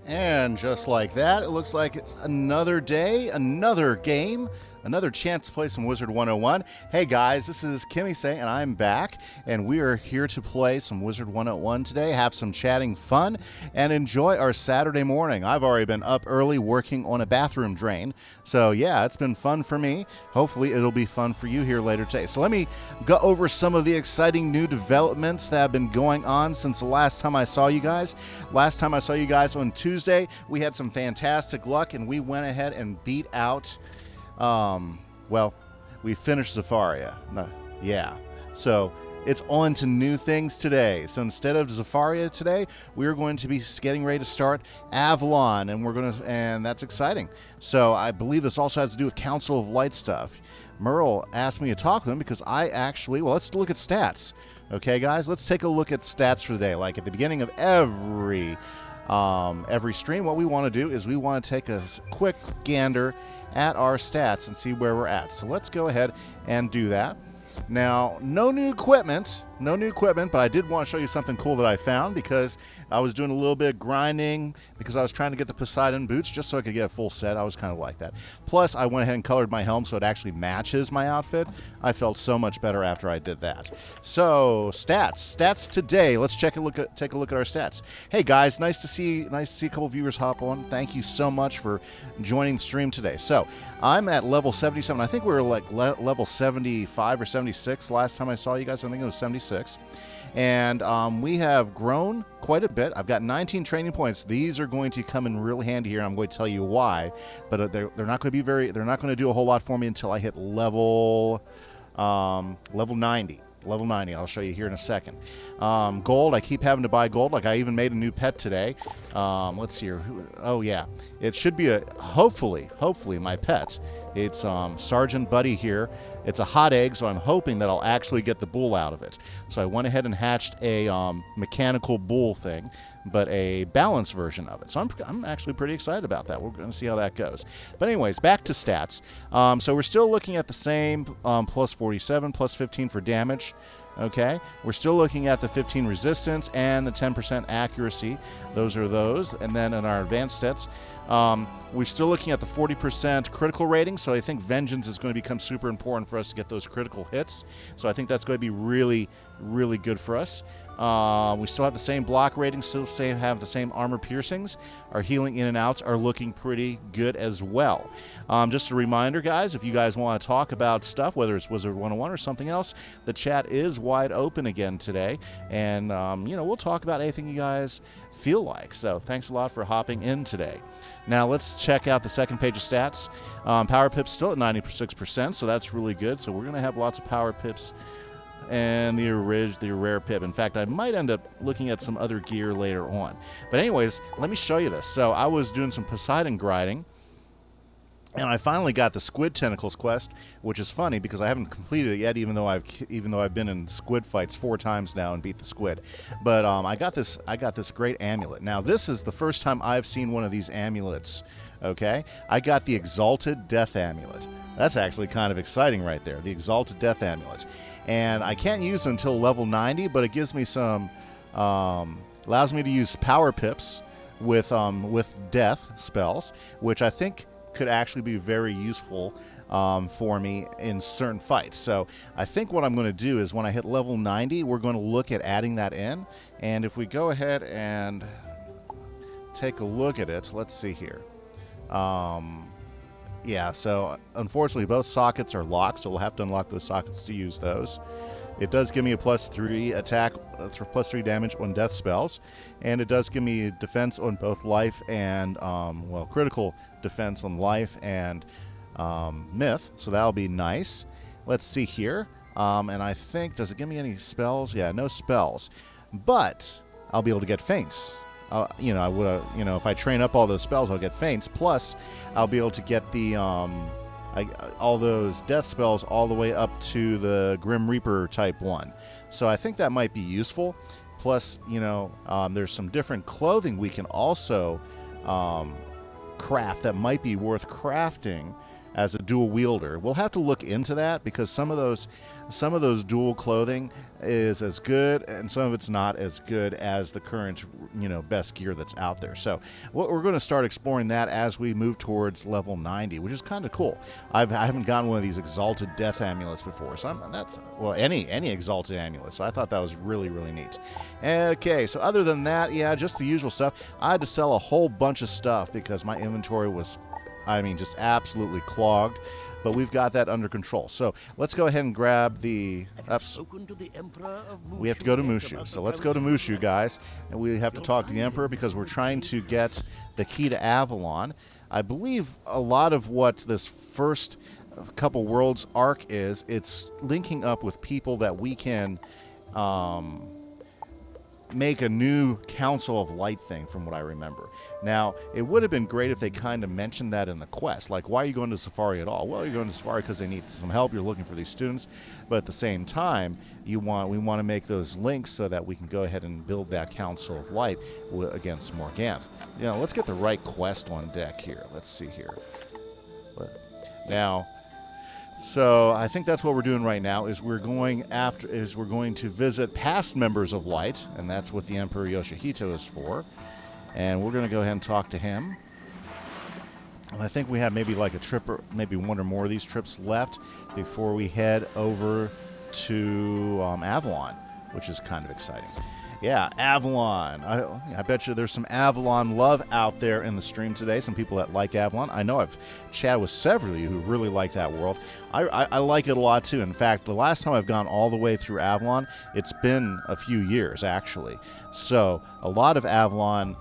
And just like that, it looks like it's another day, another game, another chance to play some Wizard 101. Hey guys, this is Kimmy Say, and I'm back, and we are here to play some Wizard 101 today, have some chatting fun, and enjoy our Saturday morning. I've already been up early working on a bathroom drain, so yeah, it's been fun for me. Hopefully it'll be fun for you here later today. So let me go over some of the exciting new developments that have been going on since the last time I saw you guys. Last time I saw you guys on Tuesday, we had some fantastic luck, and we went ahead and beat out, well, we finished Zafaria. No, yeah. So it's on to new things today. So instead of Zafaria today, we're going to be getting ready to start Avalon, and that's exciting. So I believe this also has to do with Council of Light stuff. Merle asked me to talk to them because I actually, well, let's look at stats. Okay, guys, let's take a look at stats for the day. Like at the beginning of every stream, what we want to do is we want to take a quick gander at our stats and see where we're at. So let's go ahead and do that. Now, no new equipment, but I did want to show you something cool that I found because I was doing a little bit of grinding because I was trying to get the Poseidon boots just so I could get a full set. I was kind of like that. Plus, I went ahead and colored my helm so it actually matches my outfit. I felt so much better after I did that. So, stats today. Let's take a look at our stats. Hey guys, nice to see a couple viewers hop on. Thank you so much for joining the stream today. So, I'm at level 77. I think we were like level 75 or 76 last time I saw you guys. I think it was 76. And we have grown quite a bit. I've got 19 training points. These are going to come in real handy here, and I'm going to tell you why. But they're not going to be they're not going to do a whole lot for me until I hit level 90. Level 90. I'll show you here in a second. Gold. I keep having to buy gold. Like I even made a new pet today. Let's see here. Oh yeah, it should be a hopefully my pet. It's Sergeant Buddy here. It's a hot egg, so I'm hoping that I'll actually get the bull out of it. So I went ahead and hatched a mechanical bull thing, but a balanced version of it. So I'm actually pretty excited about that. We're going to see how that goes. But anyways, back to stats. So we're still looking at the same plus 47, plus 15 for damage. Okay, we're still looking at the 15 resistance and the 10% accuracy. Those are those. And then in our advanced stats, we're still looking at the 40% critical rating. So I think Vengeance is going to become super important for us to get those critical hits. So I think that's going to be really, really good for us. We still have the same block rating, still have the same armor piercings. Our healing in and outs are looking pretty good as well. Just a reminder, guys, if you guys want to talk about stuff, whether it's Wizard 101 or something else, the chat is wide open again today. And, we'll talk about anything you guys feel like. So thanks a lot for hopping in today. Now let's check out the second page of stats. Power pips still at 96%, so that's really good. So we're going to have lots of power pips and the rare pip. In fact, I might end up looking at some other gear later on. But anyways, let me show you this. So I was doing some Poseidon grinding, and I finally got the Squid Tentacles quest, which is funny because I haven't completed it yet, even though I've been in squid fights 4 times now and beat the squid. But I got this great amulet. Now this is the first time I've seen one of these amulets. Okay, I got the Exalted Death Amulet. That's actually kind of exciting right there, the Exalted Death Amulet. And I can't use it until level 90, but it gives me some, allows me to use power pips with death spells, which I think could actually be very useful for me in certain fights. So I think what I'm going to do is when I hit level 90, we're going to look at adding that in. And if we go ahead and take a look at it, let's see here. Yeah, so unfortunately both sockets are locked, so we'll have to unlock those sockets to use those. It does give me a +3 attack, +3 damage on death spells, and it does give me defense on both life and, critical defense on life and myth, so that'll be nice. Let's see here, and I think, does it give me any spells? Yeah, no spells, but I'll be able to get feints. If I train up all those spells, I'll get feints. Plus, I'll be able to get the all those death spells all the way up to the Grim Reaper type 1. So I think that might be useful. Plus, there's some different clothing we can also craft that might be worth crafting as a dual wielder. We'll have to look into that because some of those dual clothing is as good and some of it's not as good as the current, best gear that's out there. So we're going to start exploring that as we move towards level 90, which is kind of cool. I haven't gotten one of these exalted death amulets before, so any exalted amulet. So I thought that was really, really neat. Okay, so other than that, yeah, just the usual stuff. I had to sell a whole bunch of stuff because my inventory was, just absolutely clogged. But we've got that under control. So let's go ahead and grab the... We have to go to Mushu. So let's go to Mushu, guys. And we have to talk to the Emperor because we're trying to get the key to Avalon. I believe a lot of what this first couple worlds arc is, it's linking up with people that we can... make a new Council of Light thing, from what I remember. Now, it would have been great if they kind of mentioned that in the quest. Like, why are you going to Safari at all? Well, you're going to Safari because they need some help. You're looking for these students. But at the same time, we want to make those links so that we can go ahead and build that Council of Light against Morganth. Let's get the right quest on deck here. Let's see here. Now... So I think that's what we're doing right now is we're going to visit past members of Light, and that's what the Emperor Yoshihito is for. And we're going to go ahead and talk to him. And I think we have maybe like a trip or maybe one or more of these trips left before we head over to Avalon, which is kind of exciting. Yeah, Avalon. I bet you there's some Avalon love out there in the stream today. Some people that like Avalon. I know I've chatted with several of you who really like that world. I like it a lot, too. In fact, the last time I've gone all the way through Avalon, it's been a few years, actually. So a lot of Avalon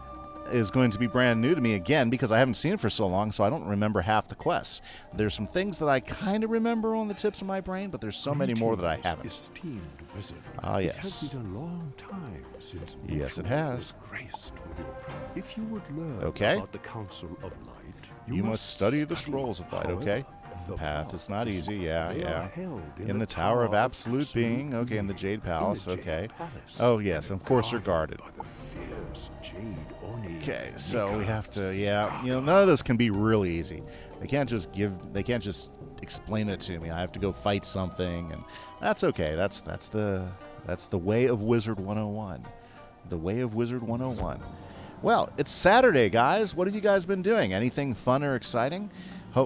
is going to be brand new to me again because I haven't seen it for so long, so I don't remember half the quests. There's some things that I kind of remember on the tips of my brain, but there's so many more that I haven't. Esteemed wizard. Ah, yes. It has been a long time since yes, it has. Graced with your if you would learn about the Council of Light, you must study the Scrolls of Light, okay? The path is not easy, yeah. In the Tower of Absolute Being, okay, in the Jade Palace, okay. Oh, yes, of course they're guarded. Okay, so we have to, none of this can be really easy. They can't just explain it to me. I have to go fight something, and that's okay. That's the way of Wizard 101. The way of Wizard 101. Well, it's Saturday, guys. What have you guys been doing? Anything fun or exciting?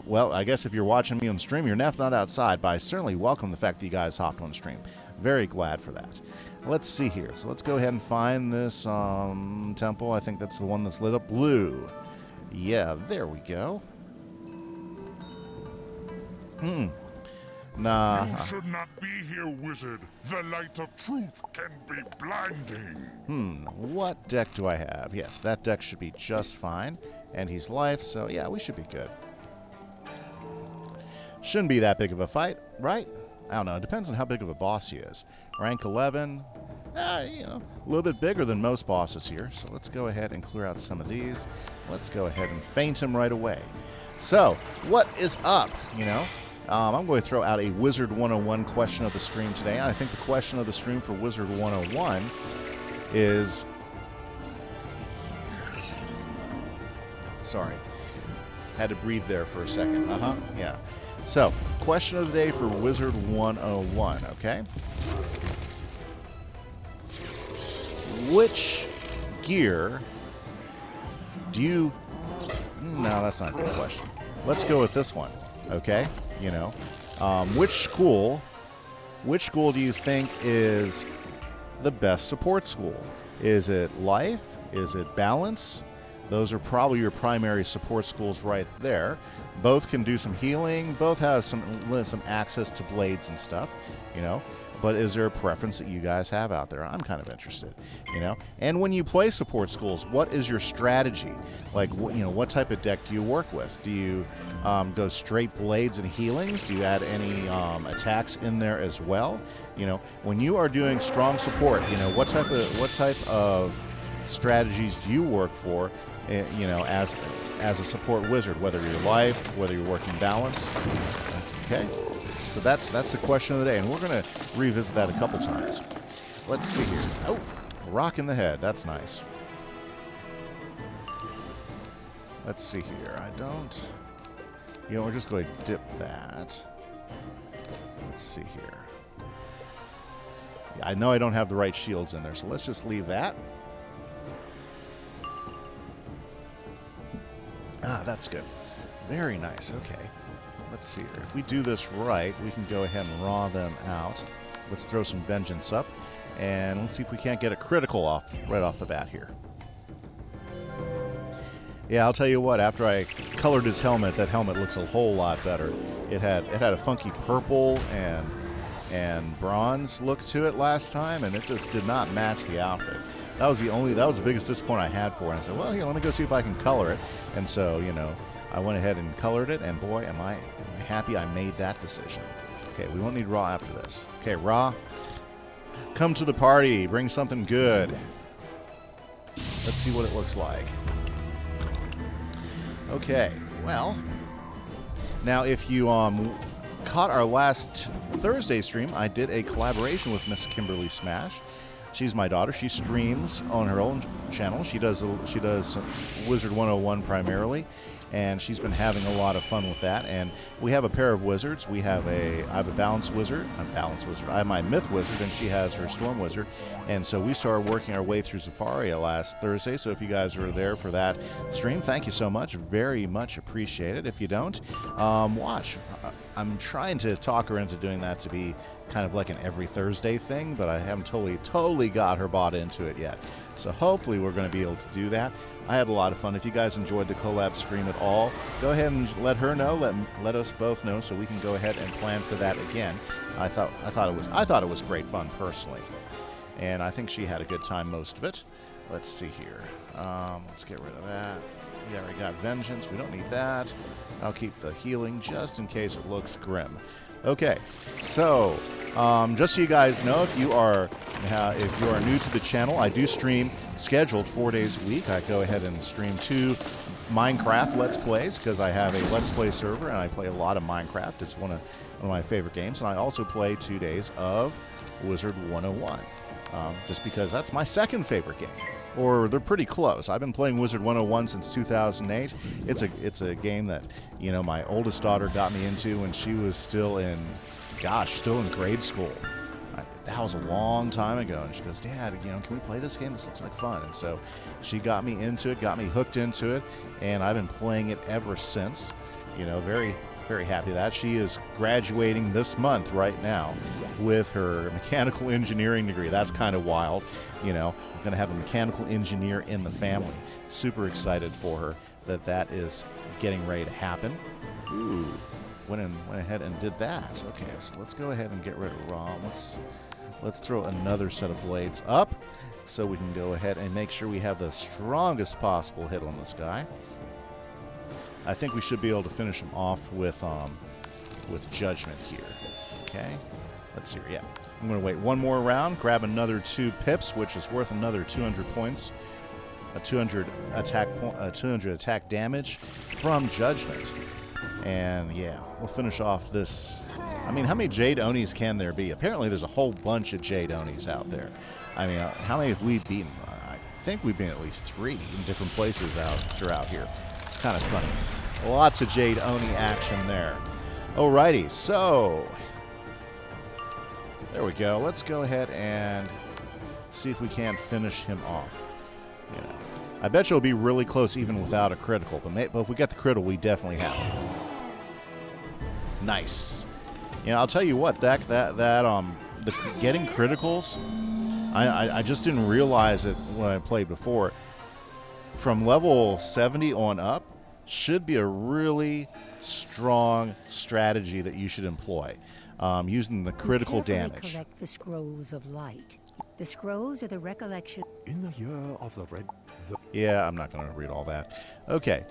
Well, I guess if you're watching me on stream, you're not outside, but I certainly welcome the fact that you guys hopped on stream. Very glad for that. Let's see here. So let's go ahead and find this temple. I think that's the one that's lit up blue. Yeah, there we go. Nah. You should not be here, wizard. The light of truth can be blinding. What deck do I have? Yes, that deck should be just fine. And he's life, so yeah, we should be good. Shouldn't be that big of a fight, right? I don't know. It depends on how big of a boss he is. Rank 11, a little bit bigger than most bosses here. So let's go ahead and clear out some of these. Let's go ahead and feint him right away. So, what is up, I'm going to throw out a Wizard 101 question of the stream today. I think the question of the stream for Wizard 101 is... Sorry. Had to breathe there for a second. Yeah. So, question of the day for Wizard 101, okay? Which gear do you... No, that's not a good question. Let's go with this one, okay? Which school do you think is the best support school? Is it Life? Is it Balance? Those are probably your primary support schools right there. Both can do some healing. Both have some access to blades and stuff, But is there a preference that you guys have out there? I'm kind of interested, And when you play support schools, what is your strategy? Like, what type of deck do you work with? Do you go straight blades and healings? Do you add any attacks in there as well? When you are doing strong support, what type of strategies do you work for? As a support wizard, whether you're Life, whether you're working Balance. Okay. So that's the question of the day, and we're going to revisit that a couple times. Let's see here. Oh, rock in the head. That's nice. Let's see here. You know, we're just going to dip that. Let's see here. Yeah, I know I don't have the right shields in there, so let's just leave that. Ah, that's good. Very nice. Okay. Let's see here. If we do this right, we can go ahead and raw them out. Let's throw some vengeance up, and let's see if we can't get a critical off right off the bat here. Yeah, I'll tell you what, after I colored his helmet, that helmet looks a whole lot better. It had a funky purple and bronze look to it last time, and it just did not match the outfit. That was the biggest disappointment I had for it. I said, well, here, let me go see if I can color it. And so, you know, I went ahead and colored it, and boy, am I happy I made that decision. Okay, we won't need Raw after this. Okay, Raw, come to the party. Bring something good. Let's see what it looks like. Okay, well, now if you caught our last Thursday stream, I did a collaboration with Miss Kimberly Smash. She's my daughter. She streams on her own channel. She does Wizard101 primarily, and she's been having a lot of fun with that. And we have a pair of wizards. I have a balanced wizard. I have my myth wizard, and she has her storm wizard. And so we started working our way through Zafaria last Thursday. So if you guys were there for that stream, thank you so much. Very much appreciated. If you don't, watch. I'm trying to talk her into doing that to be kind of like an every Thursday thing, but I haven't totally got her bought into it yet. So hopefully we're going to be able to do that. I had a lot of fun. If you guys enjoyed the collab stream at all, go ahead and let her know. Let us both know so we can go ahead and plan for that again. I thought it was great fun personally, and I think she had a good time most of it. Let's see here. Let's get rid of that. Yeah, we got vengeance. We don't need that. I'll keep the healing just in case it looks grim. Okay, so just so you guys know, if you are new to the channel, I do stream scheduled 4 days a week. I go ahead and stream 2 Minecraft Let's Plays because I have a Let's Play server and I play a lot of Minecraft. It's one of my favorite games, and I also play 2 days of Wizard101 just because that's my second favorite game. Or they're pretty close. I've been playing Wizard101 since 2008. It's a game that, you know, my oldest daughter got me into when she was still in grade school. That was a long time ago. And she goes, Dad, you know, can we play this game? This looks like fun. And so she got me into it, got me hooked into it, and I've been playing it ever since. You know, very, very happy that she is graduating this month right now with her mechanical engineering degree. That's kind of wild. You know, I'm going to have a mechanical engineer in the family. Super excited for her that is getting ready to happen. Ooh, went ahead and did that. Okay, so let's go ahead and get rid of Raw. Let's throw another set of blades up so we can go ahead and make sure we have the strongest possible hit on this guy. I think we should be able to finish him off with Judgment here. Okay, let's see. Yeah, I'm going to wait one more round, grab another 2 pips, which is worth another 200 points, a 200 attack damage from Judgment, and yeah, we'll finish off this. I mean, how many Jade Onis can there be? Apparently, there's a whole bunch of Jade Onis out there. I mean, how many have we beaten? I think we've been at least 3 in different places throughout here. It's kind of funny. Lots of Jade Oni action there. Alrighty, so there we go. Let's go ahead and see if we can't finish him off. Yeah. I bet you'll be really close even without a critical, but if we get the critical, we definitely have it. Nice. You know, I'll tell you what, the getting criticals, I just didn't realize it when I played before. From level 70 on up should be a really strong strategy that you should employ, using the critical damage. Collect the scrolls of light. The scrolls are the recollection. In the year of the red... Yeah, I'm not going to read all that. Okay.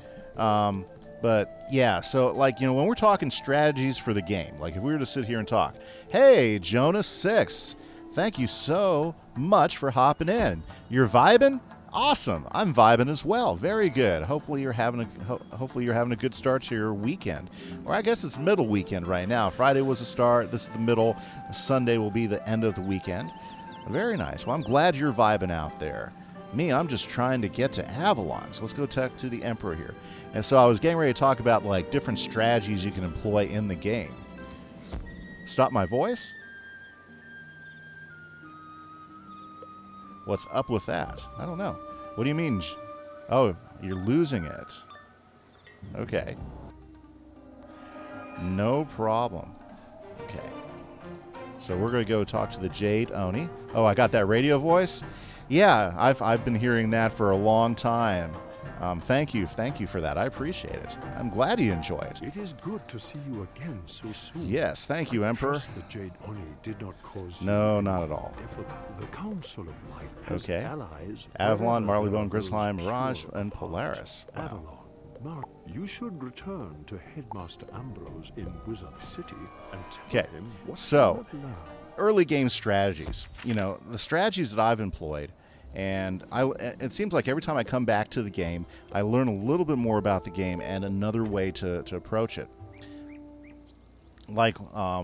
But, yeah, so, like, you know, when we're talking strategies for the game, like if we were to sit here and talk, hey, Jonas6, thank you so much for hopping in. You're vibing? Awesome. I'm vibing as well. Very good. Hopefully you're having a good start to your weekend. Or I guess it's middle weekend right now. Friday was the start. This is the middle. Sunday will be the end of the weekend. Very nice. Well, I'm glad you're vibing out there. Me, I'm just trying to get to Avalon. So let's go talk to the Emperor here. And so I was getting ready to talk about like different strategies you can employ in the game. Stop my voice? What's up with that? I don't know. What do you mean? Oh, you're losing it. Okay. No problem. Okay. So we're going to go talk to the Jade Oni. Oh, I got that radio voice? Yeah, I've been hearing that for a long time. Thank you for that. I appreciate it. I'm glad you enjoy it. It is good to see you again so soon. Yes, thank you, Emperor. Trust the Jade Oni did not cause No, you not at all. The Council of Light has Okay. allies. Avalon, wherever Marleybone, there are Grislime, those Mirage, pure and of heart. Polaris. Wow. Avalon, you should return to Headmaster Ambrose in Wizard City and tell Okay, him what so you have learned. early game strategies. You know, the strategies that I've employed, and it seems like every time I come back to the game, I learn a little bit more about the game and another way to approach it. Like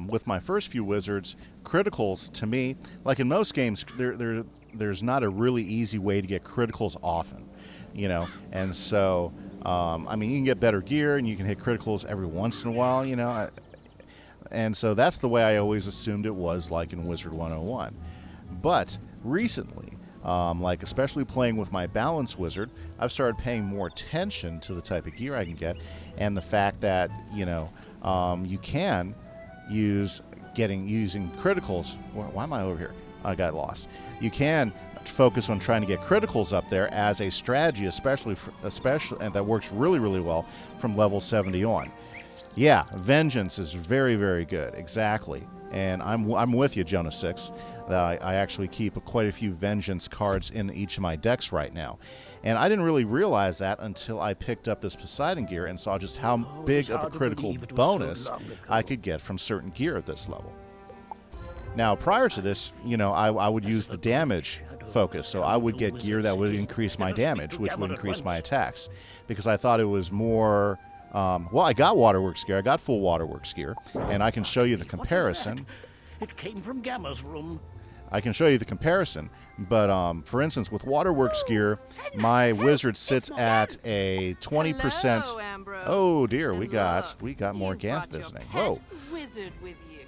with my first few wizards, criticals to me, like in most games, there's not a really easy way to get criticals often, you know, and so I mean, you can get better gear and you can hit criticals every once in a while, you know, and so that's the way I always assumed it was like in Wizard101. But recently, like especially playing with my balance wizard, I've started paying more attention to the type of gear I can get, and the fact that you know you can using criticals. Why am I over here? I got lost. You can focus on trying to get criticals up there as a strategy, especially and that works really well from level 70 on. Yeah, Vengeance is very, very good. Exactly. And I'm with you, Jonah 6. I actually keep quite a few Vengeance cards in each of my decks right now. And I didn't really realize that until I picked up this Poseidon gear and saw just how big of a critical bonus I could get from certain gear at this level. Now, prior to this, you know, I would use the damage focus. So I would get gear that would increase my damage, which would increase my attacks. Because I thought it was more... well, I got Waterworks gear. I got full Waterworks gear, and I can show you the comparison. It came from Gamma's room. I can show you the comparison, but for instance, with Waterworks gear, my wizard sits at a 20%. Hello, Ambrose. Oh dear, we And got look, more you Ganth brought your visiting. pet Whoa. wizard with you.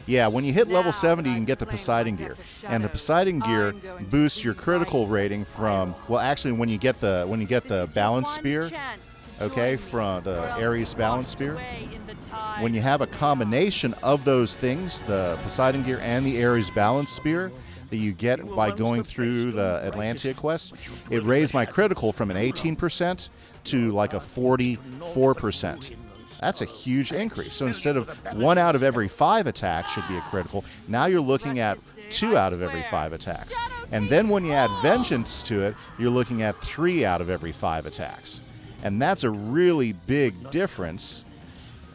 Yeah, when you hit level Now 70, you can I'd get the claim Poseidon my gear, death of and the shadows. Poseidon gear I'm going to boosts your lead critical by rating the from. spiral. Well, actually, when you get the This is your balance one spear, chance to okay, join me, from the or else Ares balance lost spear. away in the tide When you have a of the combination of those things, the Poseidon gear and the Ares balance spear that you get by going through the Atlantia quest, it raised my critical from an 18% to like a 44%. That's a huge increase. So instead of 1 out of every 5 attacks should be a critical, now you're looking at 2 out of every 5 attacks. And then when you add Vengeance to it, you're looking at 3 out of every 5 attacks. And that's a really big difference.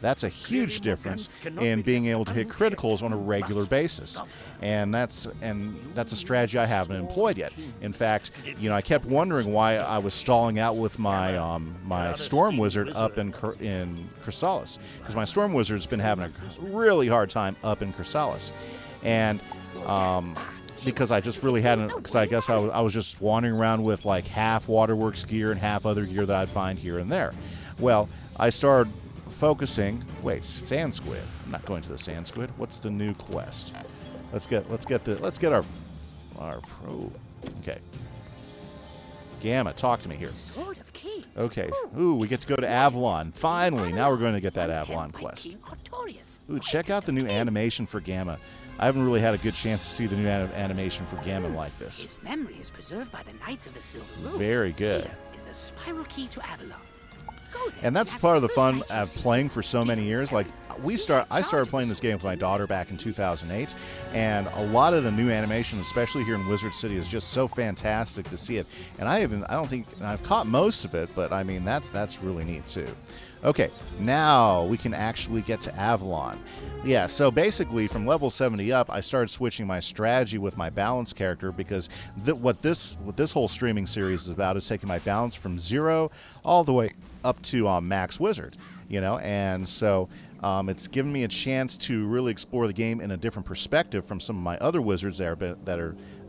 That's a huge difference in being able to hit criticals on a regular basis. And that's a strategy I haven't employed yet. In fact, you know, I kept wondering why I was stalling out with my my Storm Wizard up in Chrysalis, because my Storm Wizard's been having a really hard time up in Chrysalis, and because I just really hadn't, because I guess I was just wandering around with like half Waterworks gear and half other gear that I'd find here and there. Well, I started focusing. Wait, Sand Squid. I'm not going to the Sand Squid. What's the new quest? Let's get our pro. Okay. Gamma, talk to me here. Sword of Kings. Okay. Ooh, we get to go to Avalon. Finally, now we're going to get that Avalon quest. Ooh, check out the new animation for Gamma. I haven't really had a good chance to see the new animation for Gamma like this. His memory is preserved by the Knights of the Silver Road. Very good. Here is the spiral key to Avalon. Go there And that's ask part of the first fun knight you of see. playing for so many years. Like I started playing this game with my daughter back in 2008, and a lot of the new animation, especially here in Wizard City, is just so fantastic to see it. And I've caught most of it, but I mean that's really neat too. Okay, now we can actually get to Avalon. Yeah, so basically from level 70 up, I started switching my strategy with my balance character, because what this whole streaming series is about is taking my balance from 0 all the way up to max wizard, you know, and so it's given me a chance to really explore the game in a different perspective from some of my other wizards that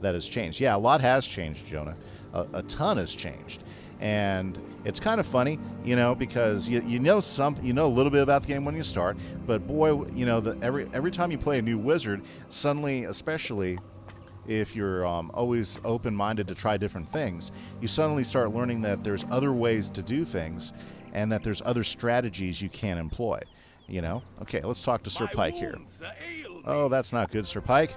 has changed. Yeah, a lot has changed, Jonah. A ton has changed. And it's kind of funny, you know, because you know a little bit about the game when you start, but boy, you know, every time you play a new wizard, suddenly, especially if you're always open-minded to try different things, you suddenly start learning that there's other ways to do things, and that there's other strategies you can employ. You know? Okay, let's talk to Sir Pike here. Oh, that's not good, Sir Pike.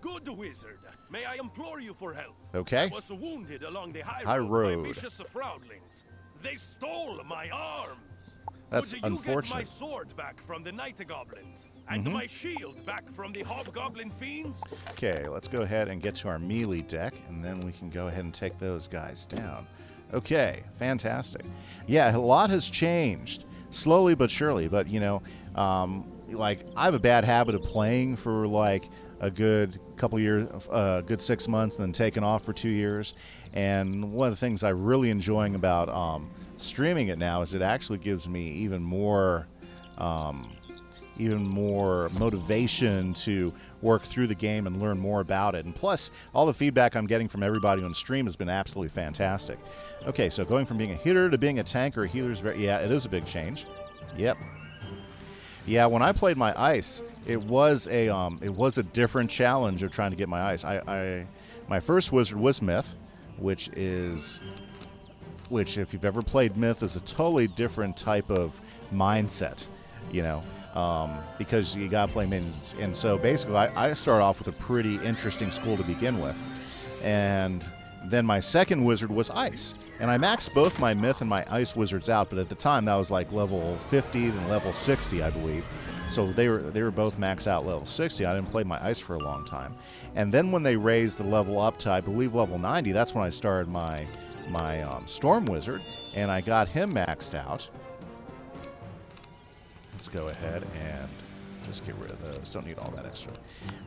Good wizard, may I implore you for help? Okay. I was wounded along the high road by vicious fraudlings. They stole my arms. That's Could you unfortunate. get my sword back from the night goblins and my shield back from the hobgoblin fiends? Okay, let's go ahead and get to our melee deck, and then we can go ahead and take those guys down. Okay, fantastic. Yeah, a lot has changed, slowly but surely. But you know, like I have a bad habit of playing for like a good couple years, good 6 months, and then taking off for 2 years. And one of the things I'm really enjoying about streaming it now is it actually gives me even more motivation to work through the game and learn more about it. And plus, all the feedback I'm getting from everybody on stream has been absolutely fantastic. Okay, so going from being a hitter to being a tank or a healer is yeah, it is a big change. Yep. Yeah, when I played my ice, it was a different challenge of trying to get my ice. My first wizard was Myth, which if you've ever played Myth, is a totally different type of mindset, you know, because you gotta play minions. And so basically, I started off with a pretty interesting school to begin with, and then my second wizard was Ice, and I maxed both my Myth and my Ice wizards out, but at the time that was like level 50 and level 60, I believe. So they were both maxed out level 60. I didn't play my Ice for a long time, and then when they raised the level up to, I believe, level 90, that's when I started my Storm wizard, and I got him maxed out. Let's go ahead and just get rid of those. Don't need all that extra.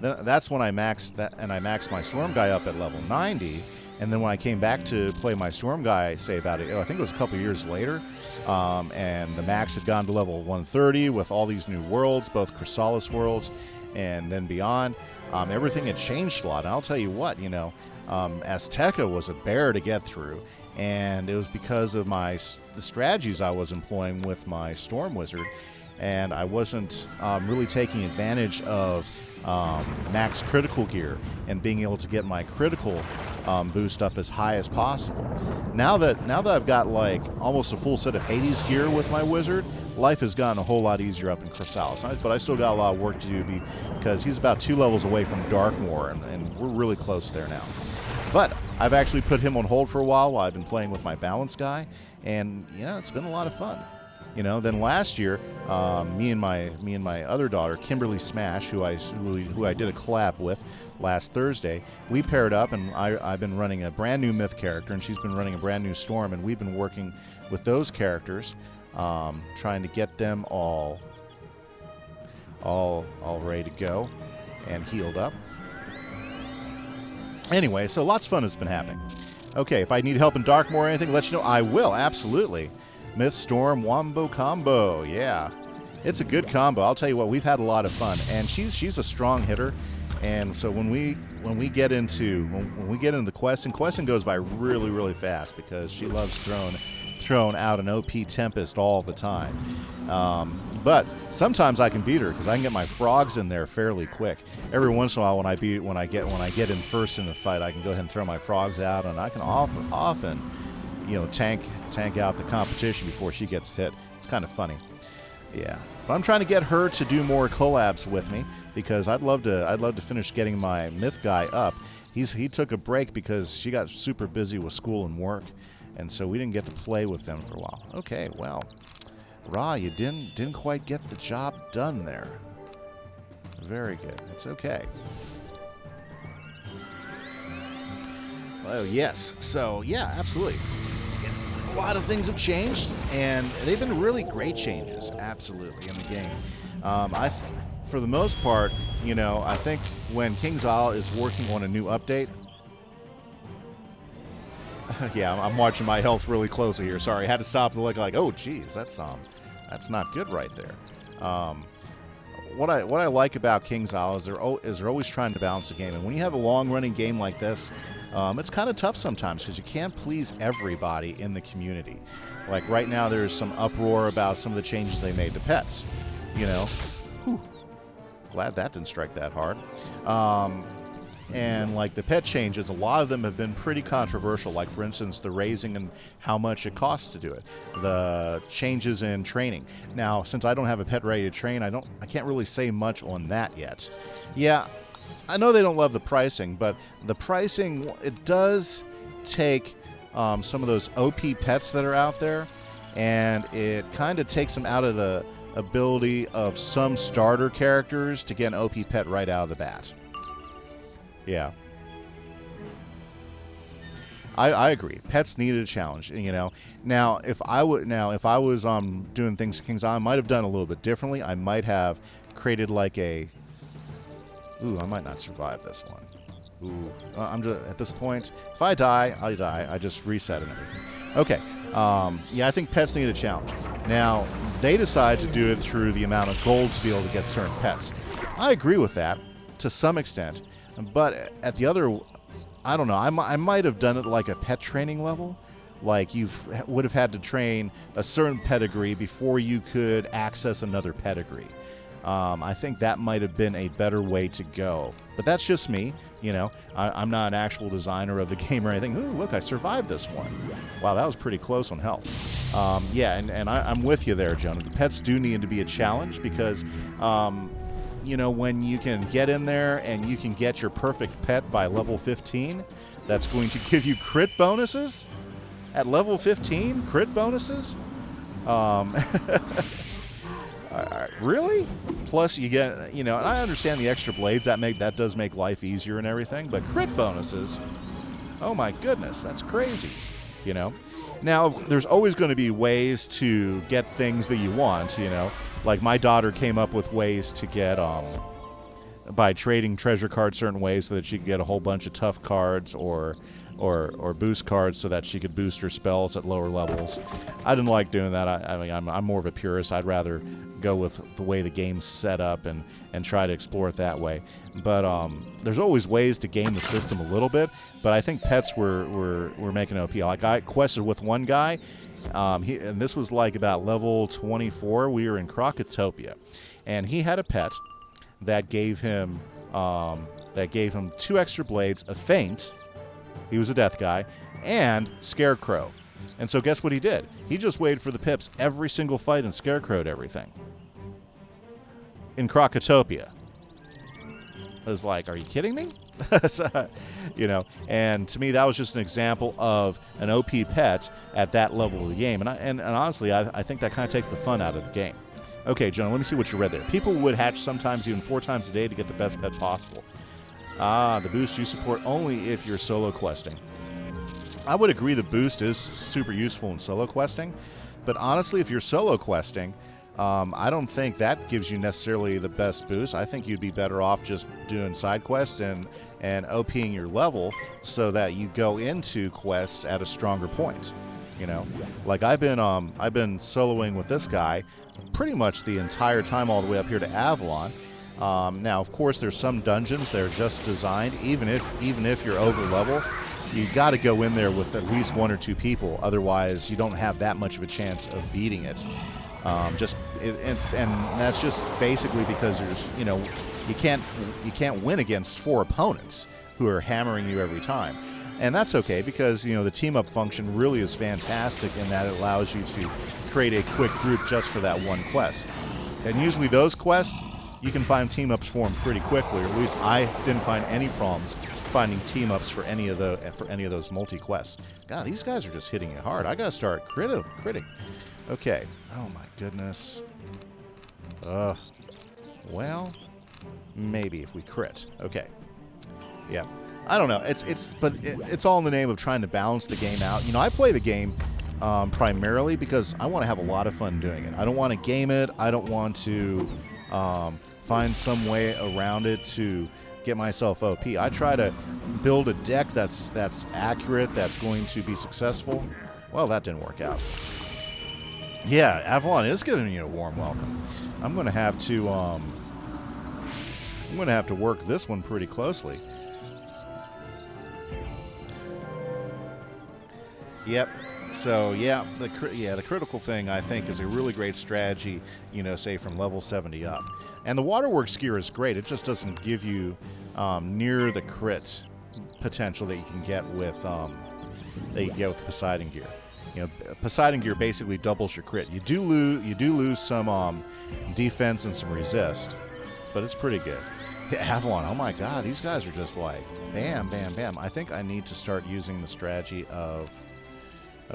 Then that's when I maxed that, and I maxed my Storm guy up at level 90. And then when I came back to play my Storm guy, say about it, I think it was a couple years later, and the max had gone to level 130 with all these new worlds, both Chrysalis worlds and then beyond. Everything had changed a lot. And I'll tell you what, you know, Azteca was a bear to get through, and it was because of the strategies I was employing with my Storm wizard, and I wasn't really taking advantage of max critical gear and being able to get my critical boost up as high as possible. Now that I've got like almost a full set of Hades gear with my wizard, life has gotten a whole lot easier up in Chrysalis. But I still got a lot of work to do because he's about 2 levels away from Darkmoor, and we're really close there now. But I've actually put him on hold for a while I've been playing with my balance guy, and yeah, it's been a lot of fun. You know, then last year, me and my other daughter, Kimberly Smash, who I did a collab with last Thursday, we paired up, and I've been running a brand new Myth character, and she's been running a brand new Storm, and we've been working with those characters, trying to get them all ready to go and healed up. Anyway, so lots of fun has been happening. Okay, if I need help in Darkmoor or anything, let you know. I will, absolutely. Myth Storm Wombo combo, yeah, it's a good combo. I'll tell you what, we've had a lot of fun, and she's a strong hitter, and so when we get into the quest, and questing goes by really, really fast because she loves throwing out an OP Tempest all the time. But sometimes I can beat her because I can get my frogs in there fairly quick. Every once in a while, when I get in first in the fight, I can go ahead and throw my frogs out, and I can often, you know, tank out the competition before she gets hit. It's kind of funny. Yeah. But I'm trying to get her to do more collabs with me because I'd love to finish getting my Myth guy up. He took a break because she got super busy with school and work, and so we didn't get to play with them for a while. Okay, well, Ra, you didn't quite get the job done there. Very good. It's okay. Oh, yes. So, yeah, absolutely. A lot of things have changed, and they've been really great changes, absolutely, in the game. For the most part, you know, I think when King's Isle is working on a new update, Yeah, I'm watching my health really closely here. Sorry, I had to stop and look like, oh, geez, that's not good right there. What I like about King's Isle is they're always trying to balance the game, and when you have a long-running game like this, it's kind of tough sometimes because you can't please everybody in the community. Like right now, there's some uproar about some of the changes they made to pets. You know, whew, glad that didn't strike that hard. And like the pet changes, a lot of them have been pretty controversial. Like for instance, the raising and how much it costs to do it. The changes in training. Now, since I don't have a pet ready to train, I can't really say much on that yet. Yeah, I know they don't love the pricing, but the pricing, it does take some of those OP pets that are out there, and it kind of takes them out of the ability of some starter characters to get an OP pet right out of the bat. Yeah, I agree. Pets needed a challenge, you know. Now, if I was doing things King's Isle, I might have done a little bit differently. I might have created like a. Ooh, I might not survive this one. Ooh, I'm just at this point. If I die, I die. I just reset and everything. Okay. Yeah, I think pets need a challenge. Now, they decide to do it through the amount of gold to be able to get certain pets. I agree with that to some extent. But at the other, I don't know, I might have done it like a pet training level. Like you would have had to train a certain pedigree before you could access another pedigree. I think that might have been a better way to go. But that's just me, you know. I'm not an actual designer of the game or anything. Ooh, look, I survived this one. Wow, that was pretty close on health. Yeah, and I'm with you there, Jonah. The pets do need to be a challenge because... you know, when you can get in there and you can get your perfect pet by level 15, that's going to give you crit bonuses at level 15. Crit bonuses, really? Plus you get, you know, and I understand the extra blades that does make life easier and everything, but crit bonuses, oh my goodness, that's crazy, you know. Now, there's always going to be ways to get things that you want, you know. Like my daughter came up with ways to get, by trading treasure cards certain ways so that she could get a whole bunch of tough cards or boost cards so that she could boost her spells at lower levels. I didn't like doing that. I mean, I'm more of a purist. I'd rather go with the way the game's set up and try to explore it that way. But there's always ways to game the system a little bit. But I think pets were making OP. Like I quested with one guy, and this was like about level 24. We were in Crocotopia, and he had a pet that gave him 2 extra blades, a feint. He was a death guy, and Scarecrow. And so guess what he did? He just waited for the pips every single fight and Scarecrowed everything. In Crocotopia. I was like, are you kidding me? You know, and to me that was just an example of an OP pet at that level of the game. And honestly, I think that kind of takes the fun out of the game. Okay, Jonah, let me see what you read there. People would hatch sometimes even 4 times a day to get the best pet possible. The boost you support only if you're solo questing. I would agree the boost is super useful in solo questing, but honestly, if you're solo questing, I don't think that gives you necessarily the best boost. I think you'd be better off just doing side quests and OPing your level so that you go into quests at a stronger point. You know, like I've been soloing with this guy pretty much the entire time all the way up here to Avalon. Now, of course, there's some dungeons that are just designed, even if you're over level, you got to go in there with at least 1 or 2 people. Otherwise, you don't have that much of a chance of beating it. And that's just basically because there's, you know, you can't win against 4 opponents who are hammering you every time. And that's okay because, you know, the team up function really is fantastic in that it allows you to create a quick group just for that one quest. And usually those quests, you can find team-ups for them pretty quickly, or at least I didn't find any problems finding team-ups for any of those multi-quests. God, these guys are just hitting it hard. I gotta start critting. Okay. Oh my goodness. Well, maybe if we crit. Okay. Yeah. I don't know. It's all in the name of trying to balance the game out. You know, I play the game primarily because I want to have a lot of fun doing it. I don't want to game it. I don't want to find some way around it to get myself OP. I try to build a deck that's accurate, that's going to be successful. Well, that didn't work out. Yeah, Avalon is giving you a warm welcome. I'm going to have to work this one pretty closely. Yep. So yeah, the critical thing I think is a really great strategy. You know, say from level 70 up, and the Waterworks gear is great. It just doesn't give you near the crit potential that you can get with the Poseidon gear. You know, Poseidon gear basically doubles your crit. You do lose some defense and some resist, but it's pretty good. Avalon, oh my God, these guys are just like bam, bam, bam. I think I need to start using the strategy of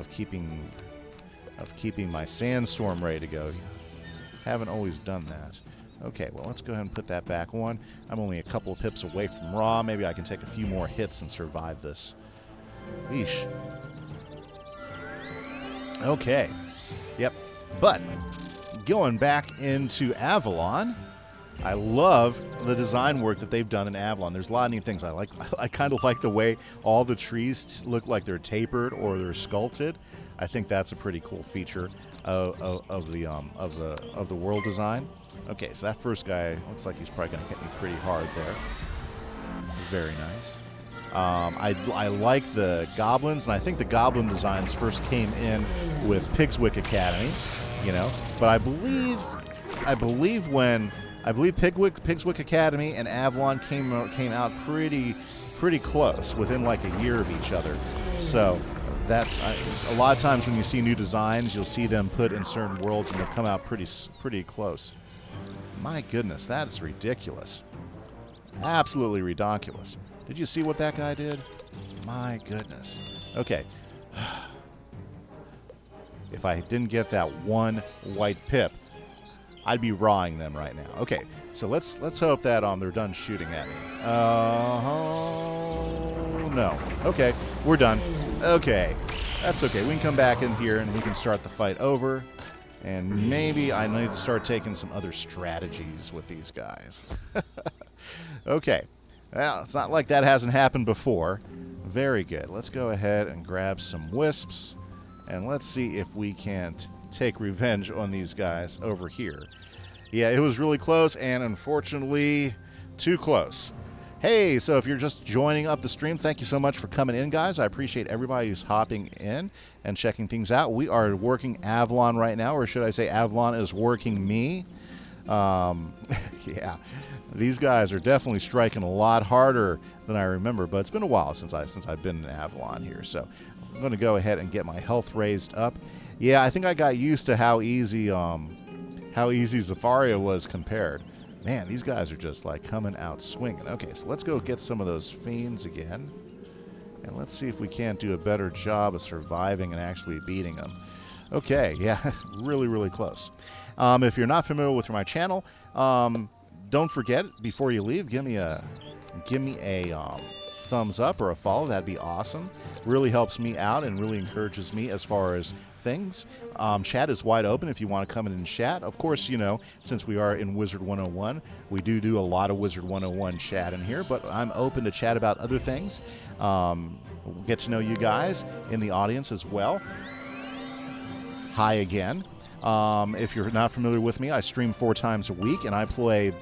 keeping my sandstorm ready to go. Haven't always done that. Okay, well, let's go ahead and put that back on. I'm only a couple of pips away from Raw. Maybe I can take a few more hits and survive this. Yeesh. Okay. Yep. But going back into Avalon, I love the design work that they've done in Avalon. There's a lot of neat things I like. I kind of like the way all the trees look like they're tapered or they're sculpted. I think that's a pretty cool feature of the world design. Okay, so that first guy looks like he's probably going to hit me pretty hard there. Very nice. I like the goblins, and I think the goblin designs first came in with Pigswick Academy, you know. But I believe Pigswick Academy and Avalon came out pretty close, within like a year of each other. So that's a lot of times when you see new designs, you'll see them put in certain worlds, and they'll come out pretty close. My goodness, that is ridiculous. Absolutely ridiculous. Did you see what that guy did? My goodness. Okay. If I didn't get that one white pip, I'd be rawing them right now. Okay, so let's hope that they're done shooting at me. No. Okay, we're done. Okay, that's okay. We can come back in here and we can start the fight over. And maybe I need to start taking some other strategies with these guys. Okay. Well, it's not like that hasn't happened before. Very good. Let's go ahead and grab some wisps, and let's see if we can't take revenge on these guys over here. Yeah, it was really close, and unfortunately, too close. Hey, so if you're just joining up the stream, thank you so much for coming in, guys. I appreciate everybody who's hopping in and checking things out. We are working Avalon right now, or should I say Avalon is working me. Yeah. These guys are definitely striking a lot harder than I remember, but it's been a while since I've been in Avalon here. So I'm going to go ahead and get my health raised up. Yeah, I think I got used to how easy Zafaria was compared. Man, these guys are just like coming out swinging. Okay, so let's go get some of those fiends again, and let's see if we can't do a better job of surviving and actually beating them. Okay, yeah, really close. If you're not familiar with my channel, don't forget, before you leave, give me a thumbs up or a follow. That'd be awesome. Really helps me out and really encourages me as far as things. Chat is wide open if you want to come in and chat. Of course, you know, since we are in Wizard101, we do a lot of Wizard101 chat in here, but I'm open to chat about other things. Get to know you guys in the audience as well. Hi again. If you're not familiar with me, I stream 4 times a week, and I play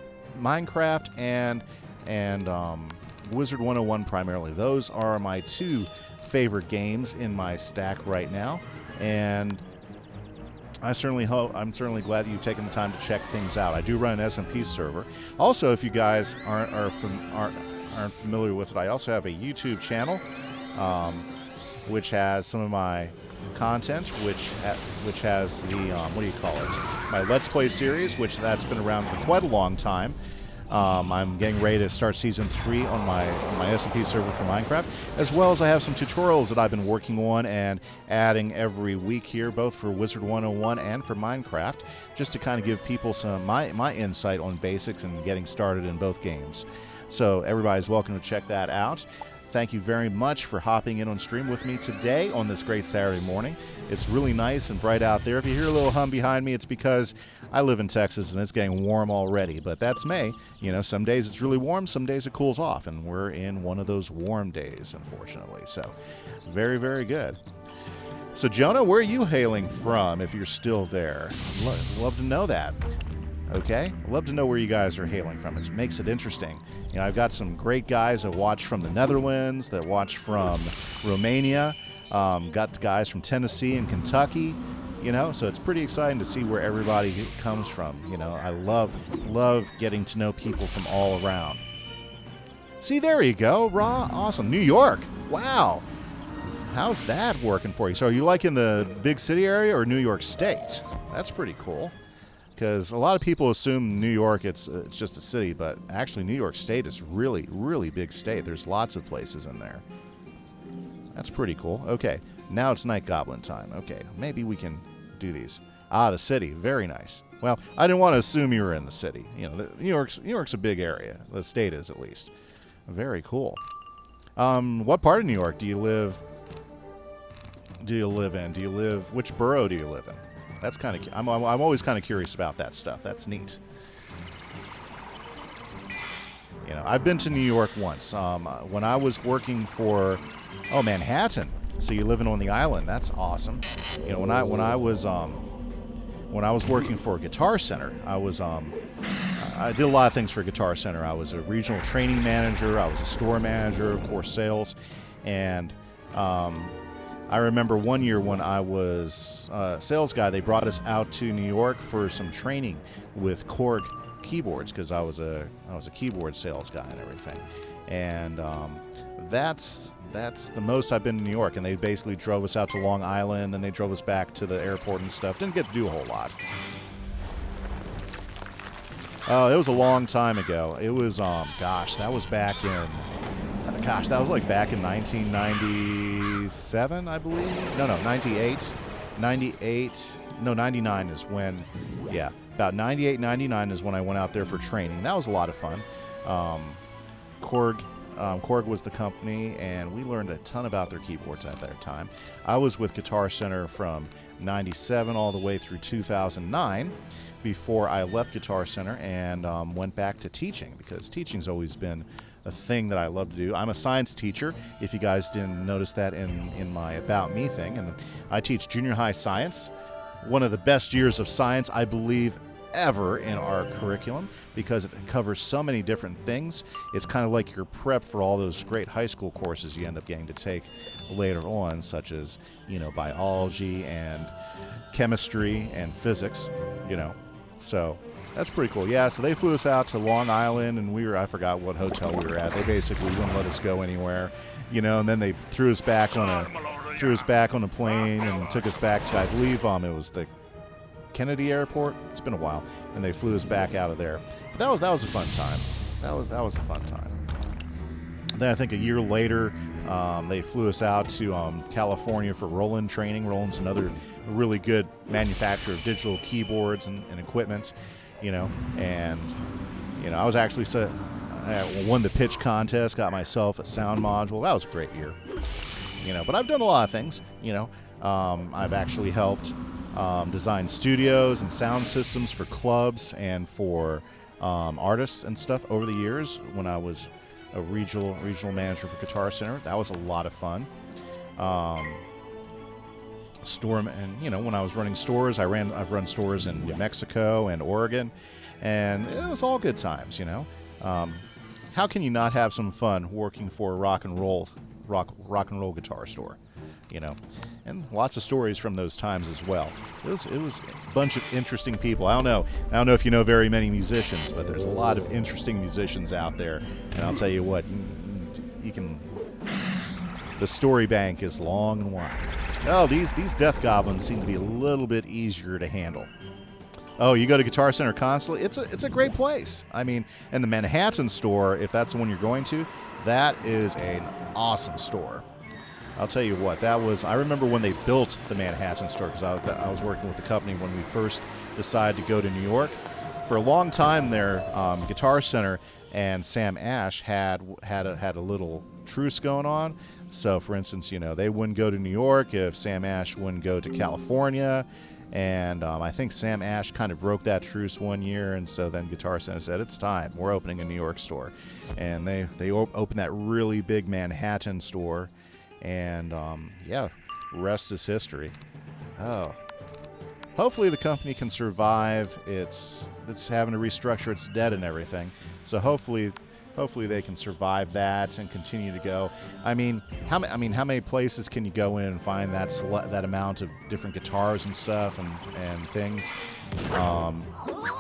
Minecraft and Wizard101 primarily. Those are my 2 favorite games in my stack right now, and I'm certainly glad that you've taken the time to check things out. I do run an SMP server. Also, if you guys aren't familiar with it, I also have a YouTube channel, which has some of my content, which has the what do you call it? My Let's Play series, which that's been around for quite a long time. I'm getting ready to start Season 3 on my SMP server for Minecraft, as well as I have some tutorials that I've been working on and adding every week here, both for Wizard101 and for Minecraft, just to kind of give people some my insight on basics and getting started in both games. So everybody's welcome to check that out. thank you very much for hopping in on stream with me today on this great Saturday morning. It's really nice and bright out there. If you hear a little hum behind me, it's because I live in Texas and it's getting warm already. But that's May. You know, some days it's really warm, some days it cools off, and we're in one of those warm days, unfortunately. So, very, very good. So, Jonah, where are you hailing from if you're still there? Love to know that. Okay? Love to know where you guys are hailing from. It makes it interesting. You know, I've got some great guys that watch from the Netherlands, that watch from Romania. Got guys from Tennessee and Kentucky, you know, so it's pretty exciting to see where everybody comes from. You know, I love getting to know people from all around. See, there you go, Raw. Awesome. New York. Wow. How's that working for you? So are you like in the big city area or New York State? That's pretty cool. Because a lot of people assume New York, it's just a city, but actually New York State is really, really big state. There's lots of places in there. That's pretty cool. Okay, now it's Night Goblin time. Okay, maybe we can do these. Ah, the city. Very nice. Well, I didn't want to assume you were in the city. You know, New York's a big area. The state is, at least. Very cool. What part of New York do you live in? Which borough do you live in? That's kind of. I'm always kind of curious about that stuff. That's neat. You know, I've been to New York once. When I was working for, Manhattan. So you're living on the island. That's awesome. You know, when I was working for Guitar Center, I did a lot of things for Guitar Center. I was a regional training manager. I was a store manager, of course, sales, and I remember one year when I was a sales guy, they brought us out to New York for some training with Korg keyboards because I was a keyboard sales guy and everything, and that's the most I've been to New York. And they basically drove us out to Long Island, and they drove us back to the airport and stuff. Didn't get to do a whole lot. Oh, it was a long time ago. It was that was back in that was like back in 1997, I believe. No, 98. 99 is when, about 98, 99 is when I went out there for training. That was a lot of fun. Korg was the company, and we learned a ton about their keyboards at that time. I was with Guitar Center from 97 all the way through 2009 before I left Guitar Center and went back to teaching, because teaching's always been a thing that I love to do. I'm a science teacher, if you guys didn't notice that in my About Me thing, and I teach junior high science. One of the best years of science, I believe, ever in our curriculum, because it covers so many different things. It's kind of like your prep for all those great high school courses you end up getting to take later on, such as, you know, biology and chemistry and physics, you know. So that's pretty cool. Yeah, so they flew us out to Long Island, and I forgot what hotel we were at. They basically wouldn't let us go anywhere, you know, and then they threw us back on a plane and took us back to, I believe, it was the Kennedy Airport. It's been a while, and they flew us back out of there. But that was a fun time. That was a fun time. Then I think a year later, they flew us out to California for Roland training. Roland's another really good manufacturer of digital keyboards and equipment, you know. And you know, I was actually won the pitch contest, got myself a sound module. That was a great year, you know. But I've done a lot of things, you know. I've actually helped design studios and sound systems for clubs and for artists and stuff over the years. When I was a regional manager for Guitar Center, that was a lot of fun. And you know, when I was running stores, I've run stores in New Mexico and Oregon, and it was all good times, you know. How can you not have some fun working for a rock and roll guitar store, you know? And lots of stories from those times as well. It was a bunch of interesting people. I don't know if you know very many musicians, but there's a lot of interesting musicians out there. And I'll tell you what, the story bank is long and wide. Oh, these death goblins seem to be a little bit easier to handle. Oh, you go to Guitar Center constantly? It's a great place. I mean, and the Manhattan store, if that's the one you're going to, that is an awesome store. I'll tell you what, I remember when they built the Manhattan store, because I was working with the company when we first decided to go to New York. For a long time there, Guitar Center and Sam Ash had a little truce going on. So, for instance, you know, they wouldn't go to New York if Sam Ash wouldn't go to California. And I think Sam Ash kind of broke that truce one year, and so then Guitar Center said, it's time. We're opening a New York store. And they opened that really big Manhattan store. And, yeah, rest is history. Oh. Hopefully the company can survive. It's having to restructure its debt and everything. So hopefully they can survive that and continue to go. I mean, how many places can you go in and find that amount of different guitars and stuff and things?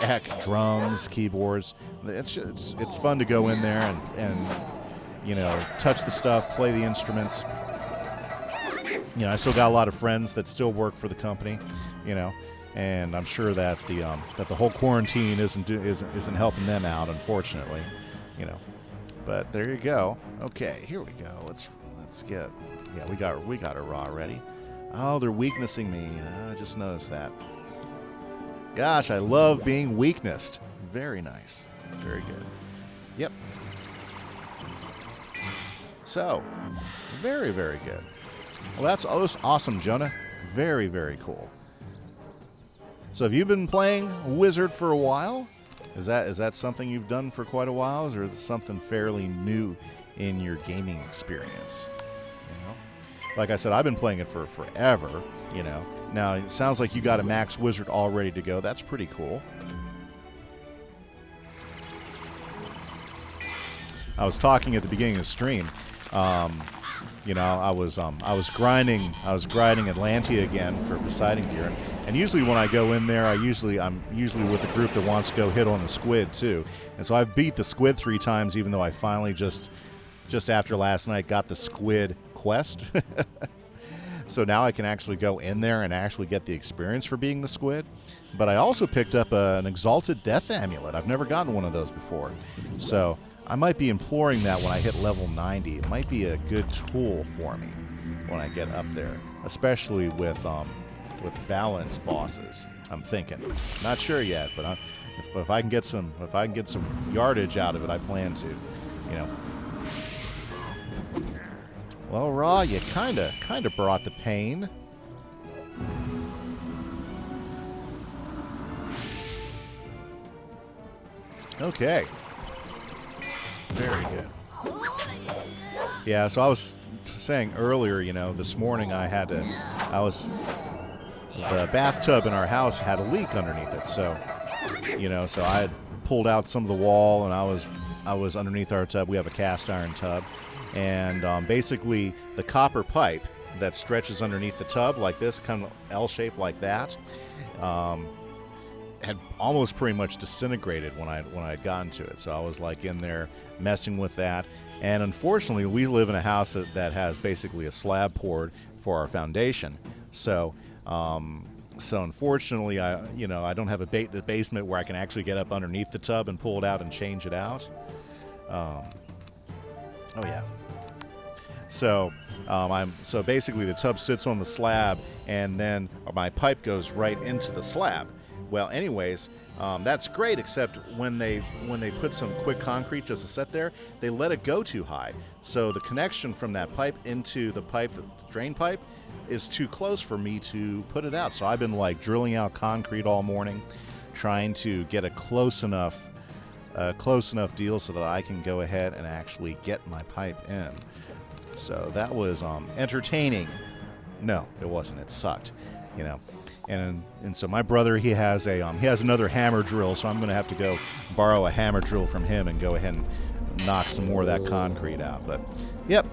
Heck, drums, keyboards. It's fun to go in there and you know, touch the stuff, play the instruments. You know, I still got a lot of friends that still work for the company. You know, and I'm sure that the whole quarantine isn't helping them out, unfortunately. You know, but there you go. Okay, here we go. Let's get. Yeah, we got a raw ready. Oh, they're weaknessing me. I just noticed that. Gosh, I love being weaknessed. Very nice. Very good. Yep. So, very, very good. Well, that's awesome, Jonah. Very, very cool. So have you been playing Wizard for a while? Is that something you've done for quite a while, or is it something fairly new in your gaming experience? You know? Like I said, I've been playing it for forever, you know. Now, it sounds like you got a max Wizard all ready to go. That's pretty cool. I was talking at the beginning of the stream. You know, I was grinding Atlantia again for Poseidon gear, and usually when I go in there, I'm usually with the group that wants to go hit on the squid too. And so I've beat the squid 3 times, even though I finally just after last night got the squid quest. So now I can actually go in there and actually get the experience for being the squid. But I also picked up an Exalted Death Amulet. I've never gotten one of those before, so I might be imploring that when I hit level 90. It might be a good tool for me when I get up there, especially with balance bosses. I'm thinking, not sure yet, but if I can get some yardage out of it, I plan to. You know. Well, Raw, you kind of brought the pain. Okay. Very good. Yeah, so I was saying earlier, you know, this morning the bathtub in our house had a leak underneath it. So, you know, so I had pulled out some of the wall, and I was underneath our tub. We have a cast iron tub, and basically the copper pipe that stretches underneath the tub like this, kind of L-shaped like that, had almost pretty much disintegrated when I'd gotten to it. So I was like in there messing with that. And unfortunately, we live in a house that has basically a slab poured for our foundation. So unfortunately, I don't have a basement where I can actually get up underneath the tub and pull it out and change it out. Oh yeah. So basically the tub sits on the slab, and then my pipe goes right into the slab. Well, anyways, that's great, except when they put some quick concrete just to set there, they let it go too high. So the connection from that pipe into the drain pipe, is too close for me to put it out. So I've been like drilling out concrete all morning, trying to get a close enough deal so that I can go ahead and actually get my pipe in. So that was entertaining. No, it wasn't. It sucked, you know. And so my brother, he has another hammer drill, so I'm going to have to go borrow a hammer drill from him and go ahead and knock some more of that concrete out. But yep,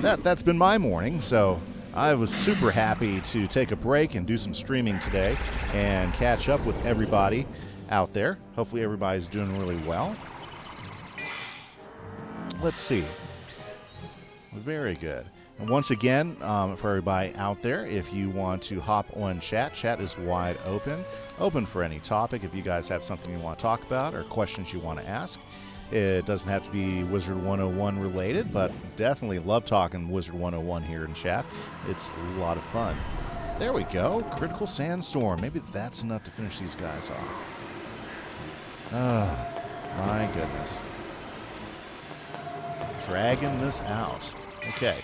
that's been my morning. So I was super happy to take a break and do some streaming today and catch up with everybody out there. Hopefully everybody's doing really well. Let's see. Very good. And once again, for everybody out there, if you want to hop on chat is wide open for any topic. If you guys have something you want to talk about or questions you want to ask, it doesn't have to be Wizard101 related, but definitely love talking Wizard101 here in chat. It's a lot of fun. There we go. Critical Sandstorm. Maybe that's enough to finish these guys off. My goodness. Dragging this out. Okay.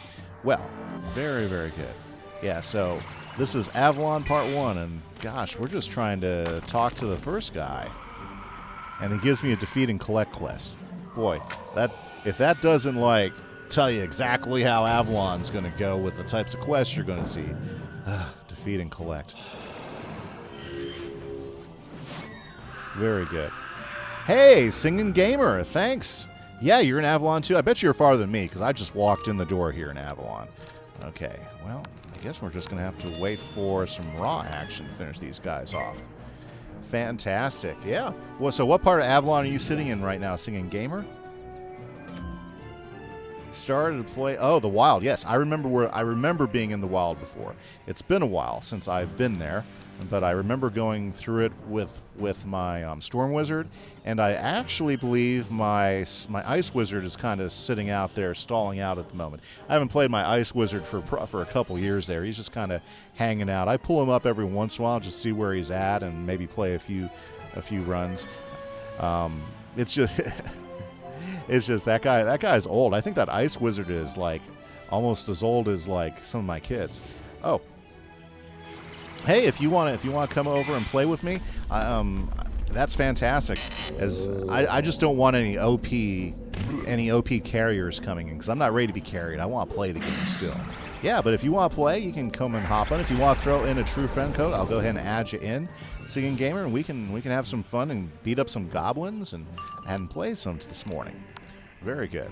Well, very, very good. Yeah, so this is Avalon Part 1, and gosh, we're just trying to talk to the first guy. And he gives me a defeat and collect quest. Boy, if that doesn't, like, tell you exactly how Avalon's going to go with the types of quests you're going to see. Defeat and collect. Very good. Hey, Singing Gamer, thanks. Yeah, you're in Avalon too. I bet you're farther than me because I just walked in the door here in Avalon. Okay, well, I guess we're just going to have to wait for some raw action to finish these guys off. Fantastic. Yeah. Well, so what part of Avalon are you sitting in right now, Singing Gamer? Started to play. Oh, the Wild. Yes, I remember being in the Wild before. It's been a while since I've been there, but I remember going through it with my Storm Wizard, and I actually believe my Ice Wizard is kind of sitting out there, stalling out at the moment. I haven't played my Ice Wizard for a couple years there. He's just kind of hanging out. I pull him up every once in a while, just see where he's at, and maybe play a few runs. It's just. It's just that guy. That guy's old. I think that Ice Wizard is like almost as old as like some of my kids. Oh, hey, if you want to come over and play with me, that's fantastic. As I just don't want any OP carriers coming in because I'm not ready to be carried. I want to play the game still. Yeah, but if you want to play, you can come and hop on. If you want to throw in a true friend code, I'll go ahead and add you in, Singing Gamer, and we can have some fun and beat up some goblins and play some this morning. Very good.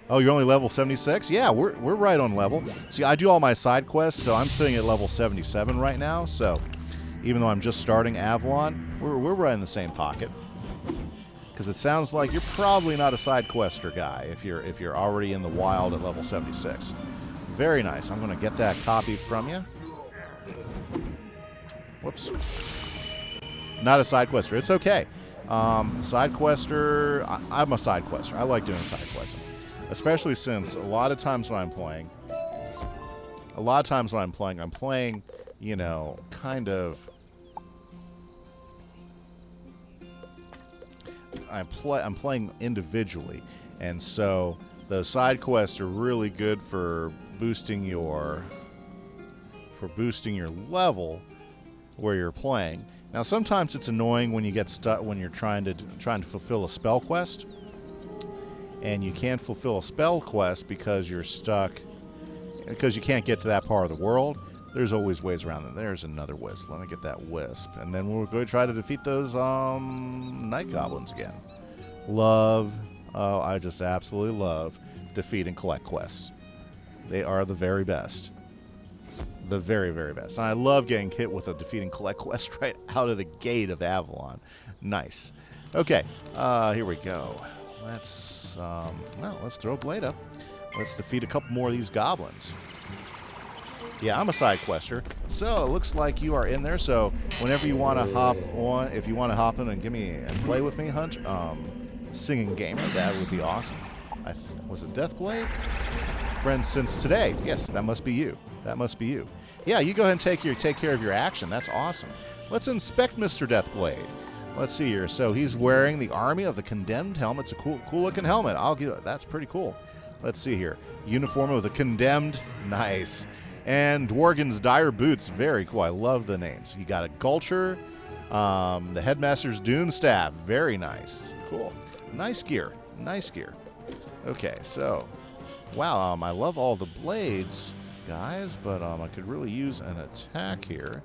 Oh, you're only level 76? Yeah, we're right on level. See, I do all my side quests, so I'm sitting at level 77 right now. So, even though I'm just starting Avalon, we're right in the same pocket. Because it sounds like you're probably not a side quester guy if you're already in the wild at level 76. Very nice. I'm going to get that copied from you. Whoops. Not a side quester. It's okay. Side quester. I'm a side quester. I like doing side questing, especially since a lot of times when I'm playing, I'm playing, you know, kind of. I'm playing individually, and so the side quests are really good for boosting your level where you're playing. Now, sometimes it's annoying when you get stuck when you're trying to fulfill a spell quest, and you can't fulfill a spell quest because you're stuck because you can't get to that part of the world. There's always ways around it. There's another wisp. Let me get that wisp, and then we're going to try to defeat those night goblins again. I just absolutely love defeat and collect quests. They are the very best. The very, very best. And I love getting hit with a defeat and collect quest right out of the gate of Avalon. Nice. Okay, here we go. Let's throw a blade up. Let's defeat a couple more of these goblins. Yeah, I'm a side quester, so it looks like you are in there. So whenever you want to hop on, if you want to hop in and play with me, Hunt, Singing Gamer, that would be awesome. Was it Deathblade? Friends since today. Yes, that must be you. That must be you. Yeah, you go ahead and take care of your action. That's awesome. Let's inspect Mr. Deathblade. Let's see here. So he's wearing the Army of the Condemned helmet. It's a cool looking helmet. I'll give it. That's pretty cool. Let's see here. Uniform of the Condemned. Nice. And Dworgen's Dire Boots. Very cool. I love the names. You got a Gulcher. The Headmaster's Doom Staff. Very nice. Cool. Nice gear. Nice gear. Okay, so. Wow, I love all the blades, guys, but I could really use an attack here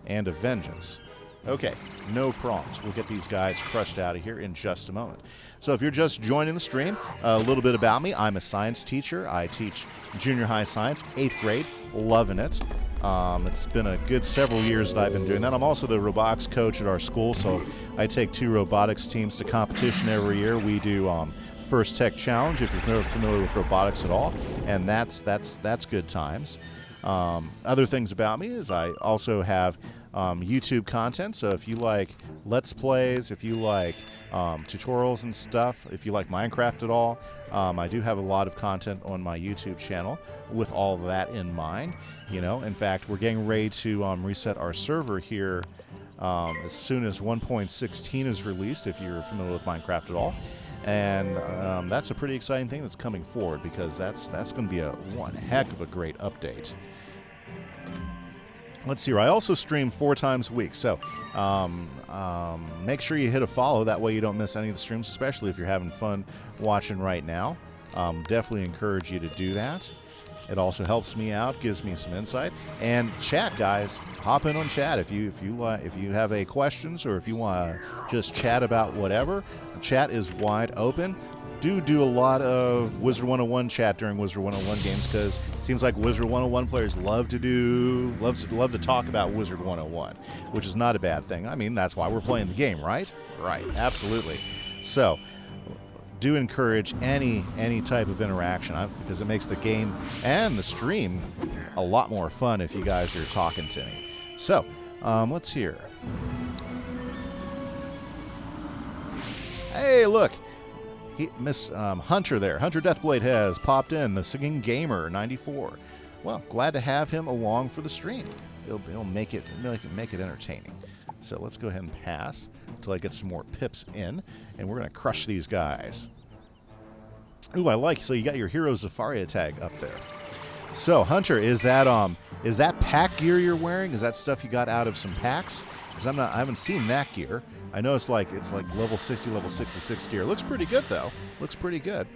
and a vengeance. Okay, no problems. We'll get these guys crushed out of here in just a moment. So if you're just joining the stream, a little bit about me. I'm a science teacher. I teach junior high science, 8th grade. Loving it. It's been a good several years that I've been doing that. I'm also the robotics coach at our school, so I take 2 robotics teams to competition every year. We do First Tech Challenge, if you're familiar with robotics at all, and that's good times. Other things about me is I also have YouTube content, so if you like Let's Plays, if you like tutorials and stuff, if you like Minecraft at all, I do have a lot of content on my YouTube channel with all of that in mind. You know, in fact, we're getting ready to reset our server here as soon as 1.16 is released, if you're familiar with Minecraft at all. And that's a pretty exciting thing that's coming forward, because that's going to be one heck of a great update. Let's see here. I also stream 4 times a week, so make sure you hit a follow. That way you don't miss any of the streams, especially if you're having fun watching right now. Definitely encourage you to do that. It also helps me out, gives me some insight. And chat, guys, hop in on chat if you have any questions, or if you want to just chat about whatever. The chat is wide open. Do a lot of Wizard101 chat during Wizard101 games, because it seems like Wizard101 players love to talk about Wizard101, which is not a bad thing. I mean, that's why we're playing the game, right? Right, absolutely. So do encourage any type of interaction, because it makes the game and the stream a lot more fun if you guys are talking to me. So let's hear. Hey, look. Miss Hunter there. Hunter Deathblade has popped in, the Singing Gamer 94. Well, glad to have him along for the stream. He'll make it entertaining. So let's go ahead and pass until I get some more pips in, and we're gonna crush these guys. Ooh, I like. So you got your Hero Zafaria tag up there. So Hunter, is that pack gear you're wearing? Is that stuff you got out of some packs? Because I haven't seen that gear. I know it's like level 60, level 66 gear. Looks pretty good though. Looks pretty good.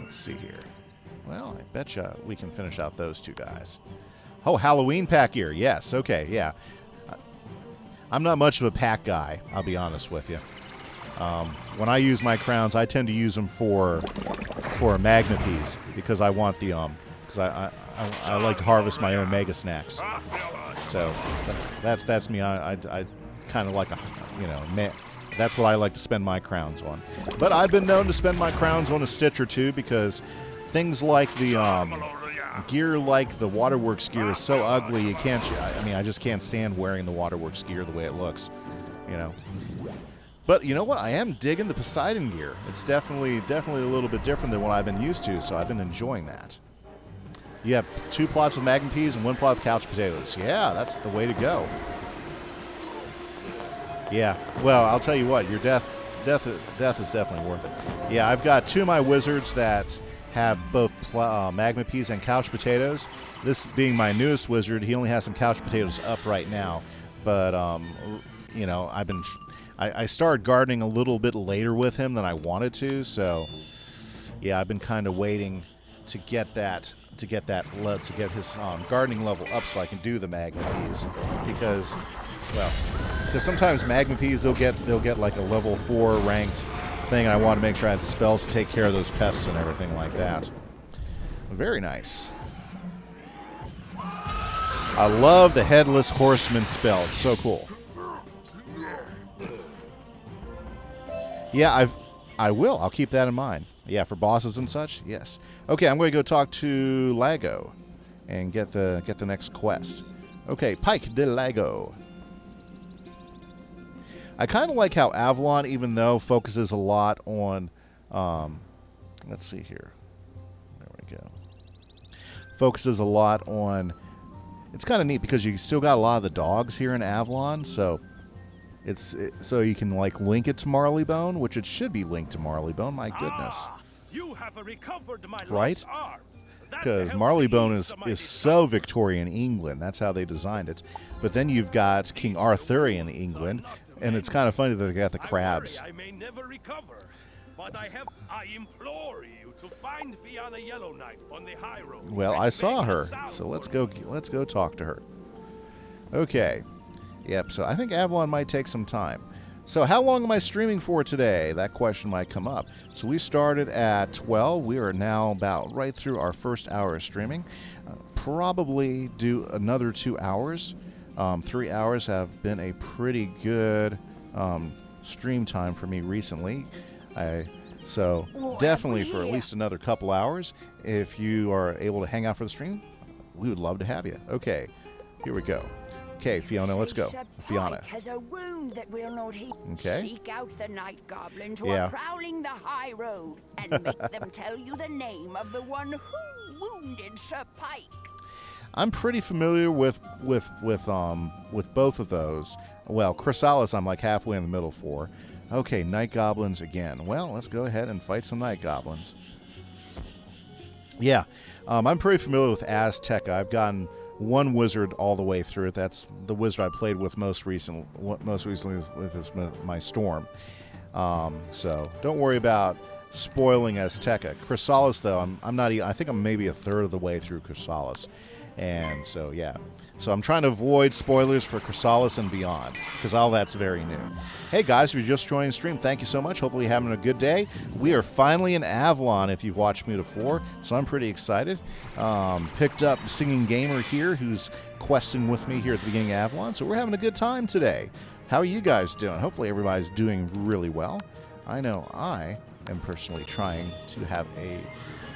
Let's see here. Well, I betcha we can finish out those 2 guys. Oh, Halloween pack gear. Yes. Okay. Yeah. I'm not much of a pack guy, I'll be honest with you. When I use my crowns, I tend to use them for Magna Peas, because I want the because I like to harvest my own Mega Snacks. So that's me. I kind of like that's what I like to spend my crowns on. But I've been known to spend my crowns on a Stitch or 2, because things like the gear, like the Waterworks gear, is so ugly. You can't. I mean, I just can't stand wearing the Waterworks gear the way it looks. You know. But you know what? I am digging the Poseidon gear. It's definitely a little bit different than what I've been used to. So I've been enjoying that. You have 2 plots with Magnum Peas and 1 plot with couch potatoes. Yeah, that's the way to go. Yeah. Well, I'll tell you what. Your death is definitely worth it. Yeah, I've got 2 of my wizards that have both Magma Peas and couch potatoes. This being my newest wizard, he only has some couch potatoes up right now. But you know, I started gardening a little bit later with him than I wanted to. So yeah, I've been kind of waiting to get his gardening level up so I can do the Magma Peas, because sometimes Magma Peas they'll get like a level 4 ranked thing, and I want to make sure I have the spells to take care of those pests and everything like that. Very nice. I love the Headless Horseman spell. It's so cool. Yeah, I will. I'll keep that in mind. Yeah, for bosses and such. Yes. Okay, I'm going to go talk to Lago and get the next quest. Okay, Pike de Lago. I kind of like how Avalon, even though focuses a lot on, let's see here. There we go. Focuses a lot on. It's kind of neat because you still got a lot of the dogs here in Avalon, so so you can like link it to Marleybone, which it should be linked to Marleybone. My goodness. You have recovered my right? lost arms. Because Marleybone is so Victorian England. That's how they designed it. But then you've got King Arthurian England, and it's kind of funny that they got the crabs. I may never recover, but I implore you to find Fianna Yellowknife on the high road. Well, I saw her, so let's go talk to her. Okay. Yep, so I think Avalon might take some time. So how long am I streaming for today? That question might come up. So we started at 12. We are now about right through our first hour of streaming. Probably do another 2 hours. 3 hours have been a pretty good stream time for me recently. So definitely for at least another couple hours. If you are able to hang out for the stream, we would love to have you. Okay, here we go. Okay, Fiona, let's go. Fiona. Has a wound that will not heal. Okay. Seek out the night goblins who are prowling the high road and make them tell you the name of the one who wounded Sir Pike. I'm pretty familiar with both of those. Well, Chrysalis I'm like halfway in the middle for. Okay, night goblins again. Well, let's go ahead and fight some night goblins. Yeah, I'm pretty familiar with Azteca. I've gotten one wizard all the way through it. That's the wizard I played with most recently with is my Storm. So don't worry about spoiling Azteca. Chrysalis, though, I'm not. I think I'm maybe a third of the way through Chrysalis, and so yeah. So I'm trying to avoid spoilers for Chrysalis and beyond, because all that's very new. Hey guys, if you're just joining the stream, thank you so much. Hopefully you're having a good day. We are finally in Avalon, if you've watched me before, so I'm pretty excited. Picked up Singing Gamer here, who's questing with me here at the beginning of Avalon, so we're having a good time today. How are you guys doing? Hopefully everybody's doing really well. I know I am personally trying to have a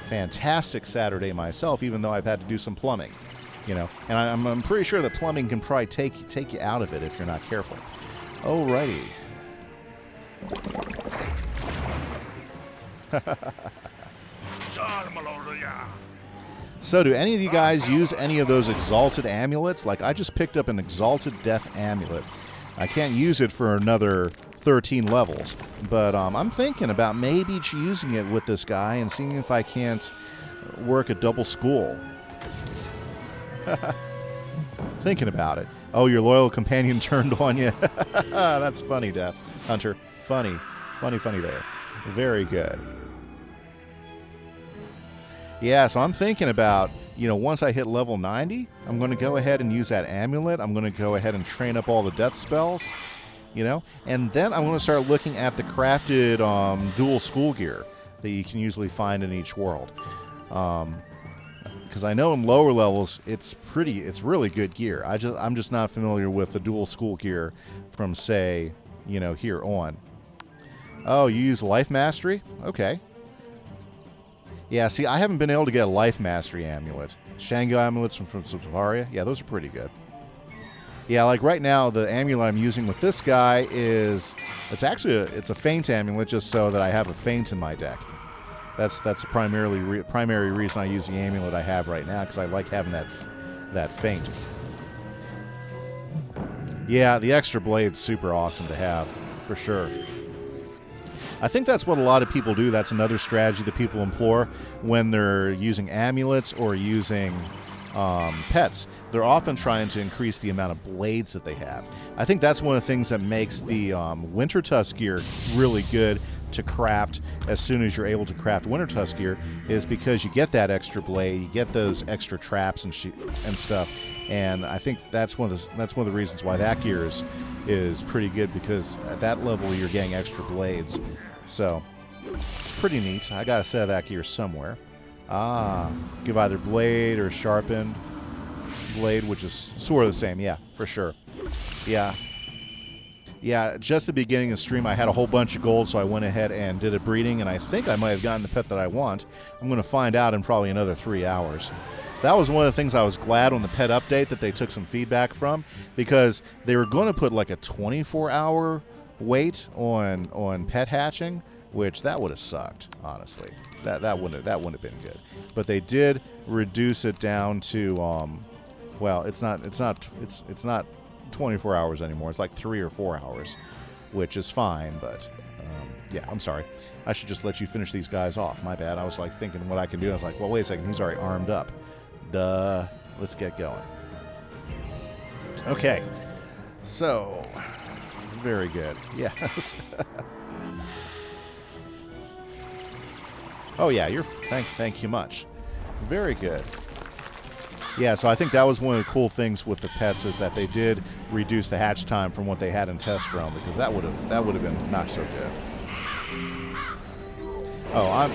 fantastic Saturday myself, even though I've had to do some plumbing. You know, and I'm pretty sure that plumbing can probably take you out of it if you're not careful. Alrighty. So do any of you guys use any of those exalted amulets? Like, I just picked up an exalted death amulet. I can't use it for another 13 levels, but I'm thinking about maybe using it with this guy and seeing if I can't work a double school. Thinking about it. Oh, your loyal companion turned on you. That's funny, Death Hunter. Funny there. Very good. Yeah, so I'm thinking about, you know, once I hit level 90, I'm going to go ahead and use that amulet. I'm going to go ahead and train up all the death spells, you know, and then I'm going to start looking at the crafted dual school gear that you can usually find in each world. Because I know in lower levels it's really good gear. I'm just not familiar with the dual school gear from, say, you know, here on. Oh, you use life mastery? Okay. Yeah, see, I haven't been able to get a life mastery amulet. Shango amulets from Savaria, yeah, those are pretty good. Yeah, like right now, the amulet I'm using with this guy it's a feint amulet, just so that I have a feint in my deck. That's the primary reason I use the amulet I have right now, because I like having that feint. Yeah, the extra blade's super awesome to have, for sure. I think that's what a lot of people do. That's another strategy that people employ when they're using amulets or using pets. They're often trying to increase the amount of blades that they have. I think that's one of the things that makes the Winter Tusk gear really good to craft as soon as you're able to craft Winter Tusk gear, is because you get that extra blade, you get those extra traps and stuff. And I think that's one of the reasons why that gear is pretty good, because at that level you're getting extra blades. So it's pretty neat. I got a set of that gear somewhere. Give either blade or sharpened blade, which is sort of the same. Yeah, for sure. Yeah, just the beginning of the stream, I had a whole bunch of gold, so I went ahead and did a breeding, and I think I might have gotten the pet that I want. I'm going to find out in probably another 3 hours. That was one of the things I was glad on the pet update that they took some feedback from, because they were going to put like a 24-hour wait on pet hatching, which that would have sucked, honestly. That wouldn't have been good. But they did reduce it down to well, it's not 24 hours anymore. It's like 3 or 4 hours, which is fine, but yeah, I'm sorry. I should just let you finish these guys off. My bad. I was like thinking what I can do. I was like, well, wait a second. He's already armed up. Duh. Let's get going. Okay. So, very good. Yes. Oh yeah, thank you much. Very good. Yeah, so I think that was one of the cool things with the pets, is that they did reduce the hatch time from what they had in Test Realm, because that would have been not so good. Oh,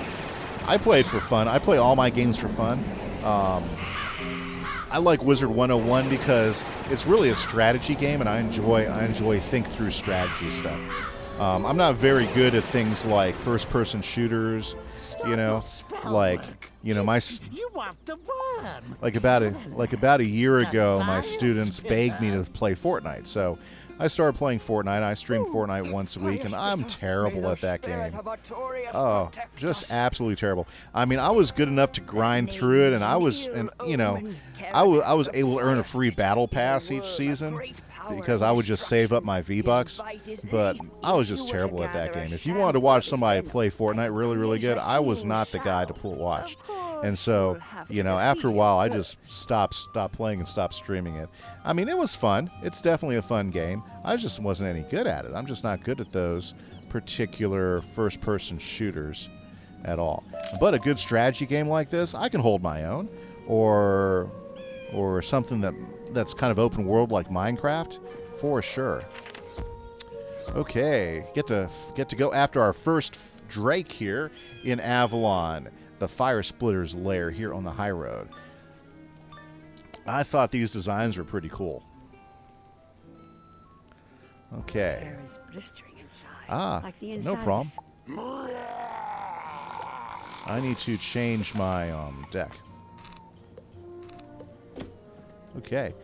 I played for fun. I play all my games for fun. I like Wizard101 because it's really a strategy game, and I enjoy think through strategy stuff. I'm not very good at things like first-person shooters, you know, like, you know, like about a year ago, my students begged me to play Fortnite, so I started playing Fortnite. I stream Fortnite once a week, and I'm terrible at that game. Oh, just absolutely terrible. I mean, I was good enough to grind through it, and I was able to earn a free battle pass each season. because I would just save up my V-Bucks, but I was just terrible at that game. If you wanted to watch somebody play Fortnite really, really good, I was not the guy to watch. And so, you know, after a while, I just stopped playing and stopped streaming it. I mean, it was fun. It's definitely a fun game. I just wasn't any good at it. I'm just not good at those particular first-person shooters at all. But a good strategy game like this, I can hold my own. Or something that's kind of open world like Minecraft, for sure. Okay, get to go after our first Drake here in Avalon, the Fire Splitter's lair here on the high road. I thought these designs were pretty cool. Okay. Air is blistering inside, like the inside no problem. I need to change my deck. Okay.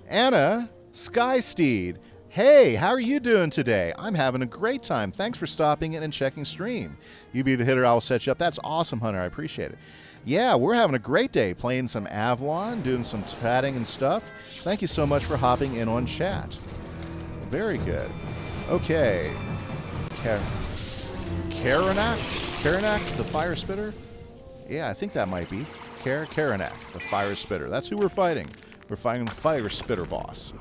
Anna Skysteed. Hey, how are you doing today? I'm having a great time. Thanks for stopping in and checking stream. You be the hitter, I'll set you up. That's awesome, Hunter. I appreciate it. Yeah, we're having a great day playing some Avalon, doing some chatting and stuff. Thank you so much for hopping in on chat. Very good. Okay. Karanak, the Fire Spitter? Yeah, I think that might be. Karanak, the Fire Spitter. That's who we're fighting. We're fighting the Fire Spitter boss.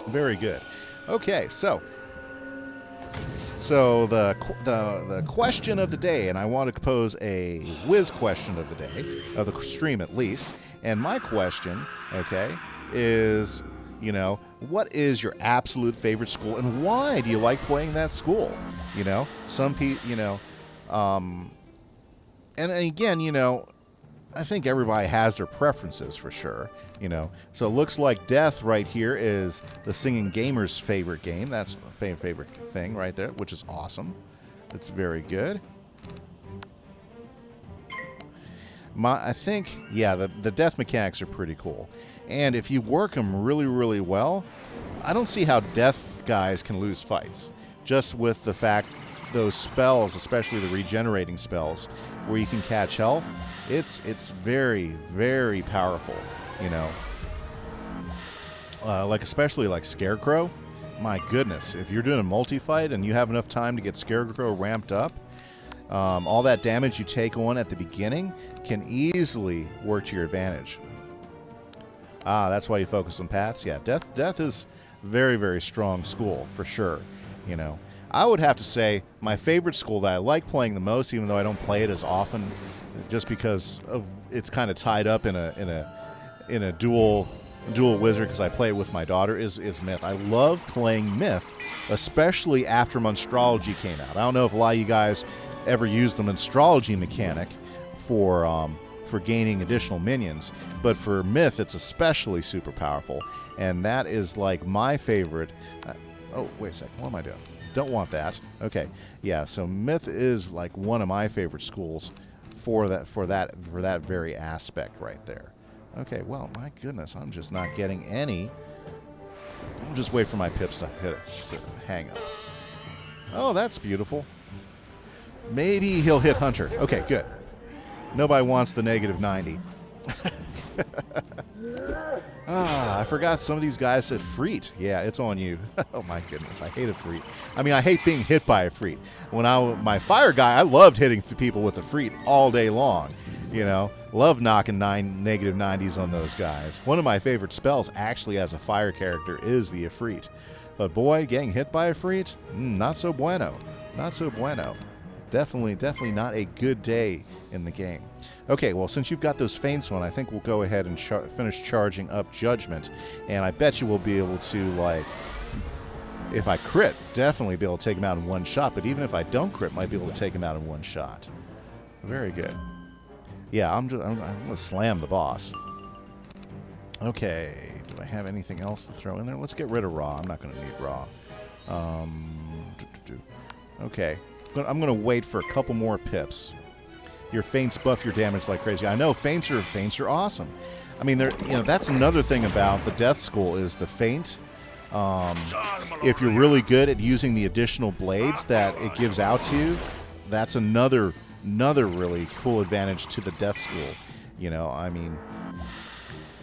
Very good. Okay, so the question of the day, and I want to pose a whiz question of the day, of the stream at least. And my question, okay, is, you know, what is your absolute favorite school, and why do you like playing that school? You know, some people, you know, and again, you know, I think everybody has their preferences for sure, you know. So it looks like Death right here is the Singing Gamer's favorite game. That's a favorite thing right there, which is awesome. It's very good. I think, yeah, the death mechanics are pretty cool. And if you work them really, really well, I don't see how death guys can lose fights. Just with the fact those spells, especially the regenerating spells, where you can catch health, it's very, very powerful, you know. Like especially like Scarecrow. My goodness, if you're doing a multi-fight and you have enough time to get Scarecrow ramped up, all that damage you take on at the beginning can easily work to your advantage. That's why you focus on paths. Yeah, Death is very, very strong school for sure, you know. I would have to say my favorite school that I like playing the most, even though I don't play it as often, just because of it's kind of tied up in a dual wizard, because I play it with my daughter, is Myth. I love playing Myth, especially after Monstrology came out. I don't know if a lot of you guys ever used the Monstrology mechanic for gaining additional minions, but for Myth it's especially super powerful, and that is like my favorite. Oh, wait a second, what am I doing? Don't want that. Okay, yeah. So Myth is like one of my favorite schools for that very aspect right there. Okay, well, my goodness, I'm just not getting any. I'll just wait for my pips to hang up. Oh, that's beautiful. Maybe he'll hit Hunter. Okay, good. Nobody wants the -90. I forgot some of these guys said Freet. Yeah, it's on you. Oh my goodness, I hate a Freet. I mean, I hate being hit by a Freet. When my fire guy, I loved hitting people with a Freet all day long. You know, love knocking -90s on those guys. One of my favorite spells, actually, as a fire character, is the Ifrit. But boy, getting hit by a Freet, not so bueno. Not so bueno. Definitely not a good day in the game. Okay, well, since you've got those feints on, I think we'll go ahead and finish charging up Judgment. And I bet you we'll be able to, like, if I crit, definitely be able to take him out in one shot. But even if I don't crit, might be able to take him out in one shot. Very good. Yeah, I'm going to slam the boss. Okay, do I have anything else to throw in there? Let's get rid of Raw. I'm not going to need Raw. Okay, but I'm going to wait for a couple more pips. Your feints buff your damage like crazy. I know feints are awesome. I mean, that's another thing about the Death School is the feint. If you're really good at using the additional blades that it gives out to you, that's another really cool advantage to the Death School. You know, I mean,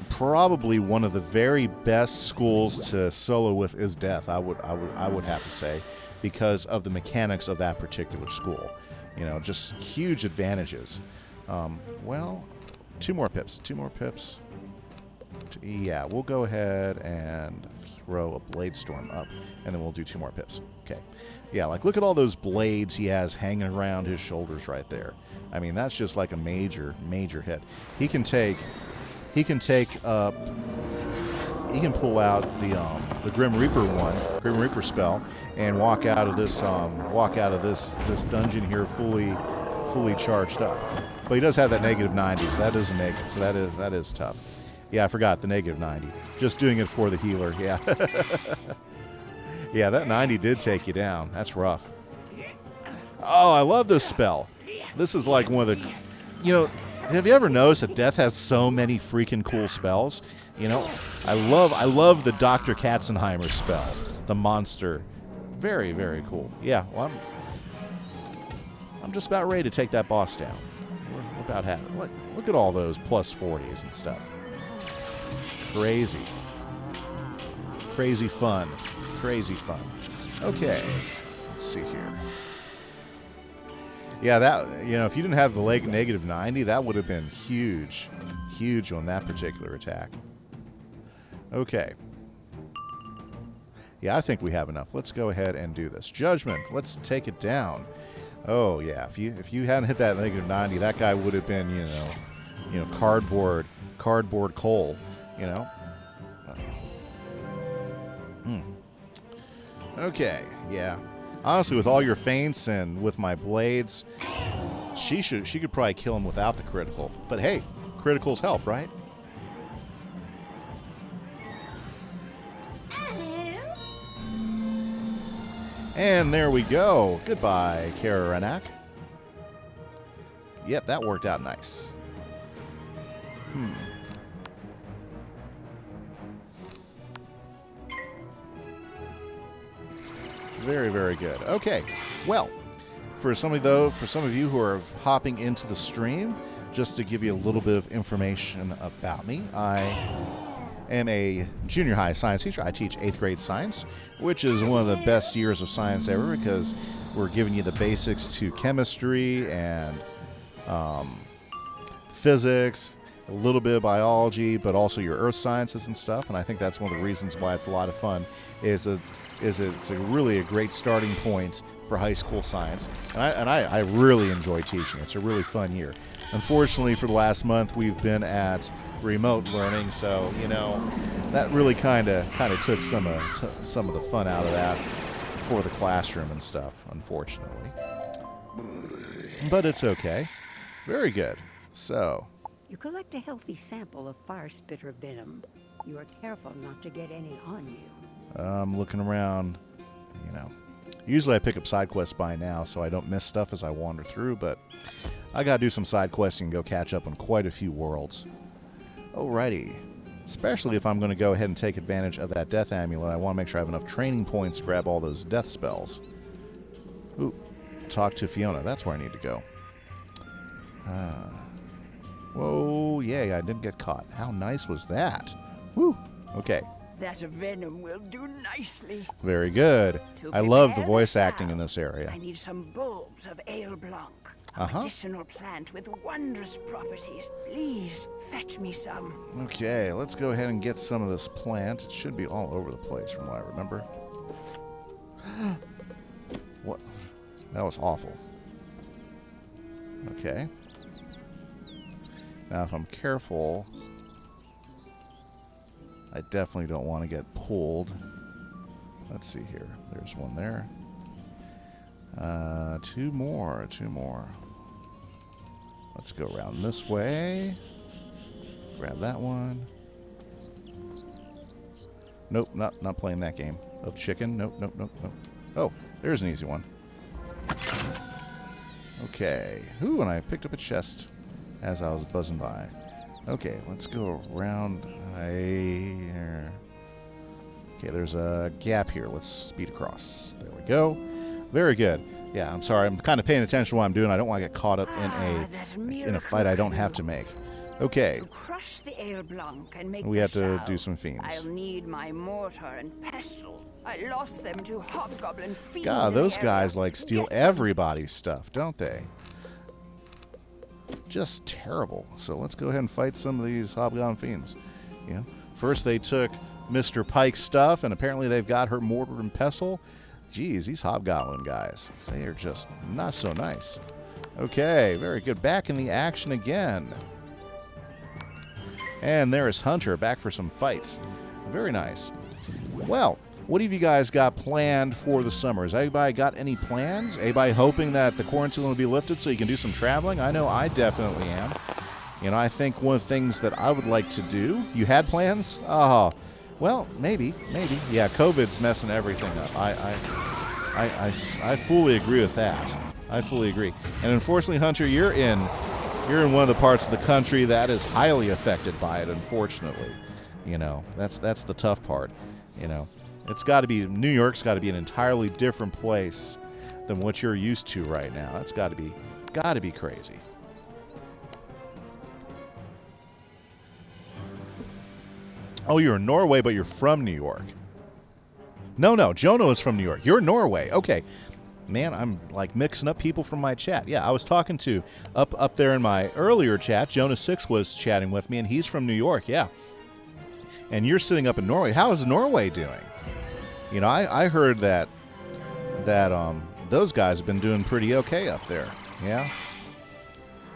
probably one of the very best schools to solo with is Death. I would have to say, because of the mechanics of that particular school. You know, just huge advantages. Well, 2 more pips. 2 more pips. Yeah, we'll go ahead and throw a Blade Storm up, and then we'll do 2 more pips. Okay. Yeah, like look at all those blades he has hanging around his shoulders right there. I mean, that's just like a major, major hit. He can pull out the Grim Reaper spell, and walk out of this dungeon here fully charged up. But he does have that -90, so that doesn't make it. So that is tough. Yeah, I forgot the -90. Just doing it for the healer. Yeah. Yeah, that 90 did take you down. That's rough. Oh, I love this spell. This is like one of the, you know, have you ever noticed that Death has so many freaking cool spells? You know, I love the Dr. Katzenheimer spell, the monster. Very, very cool. Yeah, well, I'm just about ready to take that boss down. We're about having it. Look at all those +40s and stuff. Crazy. Crazy fun. Crazy fun. Okay, let's see here. Yeah, that, you know, if you didn't have the leg -90, that would have been huge. Huge on that particular attack. Okay. Yeah, I think we have enough. Let's go ahead and do this. Judgment. Let's take it down. Oh yeah, if you hadn't hit that -90, that guy would have been, you know, cardboard coal, you know. Okay, yeah. Honestly, with all your feints and with my blades, she could probably kill him without the critical. But hey, criticals help, right? And there we go. Goodbye, Karanak. Yep, that worked out nice. Very, very good. Okay, well, for some of you who are hopping into the stream, just to give you a little bit of information about me, I am a junior high science teacher. I teach 8th grade science, which is one of the best years of science ever because we're giving you the basics to chemistry and physics, a little bit of biology, but also your earth sciences and stuff. And I think that's one of the reasons why it's a lot of fun. It's really a great starting point for high school science. And I really enjoy teaching. It's a really fun year. Unfortunately, for the last month, we've been at remote learning, so, you know, that really kind of took some of the fun out of that for the classroom and stuff, unfortunately. But it's okay. Very good. So, You collect a healthy sample of fire spitter venom. You are careful not to get any on you. I'm looking around, you know. Usually I pick up side quests by now, so I don't miss stuff as I wander through, but I gotta do some side questing and go catch up on quite a few worlds. Alrighty. Especially if I'm going to go ahead and take advantage of that death amulet, I want to make sure I have enough training points to grab all those death spells. Ooh, talk to Fiona. That's where I need to go. Whoa, yay, I didn't get caught. How nice was that? Woo, okay. That venom will do nicely. Very good. To I love the prepare voice the acting in salve, this area. I need some bulbs of ale blanc, a medicinal plant with wondrous properties. Please fetch me some. Okay, let's go ahead and get some of this plant. It should be all over the place from what I remember. What? That was awful. Okay. Now, if I'm careful, I definitely don't want to get pulled. Let's see here. There's one there. Two more. Let's go around this way. Grab that one. Nope, not playing that game of chicken. Nope. Oh, there's an easy one. Okay. Ooh, and I picked up a chest as I was buzzing by. Okay, let's go around. Okay, there's a gap here. Let's speed across. There we go. Very good. Yeah, I'm sorry. I'm kind of paying attention to what I'm doing. I don't want to get caught up in a fight I don't have to make. Okay. To crush the ale blanc and make We the have to salve, do some fiends. I'll need my mortar and pestle. I lost them to hobgoblin fiends. God, in the those area. guys like steal Get them. everybody's stuff, don't they? Just terrible. So let's go ahead and fight some of these hobgoblin fiends. You know, first they took Mr. Pike's stuff, and apparently they've got her mortar and pestle. Geez, these hobgoblin guys, they are just not so nice. Okay, very good. Back in the action again. And there is Hunter back for some fights. Very nice. Well, what have you guys got planned for the summer? Has anybody got any plans? Anybody hoping that the quarantine will be lifted so you can do some traveling? I know I definitely am. You know, I think one of the things that I would like to do. You had plans? Oh, well, maybe. Yeah, COVID's messing everything up. I fully agree with that. I fully agree. And unfortunately, Hunter, you're in one of the parts of the country that is highly affected by it, unfortunately. You know, that's the tough part. You know, it's got to be, New York's got to be an entirely different place than what you're used to right now. That's got to be crazy. Oh, you're in Norway, but you're from New York. No, Jono is from New York. You're in Norway. Okay. Man, I'm like mixing up people from my chat. Yeah, I was talking to up there in my earlier chat. Jonas6 was chatting with me, and he's from New York. Yeah. And you're sitting up in Norway. How is Norway doing? You know, I heard that those guys have been doing pretty okay up there. Yeah.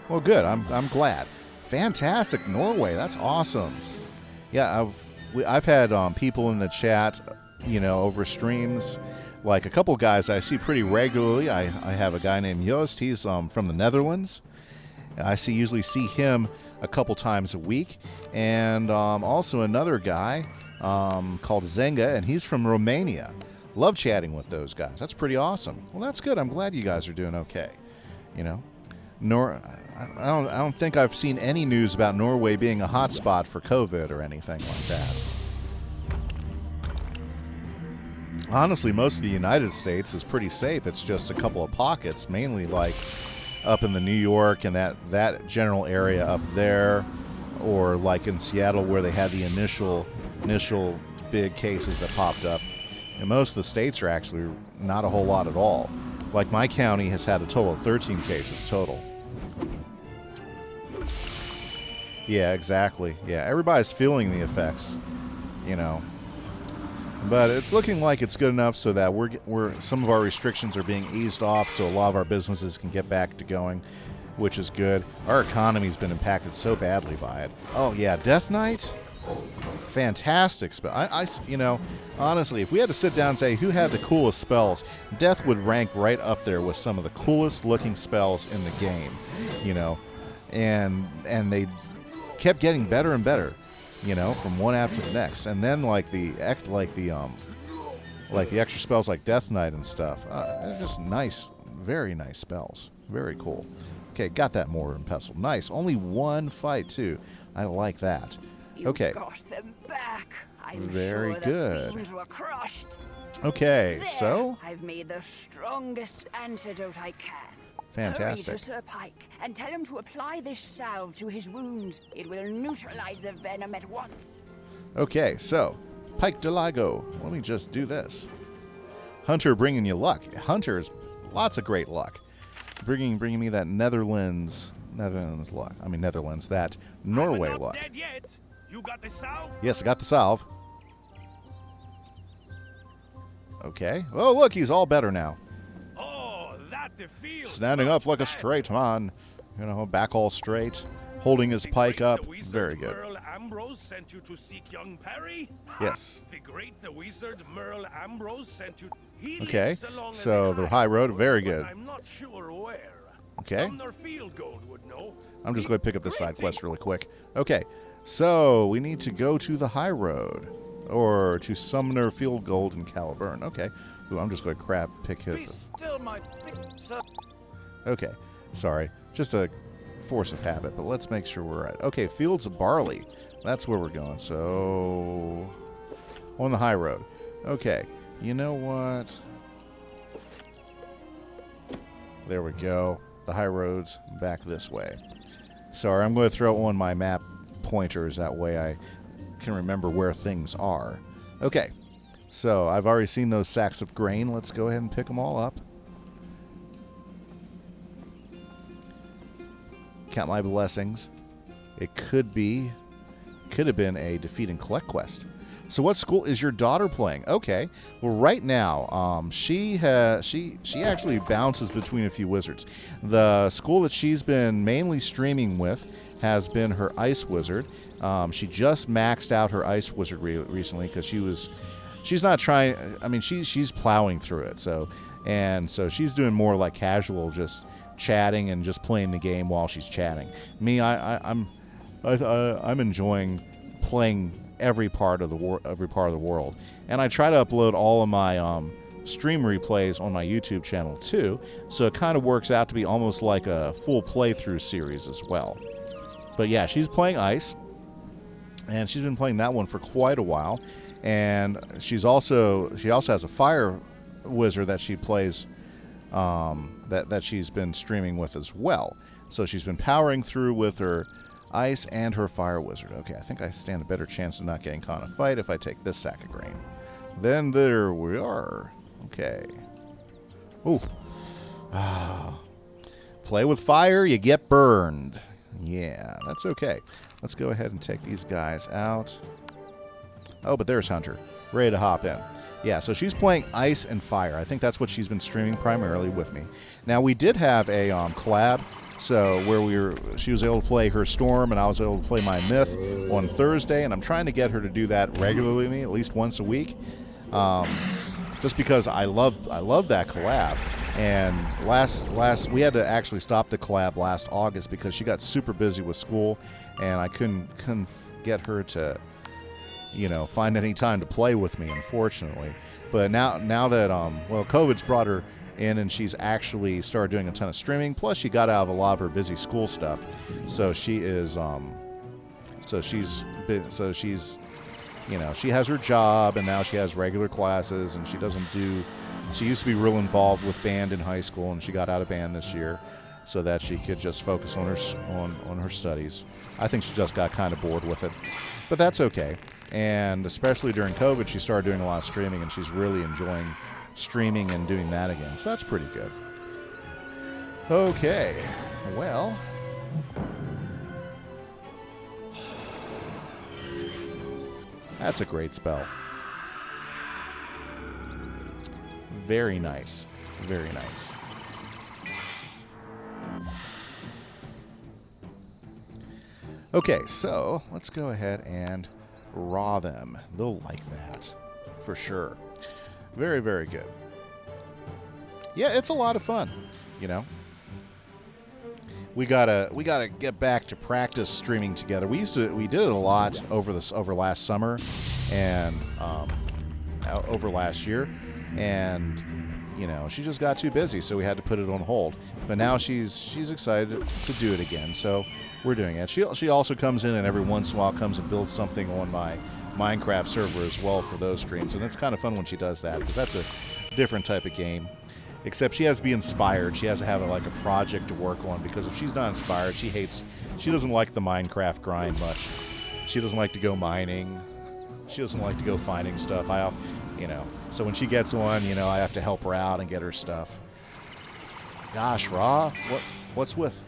Well, good. I'm glad. Fantastic, Norway. That's awesome. Yeah, I've had people in the chat, you know, over streams. Like a couple guys I see pretty regularly. I have a guy named Joost. He's from the Netherlands. I usually see him a couple times a week. And also another guy called Zenga, and he's from Romania. Love chatting with those guys. That's pretty awesome. Well, that's good. I'm glad you guys are doing okay. You know, I don't think I've seen any news about Norway being a hotspot for COVID or anything like that. Honestly, most of the United States is pretty safe. It's just a couple of pockets, mainly like up in the New York and that general area up there, or like in Seattle where they had the initial big cases that popped up. And most of the states are actually not a whole lot at all. Like my county has had a total of 13 cases total. Yeah, exactly. Yeah, everybody's feeling the effects, you know. But it's looking like it's good enough so that we're some of our restrictions are being eased off, so a lot of our businesses can get back to going, which is good. Our economy's been impacted so badly by it. Oh yeah, Death Knight, fantastic spell. You know, honestly, if we had to sit down and say who had the coolest spells, Death would rank right up there with some of the coolest looking spells in the game. You know, and they kept getting better and better. You know, from one after the next, and then like the extra spells like Death Knight and stuff. They're just nice, very nice spells. Very cool. Okay, got that mortar and pestle. Nice. Only one fight too. I like that. Okay. You got them back. I'm very sure good. The fiends were crushed. Okay, There, so I've made the strongest antidote I can. fantastic. Hurry to Sir Pike and tell him to apply this salve to his wounds. It will neutralize the venom at once. Okay, so Pike Delago. Let me just do this. Hunter bringing you luck. Hunter's lots of great luck. Bringing me that Netherlands luck. I mean Netherlands, that Norway I'm not luck. dead yet. You got the salve? Yes, I got the salve. Okay. Oh, look, he's all better now. Oh, that feels Standing much up like a better. straight man. You know, back all straight. Holding his The pike great up. wizard Very good. Merle Ambrose sent you to seek young Perry? Yes. The great wizard Merle Ambrose sent you. He Okay, lives along so the the high road, very but good. I'm not sure where. Okay. Sumner Field Gold would know. I'm just going to pick up this side quest really quick. Okay, so we need to go to the high road. Or to Sumner Field Gold in Caliburn. Okay. Ooh, I'm just going to pick his. Okay, sorry. Just a force of habit, but let's make sure we're at. Okay, Fields of Barley. That's where we're going. So, on the high road. Okay, you know what? There we go. The high road's back this way. Sorry, I'm going to throw on my map pointers. That way I can remember where things are. Okay, so I've already seen those sacks of grain. Let's go ahead and pick them all up. Count my blessings. It could have been a defeat and collect quest. So what school is your daughter playing? Okay. Well, right now, she actually bounces between a few wizards. The school that she's been mainly streaming with has been her Ice Wizard. She just maxed out her Ice Wizard recently because she's not trying. I mean, she's plowing through it. So she's doing more like casual, just chatting and just playing the game while she's chatting. Me, I'm enjoying playing every part of the world, and I try to upload all of my stream replays on my YouTube channel too, so it kind of works out to be almost like a full playthrough series as well. But yeah, she's playing Ice, and she's been playing that one for quite a while, and she also has a Fire Wizard that she plays, that she's been streaming with as well. So she's been powering through with her Ice and her Fire Wizard. Okay, I think I stand a better chance of not getting caught in a fight if I take this sack of grain. Then there we are. Okay. Ooh. Play with fire, you get burned. Yeah, that's okay. Let's go ahead and take these guys out. Oh, but there's Hunter, ready to hop in. Yeah, so she's playing Ice and Fire. I think that's what she's been streaming primarily with me. Now, we did have a collab. So where she was able to play her Storm and I was able to play my Myth on Thursday, and I'm trying to get her to do that regularly, at least once a week, just because I love that collab. And last we had to actually stop the collab last August because she got super busy with school, and I couldn't get her to find any time to play with me, unfortunately. But now that COVID's brought her in, and she's actually started doing a ton of streaming. Plus, she got out of a lot of her busy school stuff, so she is, she has her job, and now she has regular classes, and she doesn't do. She used to be real involved with band in high school, and she got out of band this year, so that she could just focus on her studies. I think she just got kind of bored with it, but that's okay. And especially during COVID, she started doing a lot of streaming, and she's really enjoying streaming and doing that again, so that's pretty good. Okay, well, that's a great spell. Very nice, very nice. Okay, so let's go ahead and raw them. They'll like that for sure. Very, very good. Yeah, it's a lot of fun, We gotta get back to practice streaming together. We did it a lot over last summer and over last year, and she just got too busy, so we had to put it on hold. But now she's excited to do it again, so we're doing it. She also comes in and every once in a while comes and builds something on my Minecraft server as well for those streams, and it's kind of fun when she does that because that's a different type of game. Except she has to be inspired. She has to have a project to work on, because if she's not inspired, she doesn't like the Minecraft grind much. She doesn't like to go mining. She doesn't like to go finding stuff. So when she gets one, I have to help her out and get her stuff. Gosh, Ra, what's with?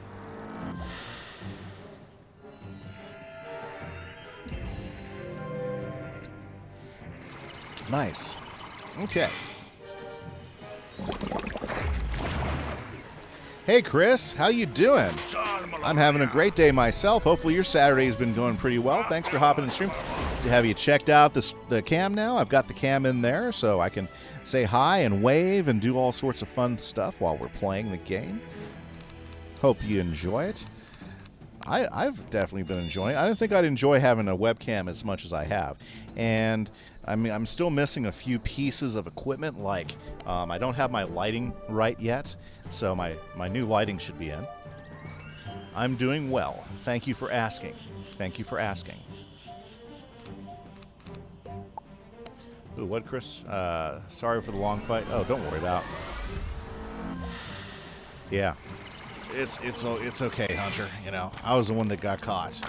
Nice. Okay. Hey, Chris, how you doing? I'm having a great day myself. Hopefully your Saturday has been going pretty well. Thanks for hopping in the stream. Have you checked out the cam now? I've got the cam in there so I can say hi and wave and do all sorts of fun stuff while we're playing the game. Hope you enjoy it. I've definitely been enjoying it. I didn't think I'd enjoy having a webcam as much as I have. And I'm still missing a few pieces of equipment, like I don't have my lighting right yet, so my new lighting should be in. I'm doing well. Thank you for asking. Thank you for asking. Ooh, what, Chris? Sorry for the long fight. Oh, don't worry about it. Yeah. It's okay, Hunter. You know, I was the one that got caught.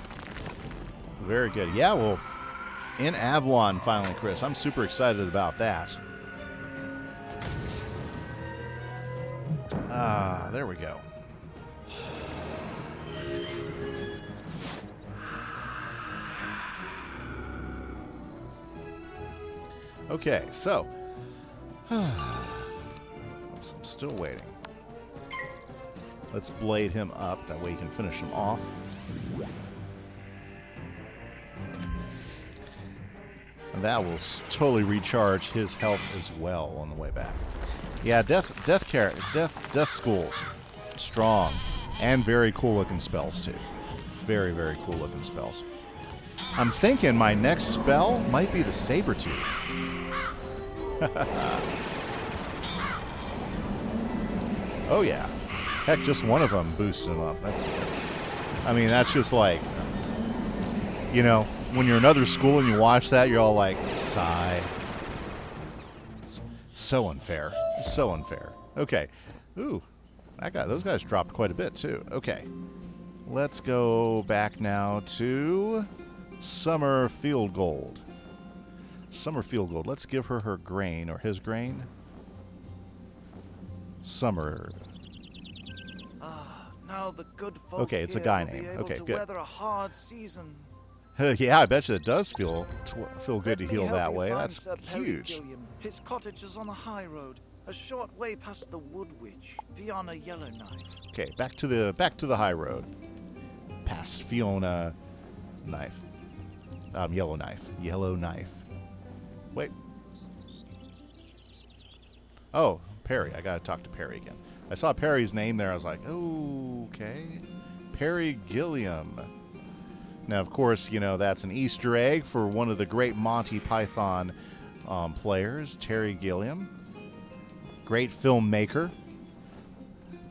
Very good. Yeah, well, in Avalon finally, Chris. I'm super excited about that. There we go. Okay, so I'm still waiting. Let's blade him up. That way you can finish him off. And that will totally recharge his health as well on the way back. Yeah, death schools, strong, and very cool looking spells too. Very, very cool looking spells. I'm thinking my next spell might be the Sabertooth. Oh yeah. Heck, just one of them boosted him up. I mean, that's just like, you know, when you're in another school and you watch that, you're all like, sigh. It's so unfair. So unfair. Okay. Ooh, those guys dropped quite a bit too. Okay. Let's go back now to Summer Field Gold. Summer Field Gold. Let's give her grain, or his grain. Summer. Now the good folk okay, it's a here guy will be name. able Okay, to good. weather a hard season. Yeah, I bet you it does feel good to Let me heal help that you way. find That's Sir Perry huge. Gilliam. His cottage is on the high road, a short way past the Wood Witch, Fiona Yellowknife. Okay, back to the high road. Past Fiona Knife. Yellowknife. Wait. Oh, Perry. I gotta talk to Perry again. I saw Perry's name there. I was like, oh, okay. Perry Gilliam. Now, of course, you know, that's an Easter egg for one of the great Monty Python players, Terry Gilliam. Great filmmaker.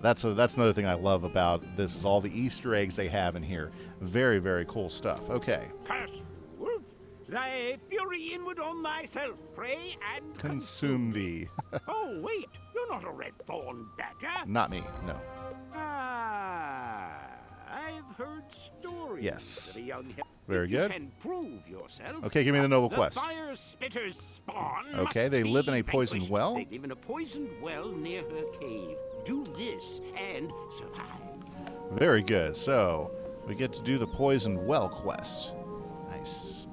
That's another thing I love about this is all the Easter eggs they have in here. Very, very cool stuff. Okay. Cursed wolf, thy fury inward on thyself, pray and Consume thee. Oh, wait, you're not a red thorn badger. Not me, no. I've heard stories. Yes. Of a young Very if good. You can prove yourself. Okay, give me the noble The quest. fire spitter's spawn. Okay, must they be live in a poisoned vanquished. well? They live in a poisoned well near her cave. Do this and survive. Very good. So, we get to do the Poisoned Well quest. Nice.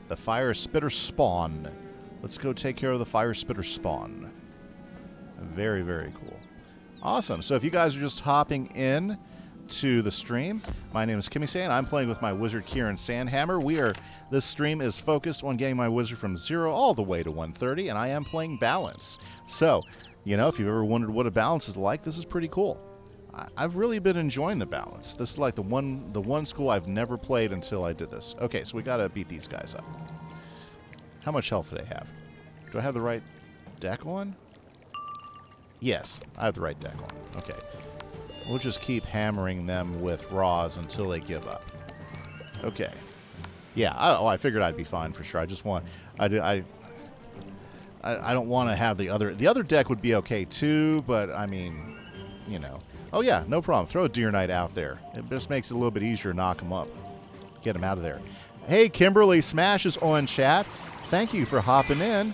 The Fire Spitter Spawn. Let's go take care of the Fire Spitter Spawn. Very, very cool. Awesome. So if you guys are just hopping in to the stream, my name is Kimmy Say, and I'm playing with my wizard Kieran Sandhammer. This stream is focused on getting my wizard from 0 all the way to 130, and I am playing balance. So, you know, if you've ever wondered what a balance is like, this is pretty cool. I've really been enjoying the balance. This is like the one school I've never played until I did this. Okay, so we gotta beat these guys up. How much health do they have? Do I have the right deck on? Yes, I have the right deck on. Okay. We'll just keep hammering them with raws until they give up. Okay. Yeah, I figured I'd be fine for sure. I just want... I don't want to have the other... The other deck would be okay too, but I mean, you know... Oh yeah, no problem. Throw a Deer Knight out there. It just makes it a little bit easier to knock him up. Get him out of there. Hey, Kimberly Smash is on chat. Thank you for hopping in.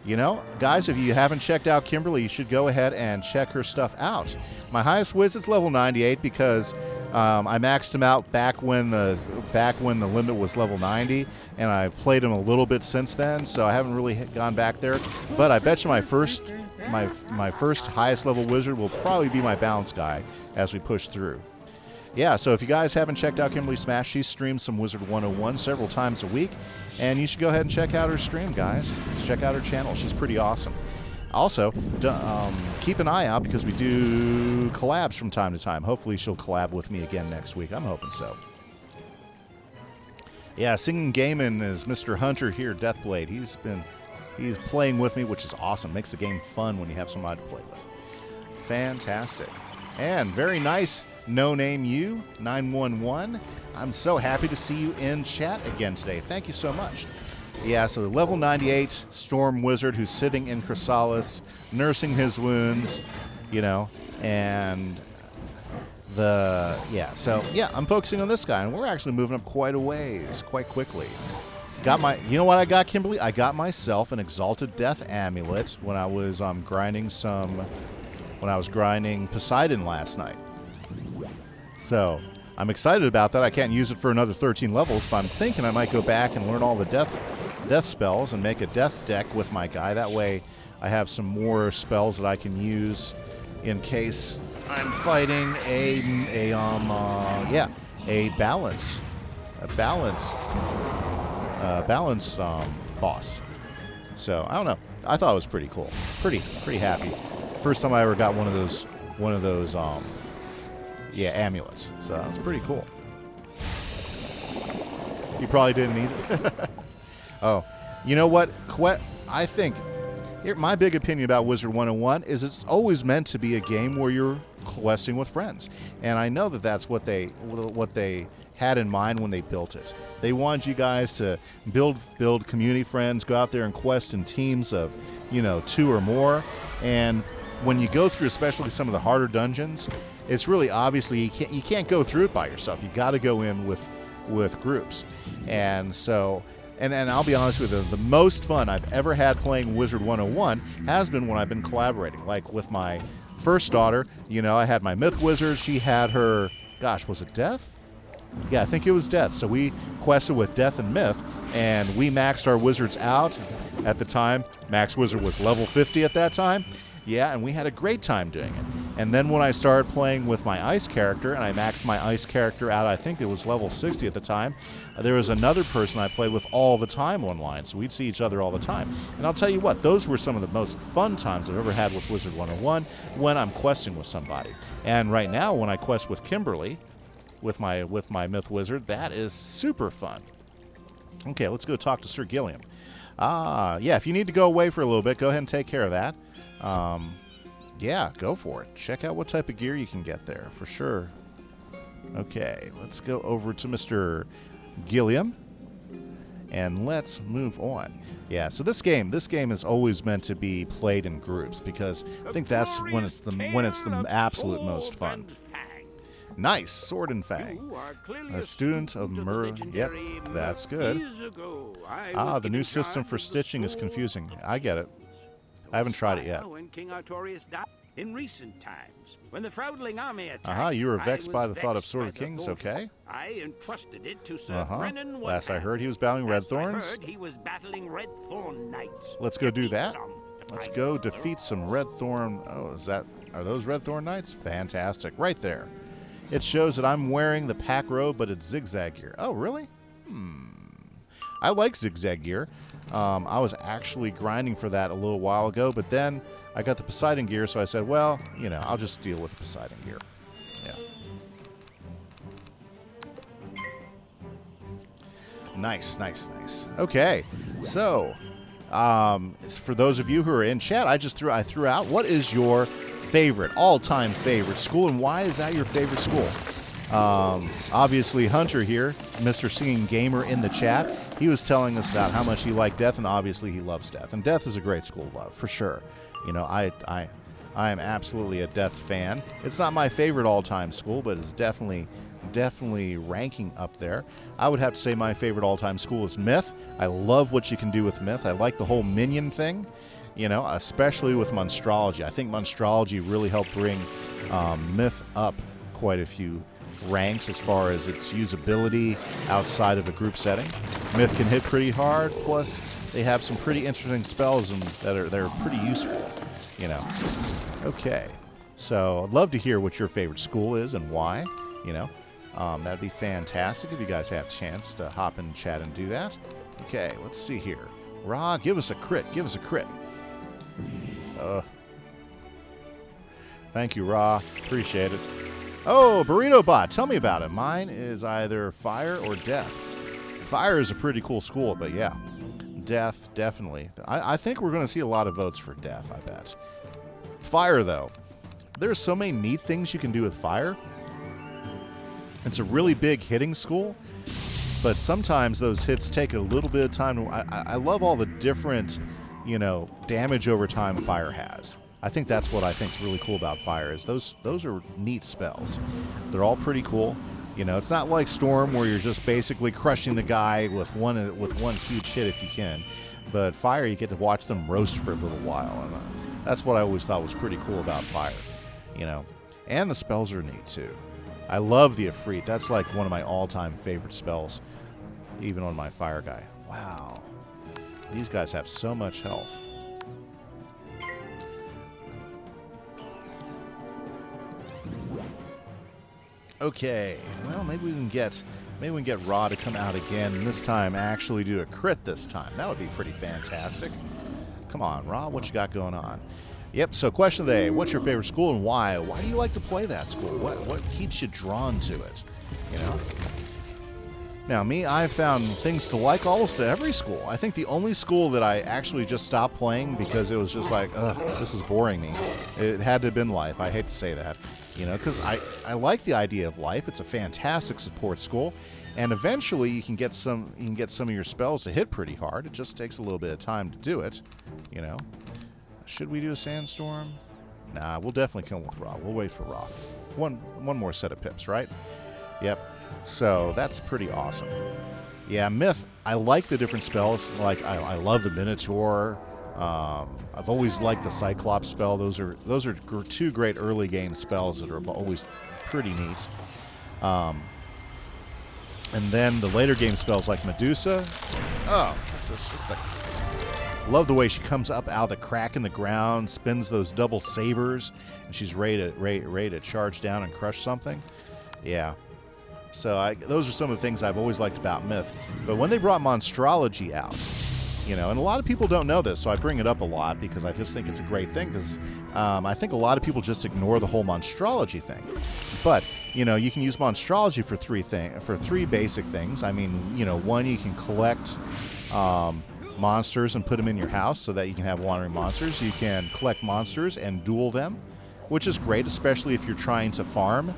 You know, guys, if you haven't checked out Kimberly, you should go ahead and check her stuff out. My highest wiz is level 98 because I maxed him out back when the limit was level 90, and I've played him a little bit since then, so I haven't really gone back there. But I bet you my first highest level wizard will probably be my balance guy as we push through. Yeah, so if you guys haven't checked out Kimberly Smash, she streams some Wizard101 several times a week, and you should go ahead and check out her stream, guys. Check out her channel. She's pretty awesome. Also, keep an eye out because we do collabs from time to time. Hopefully she'll collab with me again next week. I'm hoping so. Yeah, Singing Gaming is Mr. Hunter here, Deathblade. He's playing with me, which is awesome. Makes the game fun when you have somebody to play with. Fantastic. And very nice, No Name You 911. I'm so happy to see you in chat again today. Thank you so much. Yeah, so level 98 Storm Wizard who's sitting in Chrysalis, nursing his wounds, you know, and So yeah, I'm focusing on this guy, and we're actually moving up quite a ways, quite quickly. You know what I got, Kimberly? I got myself an Exalted Death Amulet when I was grinding Poseidon last night. So I'm excited about that. I can't use it for another 13 levels, but I'm thinking I might go back and learn all the death spells and make a death deck with my guy. That way I have some more spells that I can use in case I'm fighting a balanced boss. So I don't know. I thought it was pretty cool. Pretty happy. First time I ever got one of those amulets. So that's pretty cool. You probably didn't need it. Oh, you know what? I think my big opinion about Wizard101 is it's always meant to be a game where you're questing with friends, and I know that that's what they had in mind when they built it. They wanted you guys to build community friends, go out there and quest in teams of 2 or more. And when you go through, especially some of the harder dungeons, it's really obviously you can't go through it by yourself. You got to go in with groups. And so, and I'll be honest with you, the most fun I've ever had playing Wizard101 has been when I've been collaborating. Like with my first daughter, I had my Myth Wizard. She had her, gosh, was it Death? Yeah, I think it was Death. So we quested with Death and Myth, and we maxed our wizards out at the time. Max Wizard was level 50 at that time. Yeah, and we had a great time doing it. And then when I started playing with my ice character, and I maxed my ice character out, I think it was level 60 at the time, there was another person I played with all the time online, so we'd see each other all the time. And I'll tell you what, those were some of the most fun times I've ever had with Wizard101 when I'm questing with somebody. And right now, when I quest with Kimberly, with my Myth Wizard, that is super fun. Okay, let's go talk to Sir Gilliam. Yeah, if you need to go away for a little bit, go ahead and take care of that. Yeah, go for it. Check out what type of gear you can get there, for sure. Okay, let's go over to Mr. Gilliam, and let's move on. Yeah, so this game is always meant to be played in groups, because I think that's when it's the absolute most fun. Nice, Sword and Fang. A student of Yep, that's good. The new system for stitching is confusing. I get it. I haven't tried it yet. When King Artorius died in recent times, when the Fraudling army attacked, you were vexed by the thought of Sword of Kings, okay? I entrusted it to Sir Brennan. Last I heard, he was battling Red Thorns. He was battling Red Thorn Knights. Let's go do that. Let's go defeat some Red Thorn. Oh, are those Red Thorn Knights? Fantastic. Right there. It shows that I'm wearing the pack robe, but it's zigzag gear. Oh, really? I like zigzag gear. I was actually grinding for that a little while ago, but then I got the Poseidon gear, so I said, well, I'll just deal with the Poseidon gear. Yeah. Nice. Okay, so for those of you who are in chat, I threw out, what is your all-time favorite school, and why is that your favorite school? Obviously, Hunter here, Mr. Singing Gamer in the chat, he was telling us about how much he liked Death, and obviously he loves Death. And Death is a great school to love, for sure. I am absolutely a Death fan. It's not my favorite all-time school, but it's definitely ranking up there. I would have to say my favorite all-time school is Myth. I love what you can do with Myth. I like the whole minion thing, especially with Monstrology. I think Monstrology really helped bring Myth up quite a few ranks as far as its usability outside of a group setting. Myth can hit pretty hard, plus they have some pretty interesting spells that are pretty useful, Okay, so I'd love to hear what your favorite school is and why, that'd be fantastic if you guys have a chance to hop in chat and do that. Okay, let's see here. Ra, give us a crit. Thank you, Ra. Appreciate it. Oh, Burrito Bot, tell me about it. Mine is either Fire or Death. Fire is a pretty cool school, but yeah, Death, definitely. I think we're going to see a lot of votes for Death, I bet. Fire, though. There's so many neat things you can do with Fire. It's a really big hitting school, but sometimes those hits take a little bit of time. I love all the different, damage over time Fire has. I think that's what I think is really cool about fire, is those are neat spells. They're all pretty cool. You know, it's not like Storm where you're just basically crushing the guy with one huge hit if you can. But fire, you get to watch them roast for a little while, and that's what I always thought was pretty cool about fire. You know, and the spells are neat too. I love the Ifrit. That's like one of my all-time favorite spells, even on my fire guy. Wow, these guys have so much health. Okay, well, maybe we can get Ra to come out again, and this time actually do a crit this time. That would be pretty fantastic. Come on, Ra, what you got going on? Yep, so question of the day, what's your favorite school and why? Why do you like to play that school? What keeps you drawn to it? You know? Now, me, I've found things to like almost at every school. I think the only school that I actually just stopped playing because it was just like, ugh, this is boring me. It had to have been Life. I hate to say that. You know, because I like the idea of Life. It's a fantastic support school, and eventually you can get some of your spells to hit pretty hard. It just takes a little bit of time to do it. You know, should we do a Sandstorm? Nah, we'll definitely kill him with Ra. We'll wait for Ra. One more set of pips, right? Yep. So that's pretty awesome. Yeah, Myth. I like the different spells. Like I love the Minotaur. I've always liked the Cyclops spell. Those are two great early game spells that are always pretty neat. And then the later game spells like Medusa. Oh, this is just love the way she comes up out of the crack in the ground, spins those double sabers, and she's ready to charge down and crush something. Yeah. So those are some of the things I've always liked about Myth. But when they brought Monstrology out, you know, and a lot of people don't know this, so I bring it up a lot because I just think it's a great thing, because I think a lot of people just ignore the whole Monstrology thing. But, you know, you can use Monstrology for three basic things. I mean, you know, one, you can collect monsters and put them in your house so that you can have wandering monsters. You can collect monsters and duel them, which is great, especially if you're trying to farm.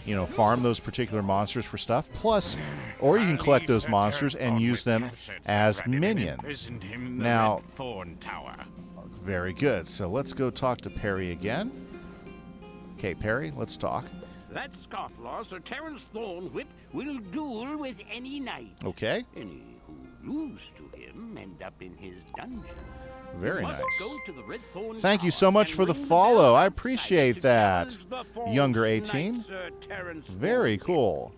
You know, farm those particular monsters for stuff. Plus, or you can collect those monsters and use them as minions. Now, very good. So let's go talk to Perry again. Okay, Perry, let's talk. That scofflaw, Sir Terence Thornwhip, will duel with any knight. Okay. Any who lose to him end up in his dungeon. Very nice. Thank Thank you so much for the follow. I appreciate that, Younger 18. Very cool.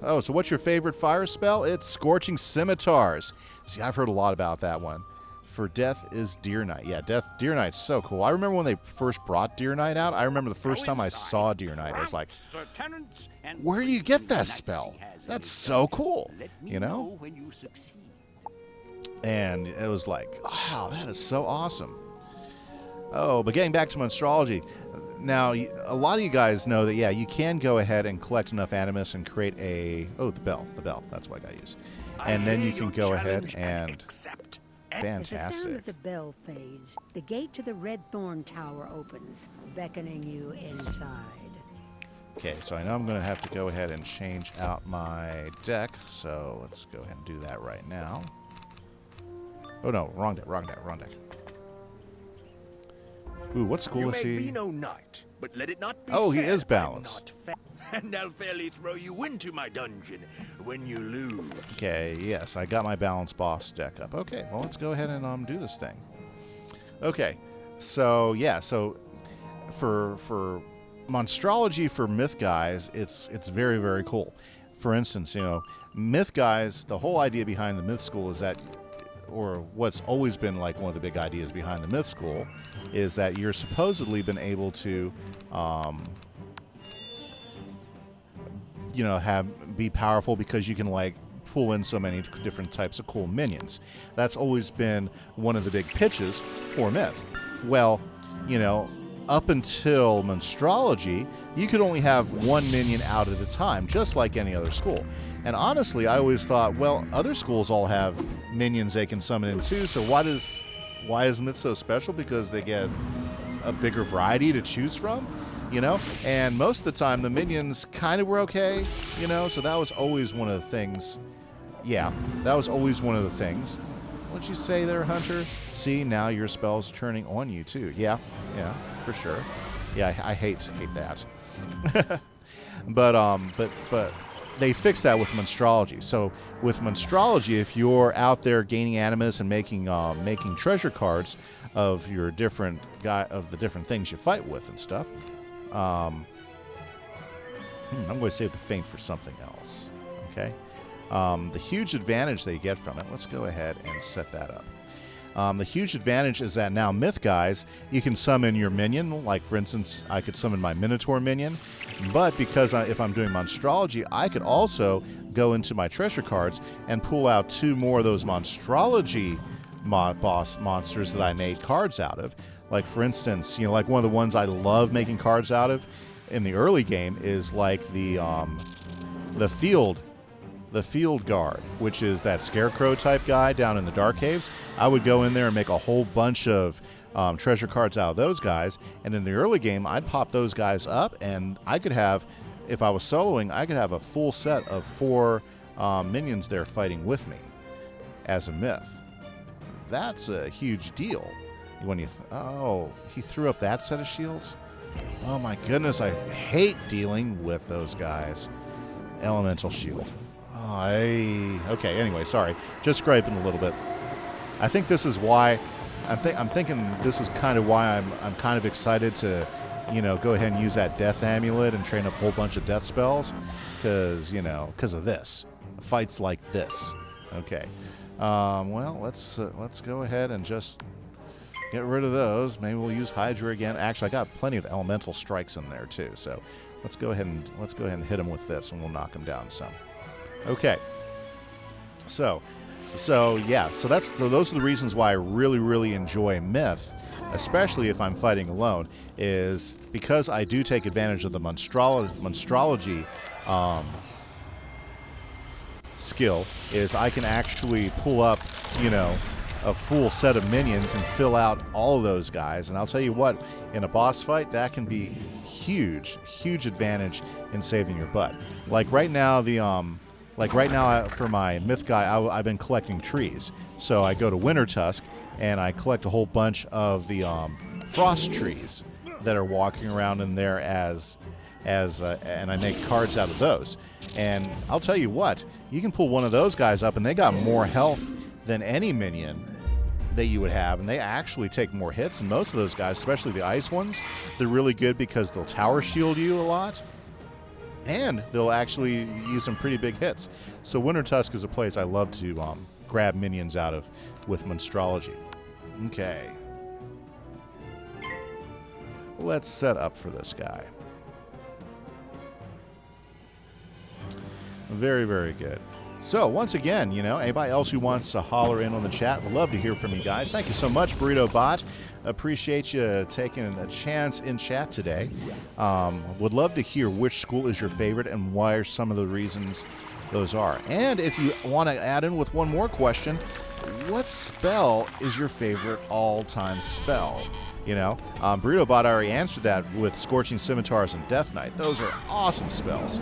Oh, so what's your favorite fire spell? It's Scorching Scimitars. See, I've heard a lot about that one. For Death is Deer Knight. Yeah, Deer Knight's so cool. I remember when they first brought Deer Knight out. I remember the first time I saw Deer Knight, I was like, where do you get that spell? That's so cool. You know? And it was like, wow, that is so awesome. Oh, but getting back to Monstrology. Now, a lot of you guys know that, yeah, you can go ahead and collect enough Animus and create a... Oh, the bell. That's what I got to use. And then you can go ahead and... Fantastic. As the sound of the bell fades, the gate to the Red Thorn Tower opens, beckoning you inside. Okay, so I know I'm going to have to go ahead and change out my deck, so let's go ahead and do that right now. Oh no, wrong deck. Ooh, what school is he? You may be no knight, but let it not be Oh, he said is balanced. and I'll fairly throw you into my dungeon when you lose. Okay, yes, I got my balanced boss deck up. Okay, well, let's go ahead and do this thing. Okay, so yeah, so for Monstrology for Myth guys, it's very, very cool. For instance, you know, Myth guys, the whole idea behind the Myth school is that, or what's always been like one of the big ideas behind the Myth school, is that you're supposedly been able to, you know, be powerful because you can like pull in so many different types of cool minions. That's always been one of the big pitches for Myth. Well, you know, up until Monstrology, you could only have one minion out at a time, just like any other school. And honestly, I always thought, well, other schools all have minions they can summon in too, so why is Myth so special? Because they get a bigger variety to choose from, you know? And most of the time, the minions kind of were okay, you know? So that was always one of the things. Yeah, that was always one of the things. What'd you say there, Hunter? See, now your spell's turning on you, too. Yeah, for sure. Yeah, I hate that. But they fixed that with Monstrology. So with Monstrology, if you're out there gaining animus and making treasure cards of your different the different things you fight with and stuff, I'm going to save the feint for something else. Okay. The huge advantage they get from it. Let's go ahead and set that up. The huge advantage is that now Myth guys, you can summon your minion. Like, for instance, I could summon my Minotaur minion. But because if I'm doing Monstrology, I could also go into my treasure cards and pull out 2 more of those Monstrology boss monsters that I made cards out of. Like, for instance, like one of the ones I love making cards out of in the early game is like the field guard, which is that scarecrow type guy down in the Dark Caves. I would go in there and make a whole bunch of treasure cards out of those guys, and in the early game I'd pop those guys up, and I could have, if I was soloing, I could have a full set of 4 minions there fighting with me as a Myth. That's a huge deal. When you oh, he threw up that set of shields? Oh my goodness, I hate dealing with those guys. Elemental shield. Okay, anyway, sorry. Just griping a little bit. I think this is why I'm thinking this is kind of why I'm kind of excited to, go ahead and use that death amulet and train up a whole bunch of death spells, because of this. Fights like this. Okay. Well, let's go ahead and just get rid of those. Maybe we'll use Hydra again. Actually, I got plenty of elemental strikes in there too. So let's go ahead and hit them with this, and we'll knock them down some. Okay. So those are the reasons why I really enjoy Myth, especially if I'm fighting alone, is because I do take advantage of the Monstrology skill. Is I can actually pull up, a full set of minions and fill out all of those guys. And I'll tell you what, in a boss fight, that can be huge advantage in saving your butt. Like right now, for my Myth guy, I've been collecting trees. So I go to Wintertusk and I collect a whole bunch of the frost trees that are walking around in there and I make cards out of those. And I'll tell you what, you can pull one of those guys up and they got more health than any minion that you would have, and they actually take more hits. And most of those guys, especially the ice ones, they're really good because they'll tower shield you a lot, and they'll actually use some pretty big hits. So Wintertusk is a place I love to grab minions out of with Monstrology. Okay. Let's set up for this guy. Very good. So, once again, anybody else who wants to holler in on the chat, would love to hear from you guys. Thank you so much, Burrito Bot. Appreciate you taking a chance in chat today. Would love to hear which school is your favorite and why are some of the reasons those are. And if you want to add in with one more question, what spell is your favorite all-time spell? Burrito Bot already answered that with Scorching Scimitars and Death Knight. Those are awesome spells,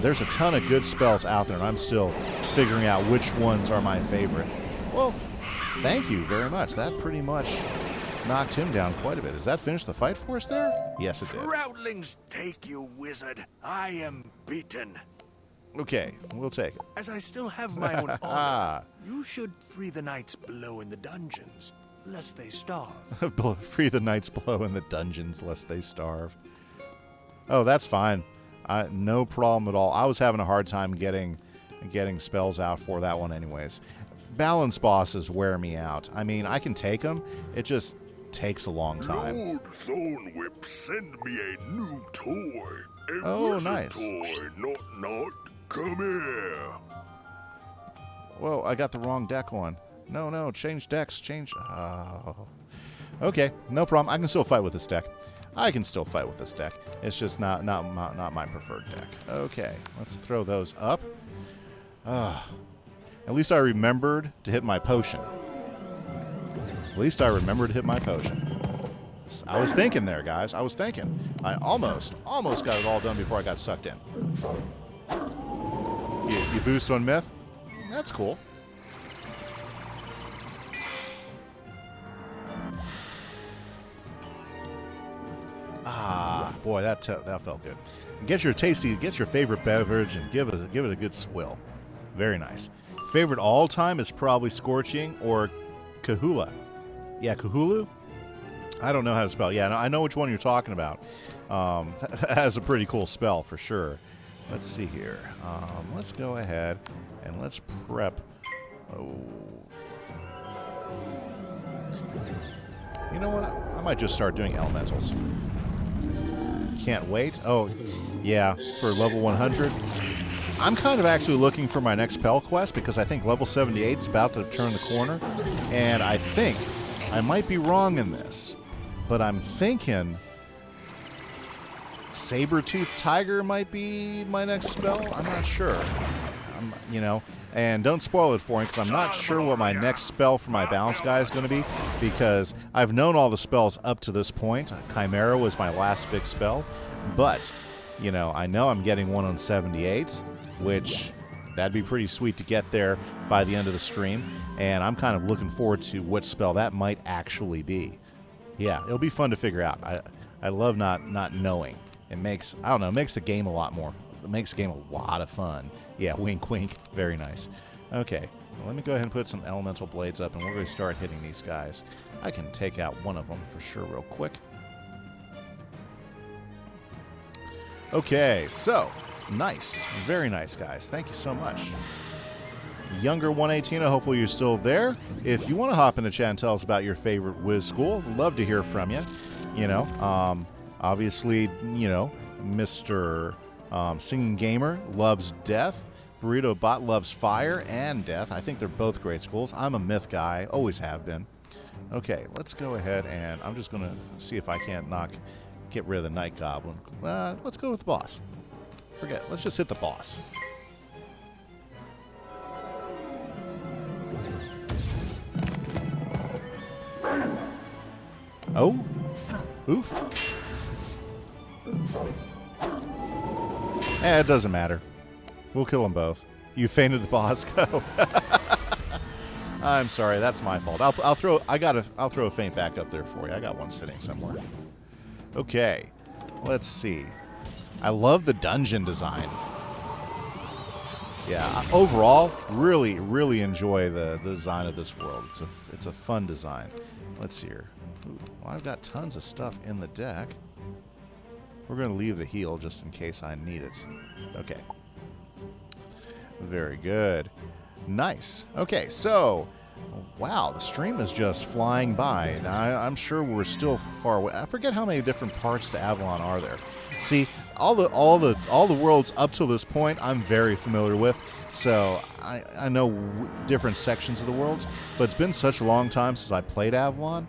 There's a ton of good spells out there, and I'm still figuring out which ones are my favorite. Well, thank you very much. That pretty much knocked him down quite a bit. Does that finish the fight for us there? Yes, it did. Proudlings take you, wizard. I am beaten. Okay, we'll take it. As I still have my own honor, you should free the knights below in the dungeons, lest they starve. Free the knights below in the dungeons, lest they starve. Oh, that's fine. No problem at all. I was having a hard time getting spells out for that one anyways. Balance bosses wear me out. I mean, I can take them. It just takes a long time. Lord Thornwhip, send me a new toy. Oh, nice. Toy, not. Come here. Whoa, I got the wrong deck on. No, change decks, change. Oh. Okay, no problem. I can still fight with this deck. It's just not my preferred deck. Okay, let's throw those up. At least I remembered to hit my potion. I was thinking there, guys. I almost got it all done before I got sucked in. You boost on Myth? That's cool. boy, that felt good. Get your favorite beverage and give it a good swill. Very nice. Favorite all time is probably Scorching or Kahula. Yeah, Kahulu? I don't know how to spell. Yeah, I know which one you're talking about. That has a pretty cool spell for sure. Let's see here. Let's go ahead and let's prep. Oh. You know what? I might just start doing elementals. Can't wait. Oh, yeah, for level 100. I'm kind of actually looking for my next spell quest because I think level 78 is about to turn the corner. And I think, I might be wrong in this, but I'm thinking Saber-Tooth Tiger might be my next spell. I'm not sure. And don't spoil it for me because I'm not sure what my next spell for my balance guy is going to be because I've known all the spells up to this point. Chimera was my last big spell, but, I know I'm getting one on 78, which that'd be pretty sweet to get there by the end of the stream, and I'm kind of looking forward to what spell that might actually be. Yeah, it'll be fun to figure out. I love not knowing. It makes the game a lot more. It makes the game a lot of fun. Yeah, wink, wink. Very nice. Okay, well, let me go ahead and put some elemental blades up, and we're going to start hitting these guys. I can take out one of them for sure real quick. Okay, so, nice. Very nice, guys. Thank you so much. Younger 118, hopefully you're still there. If you want to hop in the chat and tell us about your favorite Wiz school, love to hear from you. Obviously, Mr. Singing Gamer loves death. Burrito Bot loves fire and death. I think they're both great schools. I'm a myth guy, always have been. Okay, let's go ahead and I'm just going to see if I can't get rid of the Night Goblin. Let's go with the boss. Let's just hit the boss. Oh, oof. It doesn't matter. We'll kill them both. You fainted the boss. Go. I'm sorry. That's my fault. I'll throw a feint back up there for you. I got one sitting somewhere. Okay. Let's see. I love the dungeon design. Yeah. Overall, really, really enjoy the design of this world. It's a fun design. Let's see here. Ooh, well, I've got tons of stuff in the deck. We're going to leave the heal just in case I need it. Okay. Very good. Nice. Okay, so, wow, the stream is just flying by. Now, I'm sure we're still far away. I forget how many different parts to Avalon are there. See, all the worlds up to this point, I'm very familiar with. So I know different sections of the worlds, but it's been such a long time since I played Avalon.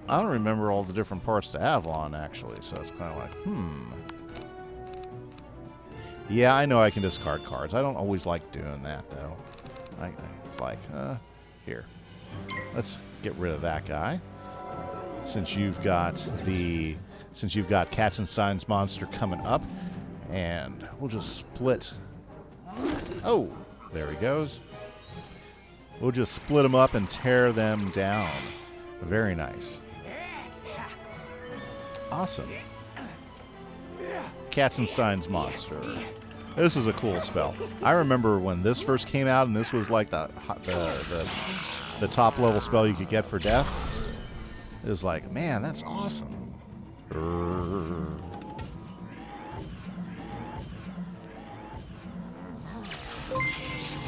I don't remember all the different parts to Avalon, actually, so it's kind of like, Yeah, I know I can discard cards. I don't always like doing that, though. It's like, here. Let's get rid of that guy. Since you've got Katzenstein's monster coming up, and we'll just split. Oh, there he goes. We'll just split them up and tear them down. Very nice. Awesome. Katzenstein's monster. This is a cool spell. I remember when this first came out, and this was like the top level spell you could get for death. It was like, man, that's awesome.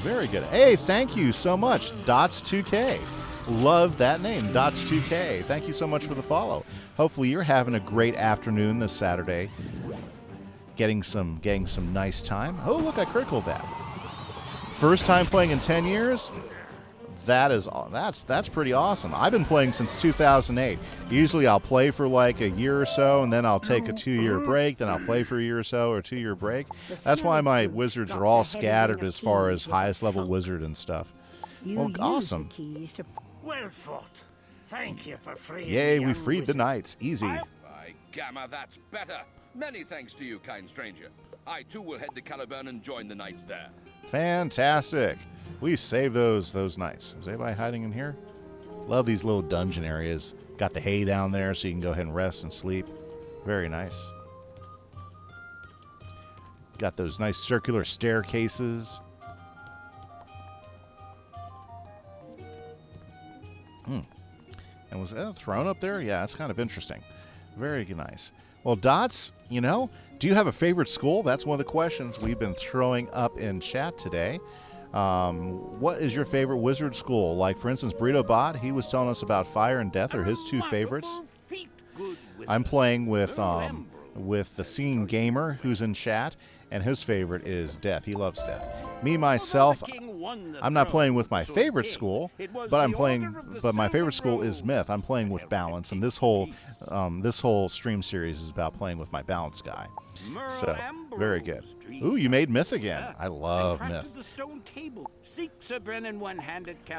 Very good. Hey, thank you so much, Dots2K. Love that name, Dots2K. Thank you so much for the follow. Hopefully you're having a great afternoon this Saturday. Getting some nice time. Oh, look, I criticaled that. First time playing in 10 years? That's pretty awesome. I've been playing since 2008. Usually I'll play for like a year or so, and then I'll take a 2-year break, then I'll play for a year or so, or a 2-year break. That's why my wizards are all scattered as far as highest level wizard and stuff. Well, awesome. Well fought. Thank you for freeing Yay, the we young freed the wizard. knights. Easy. By Gamma, that's better. Many thanks to you, kind stranger. I too will head to Caliburn and join the knights there. Fantastic. We saved those knights. Is anybody hiding in here? Love these little dungeon areas. Got the hay down there so you can go ahead and rest and sleep. Very nice. Got those nice circular staircases. And was that a throne up there? Yeah, that's kind of interesting. Very nice. Well, Dots, you know, do you have a favorite school? That's one of the questions we've been throwing up in chat today. What is your favorite wizard school? Like, for instance, Burrito Bot, he was telling us about Fire and Death are his two favorites. I'm playing with the Singing Gamer, who's in chat, and his favorite is Death. He loves Death. Me, myself, I'm not playing with my favorite school, but my favorite school is Myth. I'm playing with Balance, and this whole stream series is about playing with my Balance guy. So, very good. Ooh, you made Myth again. I love Myth.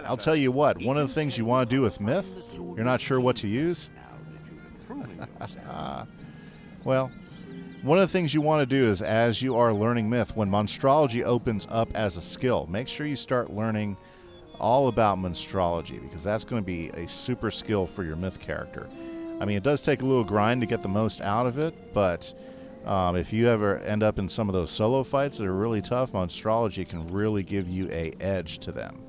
I'll tell you what, one of the things you want to do with Myth, you're not sure what to use? Well, one of the things you want to do is, as you are learning Myth, when Monstrology opens up as a skill, make sure you start learning all about Monstrology, because that's going to be a super skill for your Myth character. I mean, it does take a little grind to get the most out of it, but if you ever end up in some of those solo fights that are really tough, Monstrology can really give you a edge to them.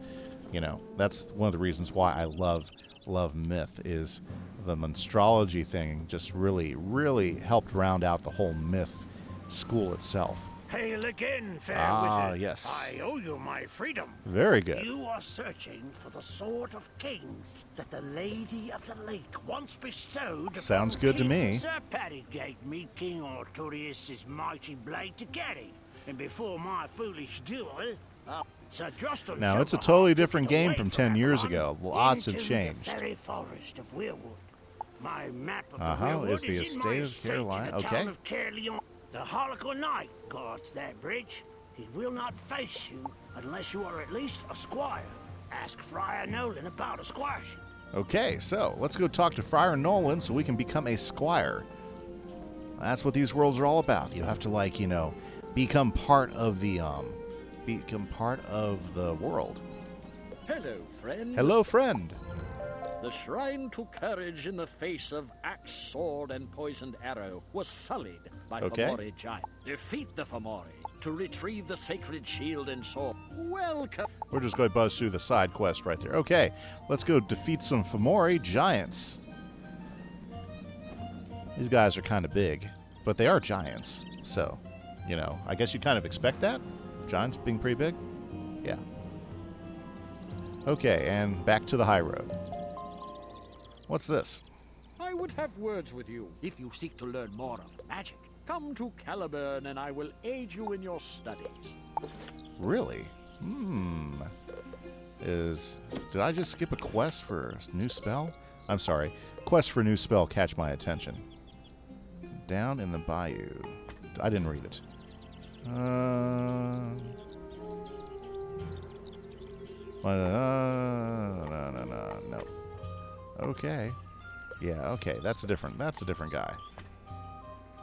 You know, that's one of the reasons why I love Myth, is the Monstrology thing just really helped round out the whole Myth school itself. Hail again, fair wizard. Yes. I owe you my freedom. Very good. You are searching for the Sword of Kings that the Lady of the Lake once bestowed. Sounds good to me. Sir Paddy gave me King Arturius' mighty blade to carry, and before my foolish duel, Sir Justin. Now, it's a totally different game from 10 years ago. Lots have changed. The very forest of Weirwood. My map of the Weirwood is the estate of Caroline. Okay. The Harlequin Knight guards that bridge. He will not face you unless you are at least a squire. Ask Friar Nolan about a squireship. Okay, so let's go talk to Friar Nolan so we can become a squire. That's what these worlds are all about. You have to, like, you know, become part of the world. Hello, friend. Hello, friend. The shrine to courage in the face of axe, sword, and poisoned arrow was sullied by Fomori giant. Defeat the Fomori to retrieve the sacred shield and sword. Welcome. We're just going to buzz through the side quest right there. Okay, let's go defeat some Fomori giants. These guys are kind of big, but they are giants. So, you know, I guess you kind of expect that. Giants being pretty big. Yeah. Okay, and back to the high road. What's this? I would have words with you if you seek to learn more of magic. Come to Caliburn and I will aid you in your studies. Really? Did I just skip a quest for a new spell? I'm sorry. Quest for a new spell catch my attention. Down in the bayou. I didn't read it. No. Okay. Yeah, okay. That's a different guy.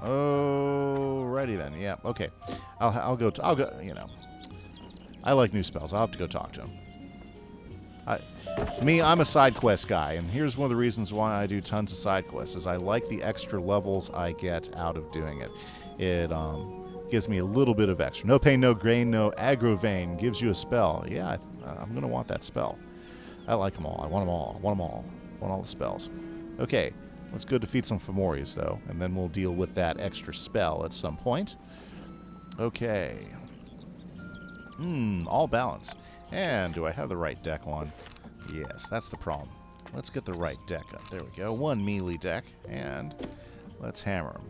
Alrighty then. Yeah, okay. I'll go, you know. I like new spells. I'll have to go talk to him. I'm a side quest guy, and here's one of the reasons why I do tons of side quests, is I like the extra levels I get out of doing it. It gives me a little bit of extra. No pain, no gain, no aggro vein. Gives you a spell. Yeah, I'm going to want that spell. I like them all. I want them all. I want them all. I want all the spells. Okay, let's go defeat some Fomoris, though, and then we'll deal with that extra spell at some point. Okay. All balance. And do I have the right deck on? Yes, that's the problem. Let's get the right deck up. There we go. One melee deck, and let's hammer them.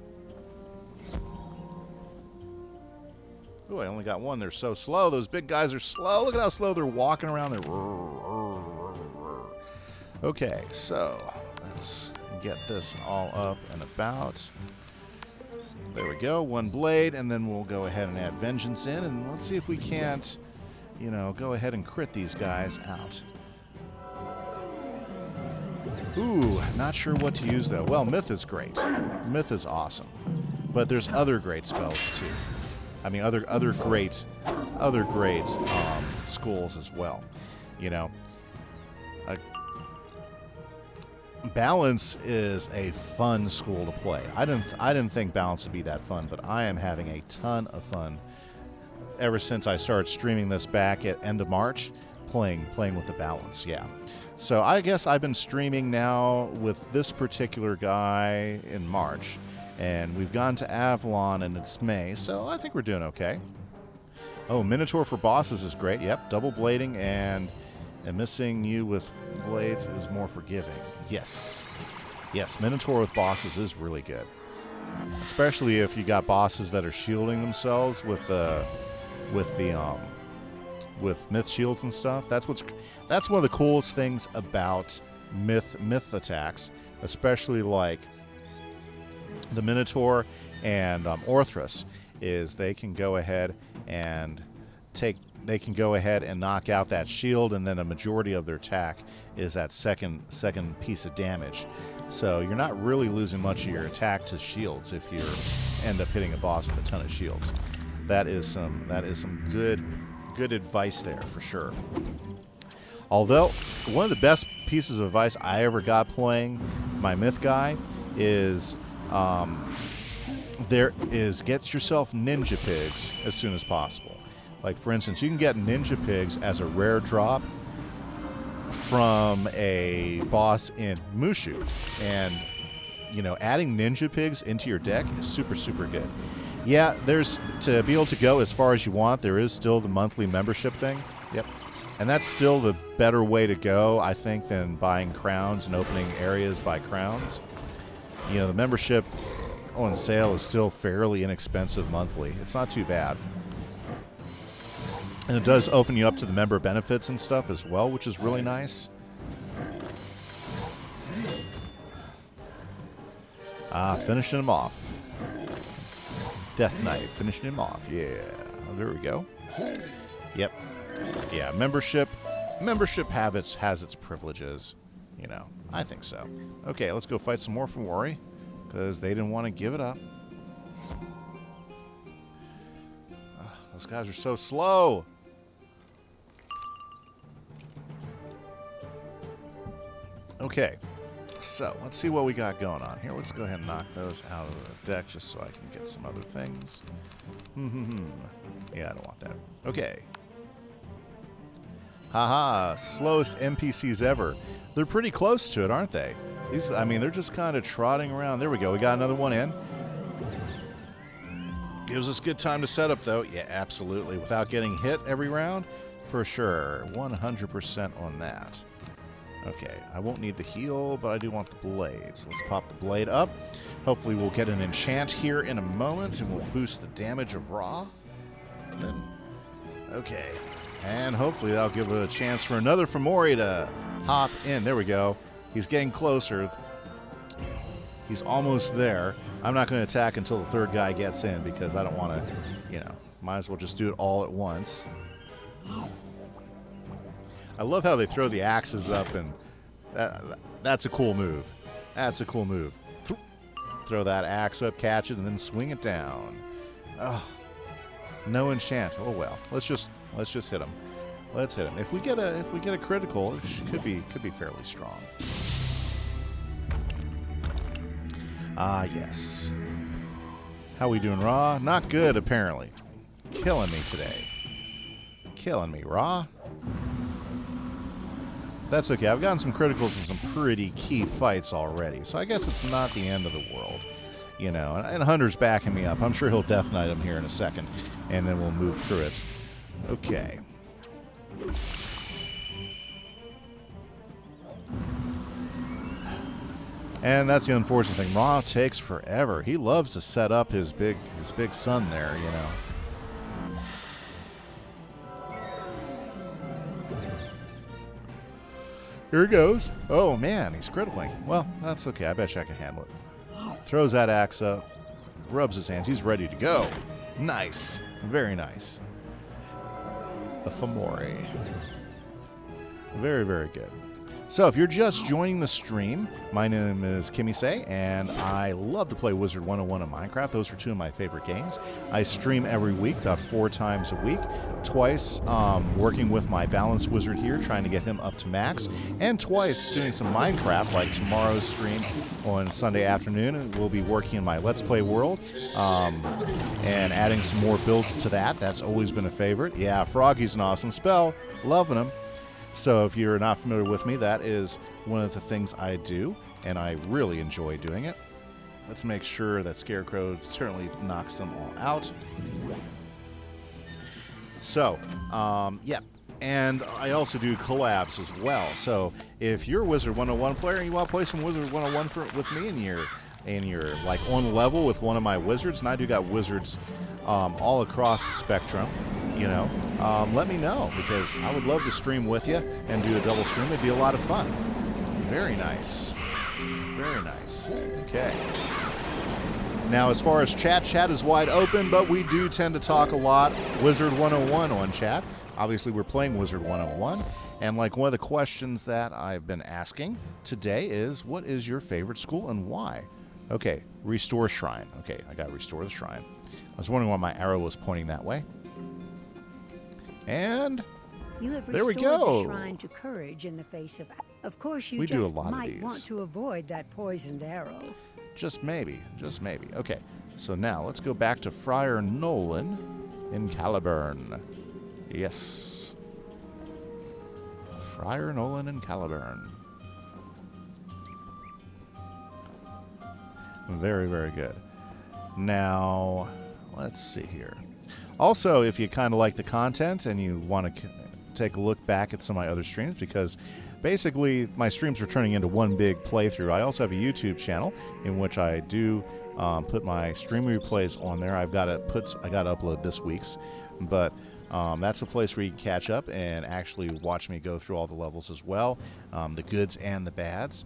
Ooh, I only got one. They're so slow. Those big guys are slow. Look at how slow they're walking around there. Okay, so let's get this all up and about. There we go. One blade, and then we'll go ahead and add Vengeance in, and let's see if we can't, you know, go ahead and crit these guys out. Ooh, not sure what to use, though. Well, Myth is great. Myth is awesome. But there's other great spells, too. I mean, other great schools as well. You know, Balance is a fun school to play. I didn't think Balance would be that fun, but I am having a ton of fun ever since I started streaming this back at end of March, playing with the Balance. Yeah. So I guess I've been streaming now with this particular guy in March, and we've gone to Avalon and it's May, so I think we're doing okay. Oh, Minotaur for bosses is great. Yep, double blading and missing you with blades is more forgiving. Yes. Yes, Minotaur with bosses is really good. Especially if you got bosses that are shielding themselves with myth shields and stuff. That's one of the coolest things about myth attacks, especially like the Minotaur and Orthrus, is they can go ahead and knock out that shield, and then a majority of their attack is that second piece of damage. So you're not really losing much of your attack to shields if you end up hitting a boss with a ton of shields. That is some good advice there for sure. Although one of the best pieces of advice I ever got playing my myth guy is get yourself ninja pigs as soon as possible. Like, for instance, you can get ninja pigs as a rare drop from a boss in Mushu. And, adding ninja pigs into your deck is super, super good. Yeah, to be able to go as far as you want, there is still the monthly membership thing. Yep. And that's still the better way to go, I think, than buying crowns and opening areas by crowns. The membership on sale is still fairly inexpensive monthly. It's not too bad. And it does open you up to the member benefits and stuff as well, which is really nice. Finishing him off. Death Knight, finishing him off. Yeah, there we go. Yep. Yeah, membership has its privileges. I think so. Okay, let's go fight some more Fomori, because they didn't want to give it up. Those guys are so slow. Okay, so let's see what we got going on here. Let's go ahead and knock those out of the deck just so I can get some other things. Yeah, I don't want that. Okay. Haha, slowest NPCs ever. They're pretty close to it, aren't they? They're just kind of trotting around. There we go. We got another one in. Gives us good time to set up, though. Yeah, absolutely. Without getting hit every round, for sure. 100% on that. Okay, I won't need the heal, but I do want the blades. Let's pop the blade up. Hopefully we'll get an enchant here in a moment, and we'll boost the damage of Ra. Okay, and hopefully that'll give it a chance for another Fomori to hop in. There we go. He's getting closer. He's almost there. I'm not going to attack until the third guy gets in, because I don't want to, might as well just do it all at once. I love how they throw the axes up, and that's a cool move. That's a cool move. Throw that axe up, catch it, and then swing it down. Oh, no enchant. Oh well. Let's just hit him. Let's hit him. If we get a critical, it could be fairly strong. Ah, yes. How we doing, Ra? Not good, apparently. Killing me today. Killing me, Ra. That's okay. I've gotten some criticals in some pretty key fights already, so I guess it's not the end of the world. And Hunter's backing me up. I'm sure he'll Death Knight him here in a second, and then we'll move through it. Okay. And that's the unfortunate thing. Ra takes forever. He loves to set up his big son there, Here he goes. Oh, man, he's critically. Well, that's okay. I bet you I can handle it. Throws that axe up. Rubs his hands. He's ready to go. Nice. Very nice. The Fomori. Very, very good. So if you're just joining the stream, my name is Kimmy Say, and I love to play Wizard101 in Minecraft. Those are two of my favorite games. I stream every week, about 4 times a week, twice working with my balanced wizard here, trying to get him up to max, and twice doing some Minecraft, like tomorrow's stream on Sunday afternoon. And we'll be working in my Let's Play world and adding some more builds to that. That's always been a favorite. Yeah, Froggy's an awesome spell. Loving him. So if you're not familiar with me, that is one of the things I do, and I really enjoy doing it. Let's make sure that Scarecrow certainly knocks them all out. So, yeah. And I also do collabs as well. So if you're a Wizard101 player and you want to play some Wizard101 with me and you're like on level with one of my wizards, and I do got wizards all across the spectrum, you know, let me know, because I would love to stream with you and do a double stream. It'd be a lot of fun. Very nice. Very nice. Okay. Now, as far as chat is wide open, but we do tend to talk a lot Wizard101 on chat. Obviously, we're playing Wizard101, and like one of the questions that I've been asking today is, what is your favorite school and why? Okay, restore shrine. Okay, I got restore the shrine. I was wondering why my arrow was pointing that way. And you have there we restored go. The shrine to courage in the face of. Of course, you We do a just lot of might these. want to avoid that poisoned arrow. Just maybe. Just maybe. Okay, so now let's go back to Friar Nolan in Caliburn. Yes. Friar Nolan in Caliburn. Very, very good. Now, let's see here. Also, if you kind of like the content and you want to take a look back at some of my other streams, because basically my streams are turning into one big playthrough. I also have a YouTube channel in which I do put my stream replays on there. I got to upload this week's, but that's a place where you can catch up and actually watch me go through all the levels as well, the goods and the bads.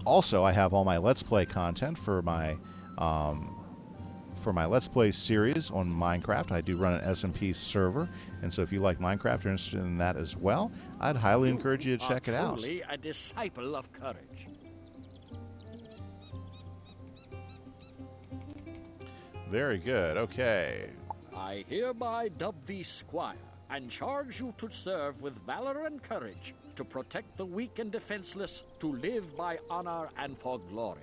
Also, I have all my Let's Play content for my Let's Play series on Minecraft. I do run an SMP server, and so if you like Minecraft, you're interested in that as well, I'd highly encourage you to check it out. Truly a disciple of courage. Very good. Okay. I hereby dub thee squire, and charge you to serve with valor and courage, to protect the weak and defenseless, to live by honor and for glory.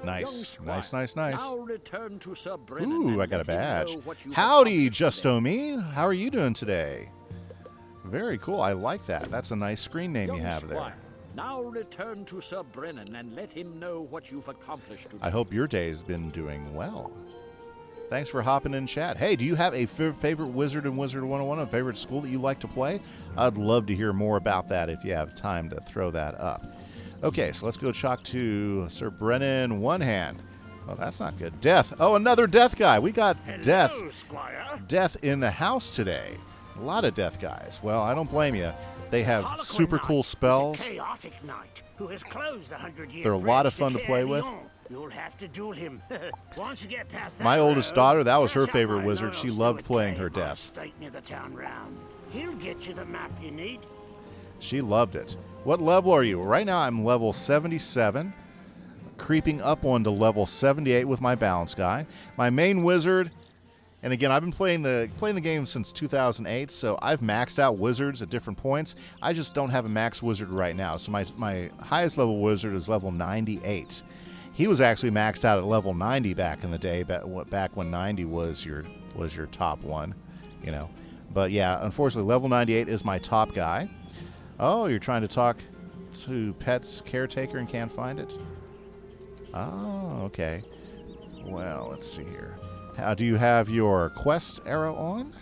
Nice. Young Nice, squire, nice, nice. Now return to Sir Brennan. Ooh, and I got a let him badge. know what you Howdy, accomplished Justo Me. How are you doing today? Very cool. I like that. That's a nice screen name today. you Young have there. squire, now return to Sir Brennan and let him know what you've accomplished today. I hope your day's been doing well. Thanks for hopping in chat. Hey, do you have a favorite wizard in Wizard101, a favorite school that you like to play? I'd love to hear more about that if you have time to throw that up. Okay, so let's go talk to Sir Brennan One Hand. Oh, that's not good. Death. Oh, another death guy. We got death. Squire. Death in the house today. A lot of death guys. Well, I don't blame you. They have super cool spells. Chaotic knight who has closed the 100-year They're a lot of bridge fun to play with. Carillon. You'll have to duel him. Once you get past that My oldest road, daughter, that was her search out favorite my wizard. loyal She loved Stuart playing Cave her on death. estate near the town round. He'll get you the map you need. She loved it. What level are you? Right now I'm level 77, creeping up onto level 78 with my balance guy. My main wizard, and again, I've been playing the game since 2008, so I've maxed out wizards at different points. I just don't have a max wizard right now. So my highest level wizard is level 98. He was actually maxed out at level 90 back in the day, back when 90 was your top one, you know. But yeah, unfortunately, level 98 is my top guy. Oh, you're trying to talk to Pet's caretaker and can't find it? Oh, okay. Well, let's see here. How do you have your quest arrow on?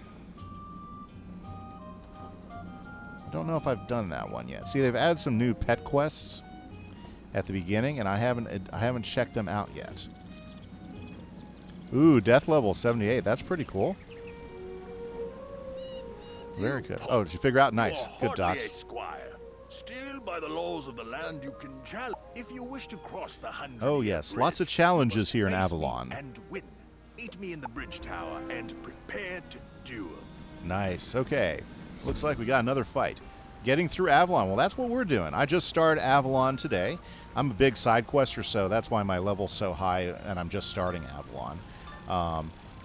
I don't know if I've done that one yet. See, they've added some new pet quests at the beginning, and I haven't checked them out yet. Ooh, death level 78. That's pretty cool. Very good. Oh, did you figure out? Nice. Good dots. Squire. Still, by the laws of the land, you can challenge if you wish to cross the 100. Oh yes, lots of challenges here in Face me Avalon. and win. Meet me in the bridge tower and prepare to duel. Nice. Okay. Looks like we got another fight. getting through Avalon. Well, that's what we're doing. I just started Avalon today. I'm a big side quester, so that's why my level's so high, and I'm just starting Avalon.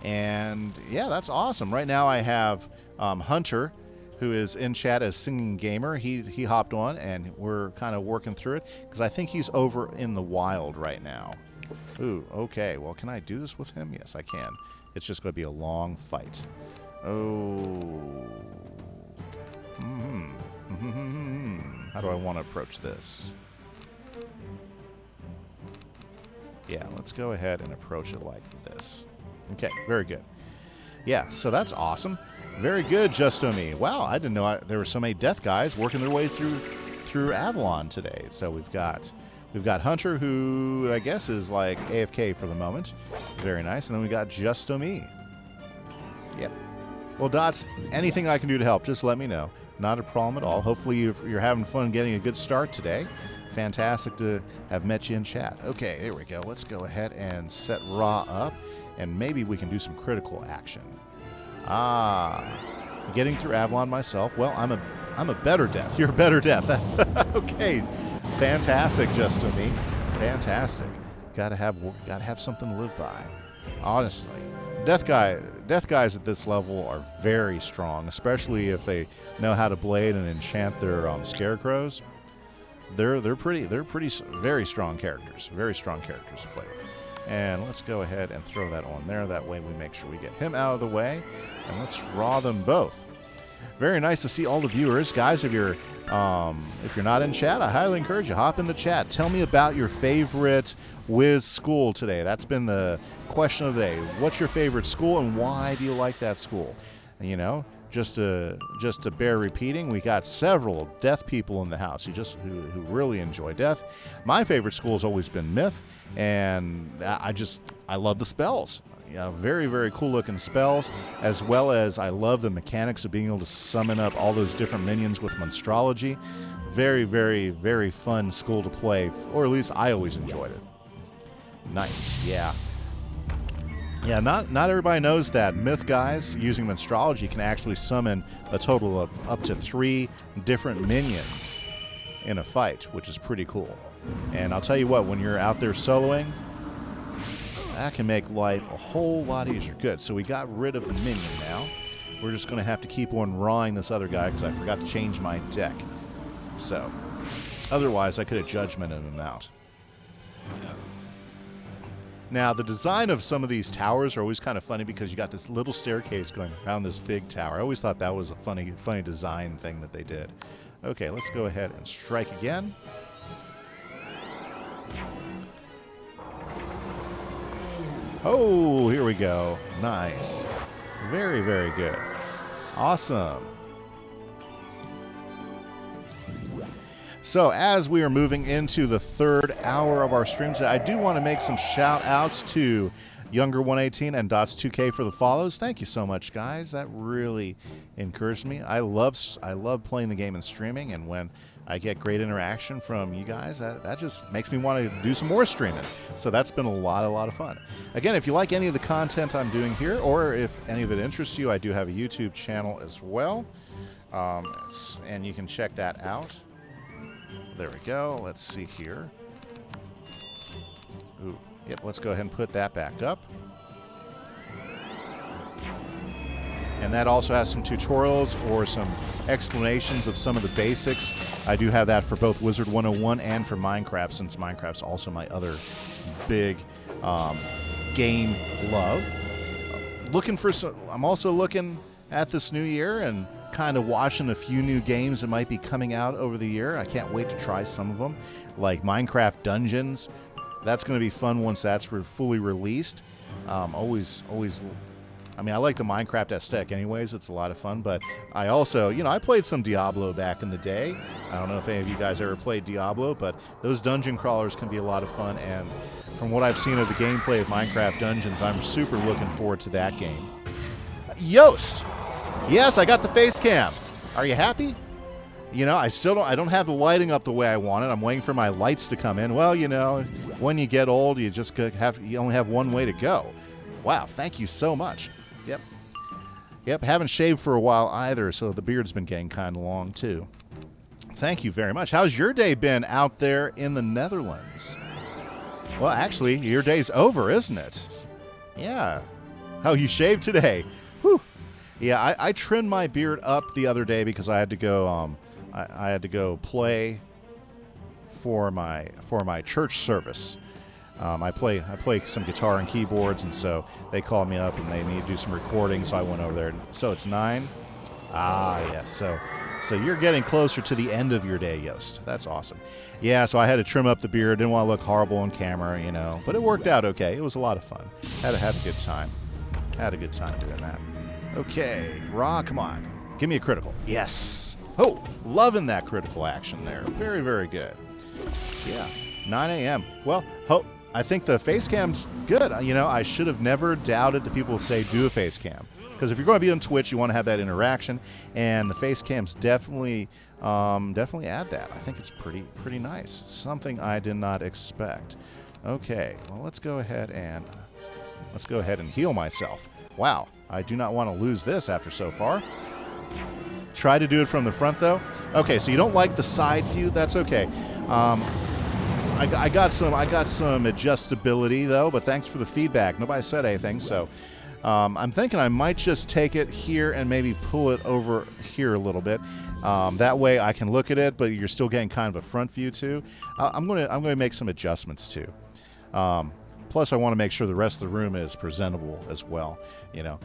And yeah, that's awesome. Right now I have Hunter, who is in chat as Singing Gamer. He hopped on, and we're kind of working through it, because I think he's over in the wild right now. Ooh, okay. Well, can I do this with him? Yes, I can. It's just going to be a long fight. Oh. How do I want to approach this? Yeah, let's go ahead and approach it like this. Okay, very good. Yeah, so that's awesome. Very good, Justo Me. Wow, I didn't know there were so many death guys working their way through Avalon today. So we've got Hunter, who I guess is like AFK for the moment. Very nice. And then we got Justo Me. Yep. Well, Dots, anything I can do to help, just let me know. Not a problem at all. Hopefully you're having fun getting a good start today. Fantastic to have met you in chat. Okay, there we go. Let's go ahead and set Ra up, and maybe we can do some critical action. Getting through Avalon myself. Well, I'm a better death. You're a better death. Okay, fantastic, Justo Me. Fantastic. Gotta have something to live by. Honestly, death guys at this level are very strong, especially if they know how to blade and enchant their scarecrows. They're very strong characters. Very strong characters to play with. And let's go ahead and throw that on there. That way we make sure we get him out of the way. And let's raw them both. Very nice to see all the viewers. Guys, if you're not in chat, I highly encourage you, hop into chat. Tell me about your favorite Wiz school today. That's been the question of the day. What's your favorite school, and why do you like that school? You know, just to bear repeating, we got several death people in the house who really enjoy death. My favorite school has always been Myth, and I love the spells. Yeah, very, very cool looking spells, as well as I love the mechanics of being able to summon up all those different minions with Monstrology. Very, very, very fun school to play, or at least I always enjoyed it. Nice, yeah. Yeah, not everybody knows that Myth guys using Monstrology can actually summon a total of up to 3 different minions in a fight, which is pretty cool. And I'll tell you what, when you're out there soloing, that can make life a whole lot easier. Good, so we got rid of the minion now. We're just going to have to keep on rawing this other guy because I forgot to change my deck. So, otherwise I could have judgmented him out. Now, the design of some of these towers are always kind of funny because you got this little staircase going around this big tower. I always thought that was a funny design thing that they did. Okay, let's go ahead and strike again. Oh, here we go. Nice. Very, very good. Awesome. So as we are moving into the 3rd hour of our stream today, I do want to make some shout outs to Younger118 and Dots2K for the follows. Thank you so much, guys. That really encouraged me. I love playing the game and streaming, and when I get great interaction from you guys, that just makes me want to do some more streaming. So that's been a lot of fun. Again, if you like any of the content I'm doing here, or if any of it interests you, I do have a YouTube channel as well, and you can check that out. There we go. Let's see here. Ooh, yep, let's go ahead and put that back up. And that also has some tutorials or some explanations of some of the basics. I do have that for both Wizard101 and for Minecraft, since Minecraft's also my other big game love. I'm also looking at this new year and kind of watching a few new games that might be coming out over the year. I can't wait to try some of them, like Minecraft Dungeons. That's going to be fun once that's fully released. I mean, I like the Minecraft aesthetic anyways. It's a lot of fun, but I also, I played some Diablo back in the day. I don't know if any of you guys ever played Diablo, but those dungeon crawlers can be a lot of fun, and from what I've seen of the gameplay of Minecraft Dungeons, I'm super looking forward to that game. Yost! Yes, I got the face cam. Are you happy? I don't have the lighting up the way I want it. I'm waiting for my lights to come in. Well, when you get old, you only have one way to go. Wow, thank you so much. Yep, haven't shaved for a while either, so the beard's been getting kind of long too. Thank you very much. How's your day been out there in the Netherlands? Well, actually, your day's over, isn't it? Yeah. Oh, you shaved today. Whew. Yeah, I trimmed my beard up the other day because I had to go. I had to go play for my church service. I play some guitar and keyboards, and so they called me up and they need to do some recording. So I went over there. So it's 9. Ah, yes. So you're getting closer to the end of your day, Yost. That's awesome. Yeah, so I had to trim up the beard. Didn't want to look horrible on camera, you know. But it worked out okay. It was a lot of fun. Had to have a good time. Had a good time doing that. Okay, Ra, come on. Give me a critical. Yes. Oh, loving that critical action there. Very, very good. Yeah, 9 a.m. Well, I think the face cam's good. You know, I should have never doubted the people who say do a face cam. Because if you're going to be on Twitch, you want to have that interaction, and the face cams definitely add that. I think it's pretty nice. Something I did not expect. Okay, well let's go ahead and heal myself. Wow, I do not want to lose this after so far. Try to do it from the front though. Okay, so you don't like the side view? That's okay. I got some adjustability though, but thanks for the feedback. Nobody said anything, so. I'm thinking I might just take it here and maybe pull it over here a little bit. That way I can look at it, but you're still getting kind of a front view too. I'm gonna make some adjustments too. Plus, I want to make sure the rest of the room is presentable as well. You know,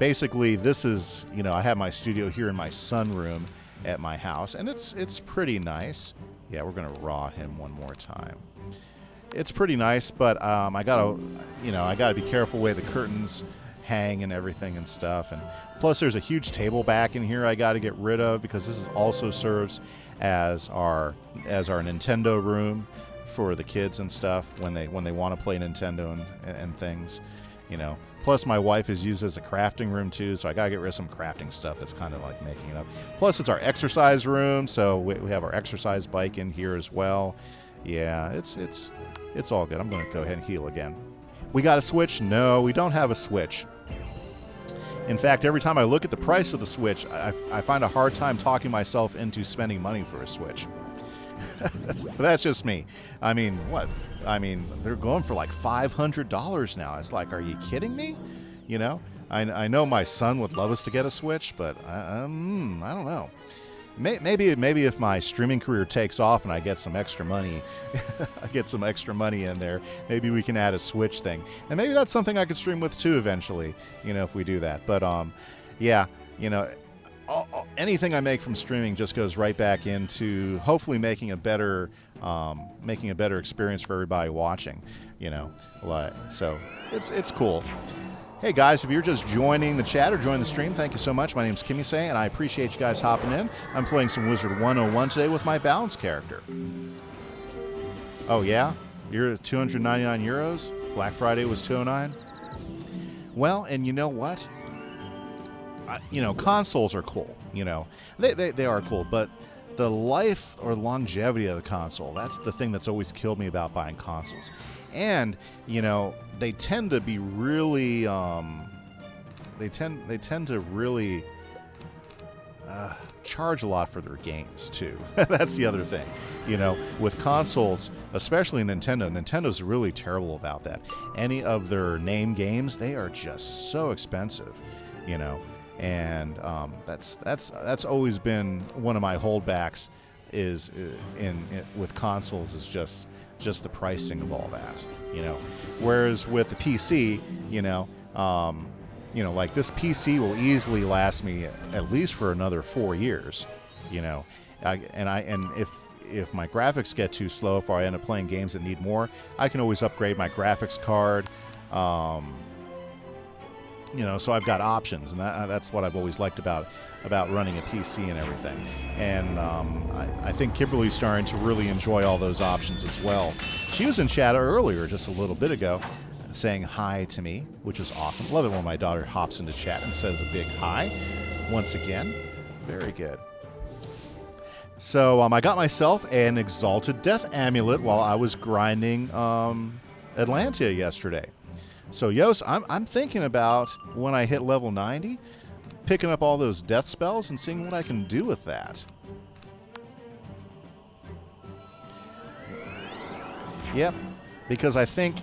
basically this is, you know, I have my studio here in my sunroom at my house, and it's pretty nice. Yeah, we're gonna raw him one more time. It's pretty nice, but I gotta be careful where the curtains hang and everything and stuff. And plus, there's a huge table back in here I got to get rid of because this also serves as our Nintendo room for the kids and stuff when they want to play Nintendo and things, you know. Plus, my wife is used as a crafting room too, so I gotta get rid of some crafting stuff that's kind of like making it up. Plus, it's our exercise room, so we have our exercise bike in here as well. Yeah, it's all good. I'm going to go ahead and heal again. We got a Switch? No, we don't have a Switch. In fact, every time I look at the price of the Switch, I find a hard time talking myself into spending money for a Switch. That's just me. I mean, what? I mean, they're going for like $500 now. It's like, are you kidding me? You know, I know my son would love us to get a Switch, but I don't know. Maybe if my streaming career takes off and I get some extra money, in there, maybe we can add a Switch thing. And maybe that's something I could stream with too eventually, you know, if we do that. But yeah, you know, anything I make from streaming just goes right back into hopefully making a better experience for everybody watching, you know. So it's cool. Hey guys, if you're just joining the chat or joining the stream, thank you so much. My name's Kimise, and I appreciate you guys hopping in. I'm playing some Wizard101 today with my balance character. Oh yeah? You're at 299 euros? Black Friday was 209? Well, and you know what? You know, consoles are cool, you know. They are cool, but the life or longevity of the console, that's the thing that's always killed me about buying consoles. And, you know, they tend to be really, they tend to really charge a lot for their games too. That's the other thing. You know, with consoles, especially Nintendo's really terrible about that. Any of their name games, they are just so expensive, you know. And that's always been one of my holdbacks is with consoles is just the pricing of all that, you know. Whereas with the PC, you know, like this PC will easily last me at least for another 4 years, you know. And if my graphics get too slow, if I end up playing games that need more, I can always upgrade my graphics card. You know, so I've got options, and that's what I've always liked about running a PC and everything. And I think Kimberly's starting to really enjoy all those options as well. She was in chat earlier, just a little bit ago, saying hi to me, which is awesome. Love it when my daughter hops into chat and says a big hi once again. Very good. So I got myself an Exalted Death Amulet while I was grinding Atlantia yesterday. So, Yost, I'm thinking about when I hit level 90, picking up all those death spells and seeing what I can do with that. Yep. Because I think,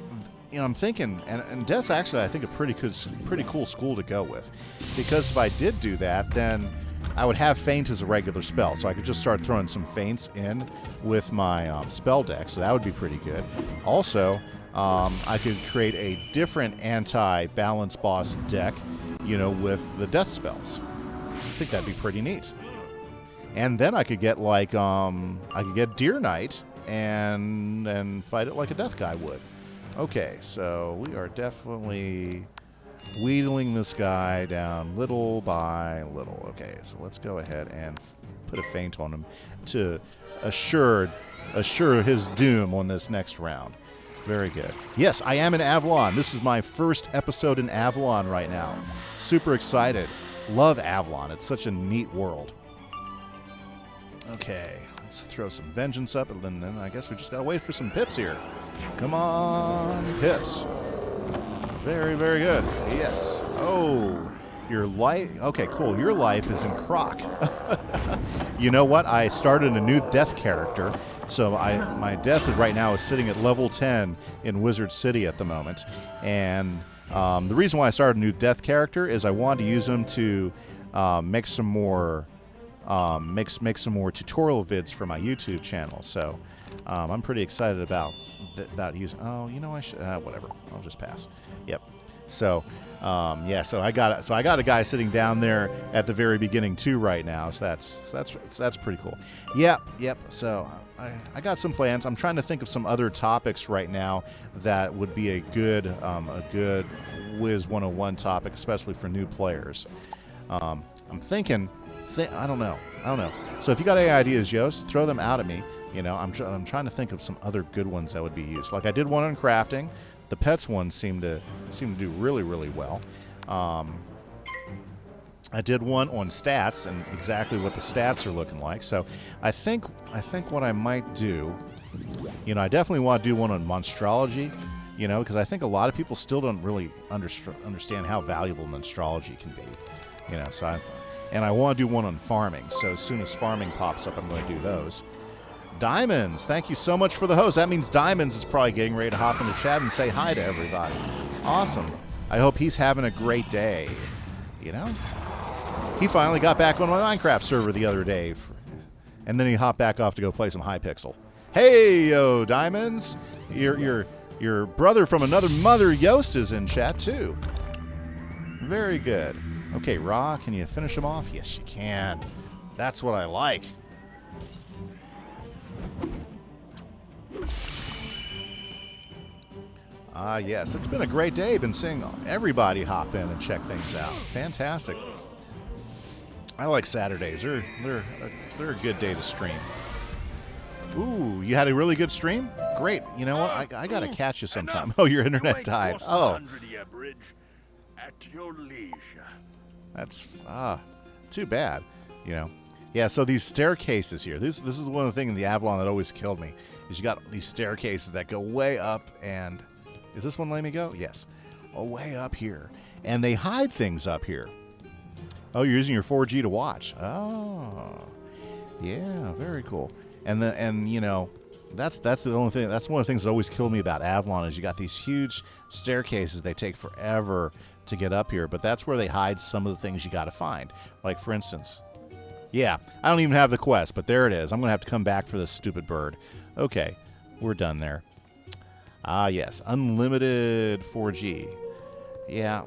I'm thinking, and Death's actually, I think, a pretty cool school to go with. Because if I did do that, then I would have Feint as a regular spell, so I could just start throwing some Feints in with my spell deck, so that would be pretty good. Also, I could create a different anti-balance boss deck, with the death spells. I think that'd be pretty neat. And then I could get Deer Knight and fight it like a death guy would. Okay, so we are definitely wheedling this guy down little by little. Okay, so let's go ahead and put a feint on him to assure his doom on this next round. Very good. Yes, I am in Avalon. This is my first episode in Avalon right now. Super excited. Love Avalon. It's such a neat world. Okay, let's throw some vengeance up, and then I guess we just gotta wait for some pips here. Come on, pips. Very, very good. Yes. Oh, your life. Okay, cool. Your life is in Croc. You know what? I started a new death character, so my death right now is sitting at level 10 in Wizard City at the moment. And the reason why I started a new death character is I wanted to use him to make some more tutorial vids for my YouTube channel. So I'm pretty excited about using. Oh, I should. Whatever. I'll just pass. Yep. So, yeah. So I got a guy sitting down there at the very beginning too right now. So that's pretty cool. Yep. So I got some plans. I'm trying to think of some other topics right now that would be a good Wiz101 topic, especially for new players. I'm thinking. I don't know. So if you got any ideas, Yost, throw them out at me. I'm trying to think of some other good ones that would be used. Like I did one on crafting. The pets one seemed to do really, really well. I did one on stats and exactly what the stats are looking like. So I think what I might do, I definitely want to do one on monstrology, because I think a lot of people still don't really understand how valuable monstrology can be. So I want to do one on farming. So as soon as farming pops up, I'm going to do those. Diamonds, thank you so much for the host. That means Diamonds is probably getting ready to hop in the chat and say hi to everybody. Awesome. I hope he's having a great day. He finally got back on my Minecraft server the other day. And then he hopped back off to go play some Hypixel. Hey, yo, Diamonds. Your brother from another mother, Yost, is in chat, too. Very good. Okay, Ra, can you finish him off? Yes, you can. That's what I like. Yes, it's been a great day. Been seeing everybody hop in and check things out. Fantastic. I like Saturdays. They're a good day to stream. Ooh, you had a really good stream? Great. You know what? I gotta catch you sometime. Oh, your internet died. Oh. At your leisure. That's too bad. Yeah, so these staircases here. This is one of the things in the Avalon that always killed me. Is you got these staircases that go way up, and is this one letting me go? Yes. Oh, way up here. And they hide things up here. Oh, you're using your 4G to watch. Oh. Yeah, very cool. And that's the only thing. That's one of the things that always killed me about Avalon is you got these huge staircases. They take forever to get up here, but that's where they hide some of the things you got to find. Like, for instance, yeah, I don't even have the quest, but there it is. I'm going to have to come back for this stupid bird. Okay, we're done there. Yes, unlimited 4G. Yeah,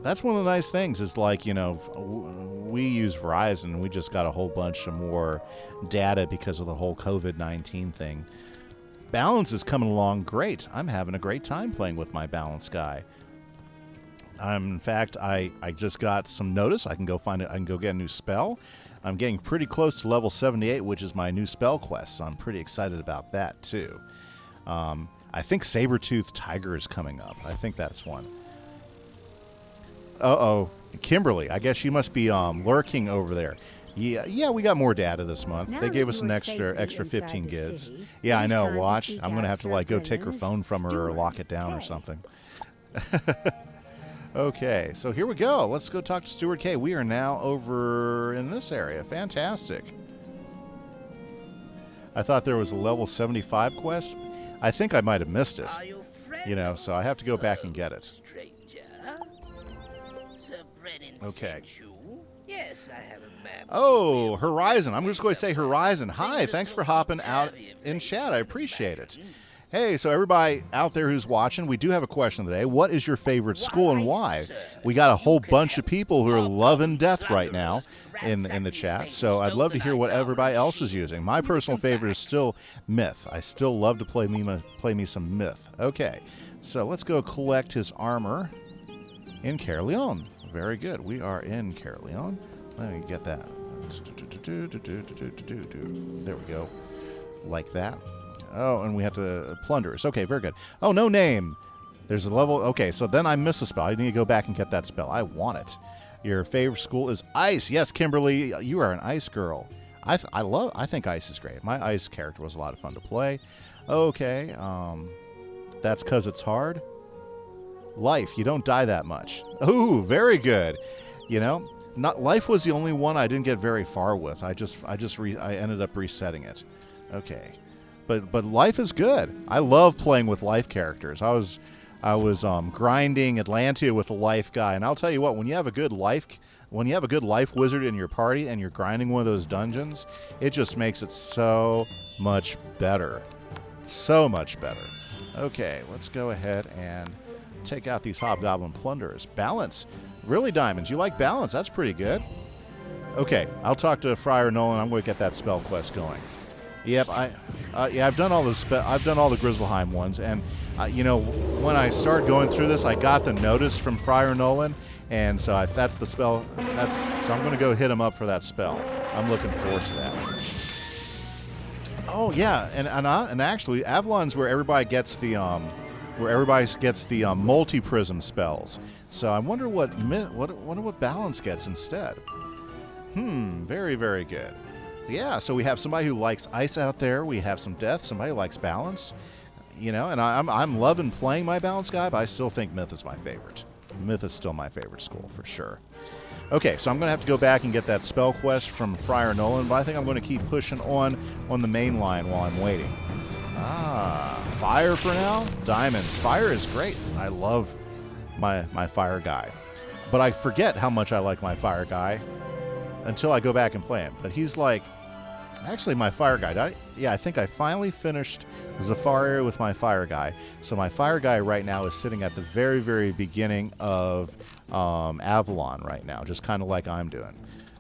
that's one of the nice things is like, we use Verizon. We just got a whole bunch of more data because of the whole COVID-19 thing. Balance is coming along great. I'm having a great time playing with my balance guy. In fact, I just got some notice. I can go find it. I can go get a new spell. I'm getting pretty close to level 78, which is my new spell quest. So I'm pretty excited about that too. I think Saber-Tooth Tiger is coming up. I think that's one. Uh-oh. Kimberly. I guess she must be lurking over there. Yeah, we got more data this month. They gave us an extra 15 gigs. Yeah, I know. Watch. I'm going to have to go take her phone from her or lock it down or something. Okay, so here we go. Let's go talk to Stuart K. We are now over in this area. Fantastic. I thought there was a level 75 quest. I think I might have missed it. You know, so I have to go back and get it. Okay. Yes, I have a map. Oh, Horizon. I'm just going to say Horizon. Hi, thanks for hopping out in chat. I appreciate it. Hey, so everybody out there who's watching, we do have a question today. What is your favorite school and why? We got a whole bunch of people who are loving death right now in the chat, so I'd love to hear what everybody else is using. My personal favorite is still Myth. I still love to play me some Myth. Okay, so let's go collect his armor in Caerleon. Very good. We are in Caerleon. Let me get that. There we go. Like that. Oh, and we have to plunderers. Okay, very good. Oh, no name. There's a level. Okay, so then I miss a spell. I need to go back and get that spell. I want it. Your favorite school is Ice. Yes, Kimberly, you are an Ice girl. I think Ice is great. My Ice character was a lot of fun to play. Okay, that's because it's hard. Life, you don't die that much. Ooh, very good. You know, Life was the only one I didn't get very far with. I ended up resetting it. Okay. But Life is good. I love playing with Life characters. I was grinding Atlantia with a Life guy, and I'll tell you what, when you have a good Life wizard in your party and you're grinding one of those dungeons, it just makes it so much better. So much better. Okay, let's go ahead and take out these hobgoblin plunderers. Balance. Really, Diamonds, you like balance? That's pretty good. Okay, I'll talk to Friar Nolan. I'm going to get that spell quest going. Yep, I've done all the Grizzleheim ones, and you know, when I started going through this, I got the notice from Friar Nolan, and so that's the spell. So I'm going to go hit him up for that spell. I'm looking forward to that. Oh yeah, and actually, Avalon's where everybody gets the multi-prism spells. So I wonder what Balance gets instead. Very, very good. Yeah, so we have somebody who likes Ice out there. We have some Death. Somebody who likes Balance. You know, and I'm loving playing my Balance guy, but I still think Myth is my favorite. Myth is still my favorite school, for sure. Okay, so I'm going to have to go back and get that spell quest from Friar Nolan, but I think I'm going to keep pushing on the main line while I'm waiting. Fire for now? Diamonds. Fire is great. I love my Fire guy. But I forget how much I like my Fire guy until I go back and play him. But he's like... Actually, my Fire guy, I think I finally finished Zafari with my Fire guy. So my Fire guy right now is sitting at the very, very beginning of Avalon right now, just kind of like I'm doing.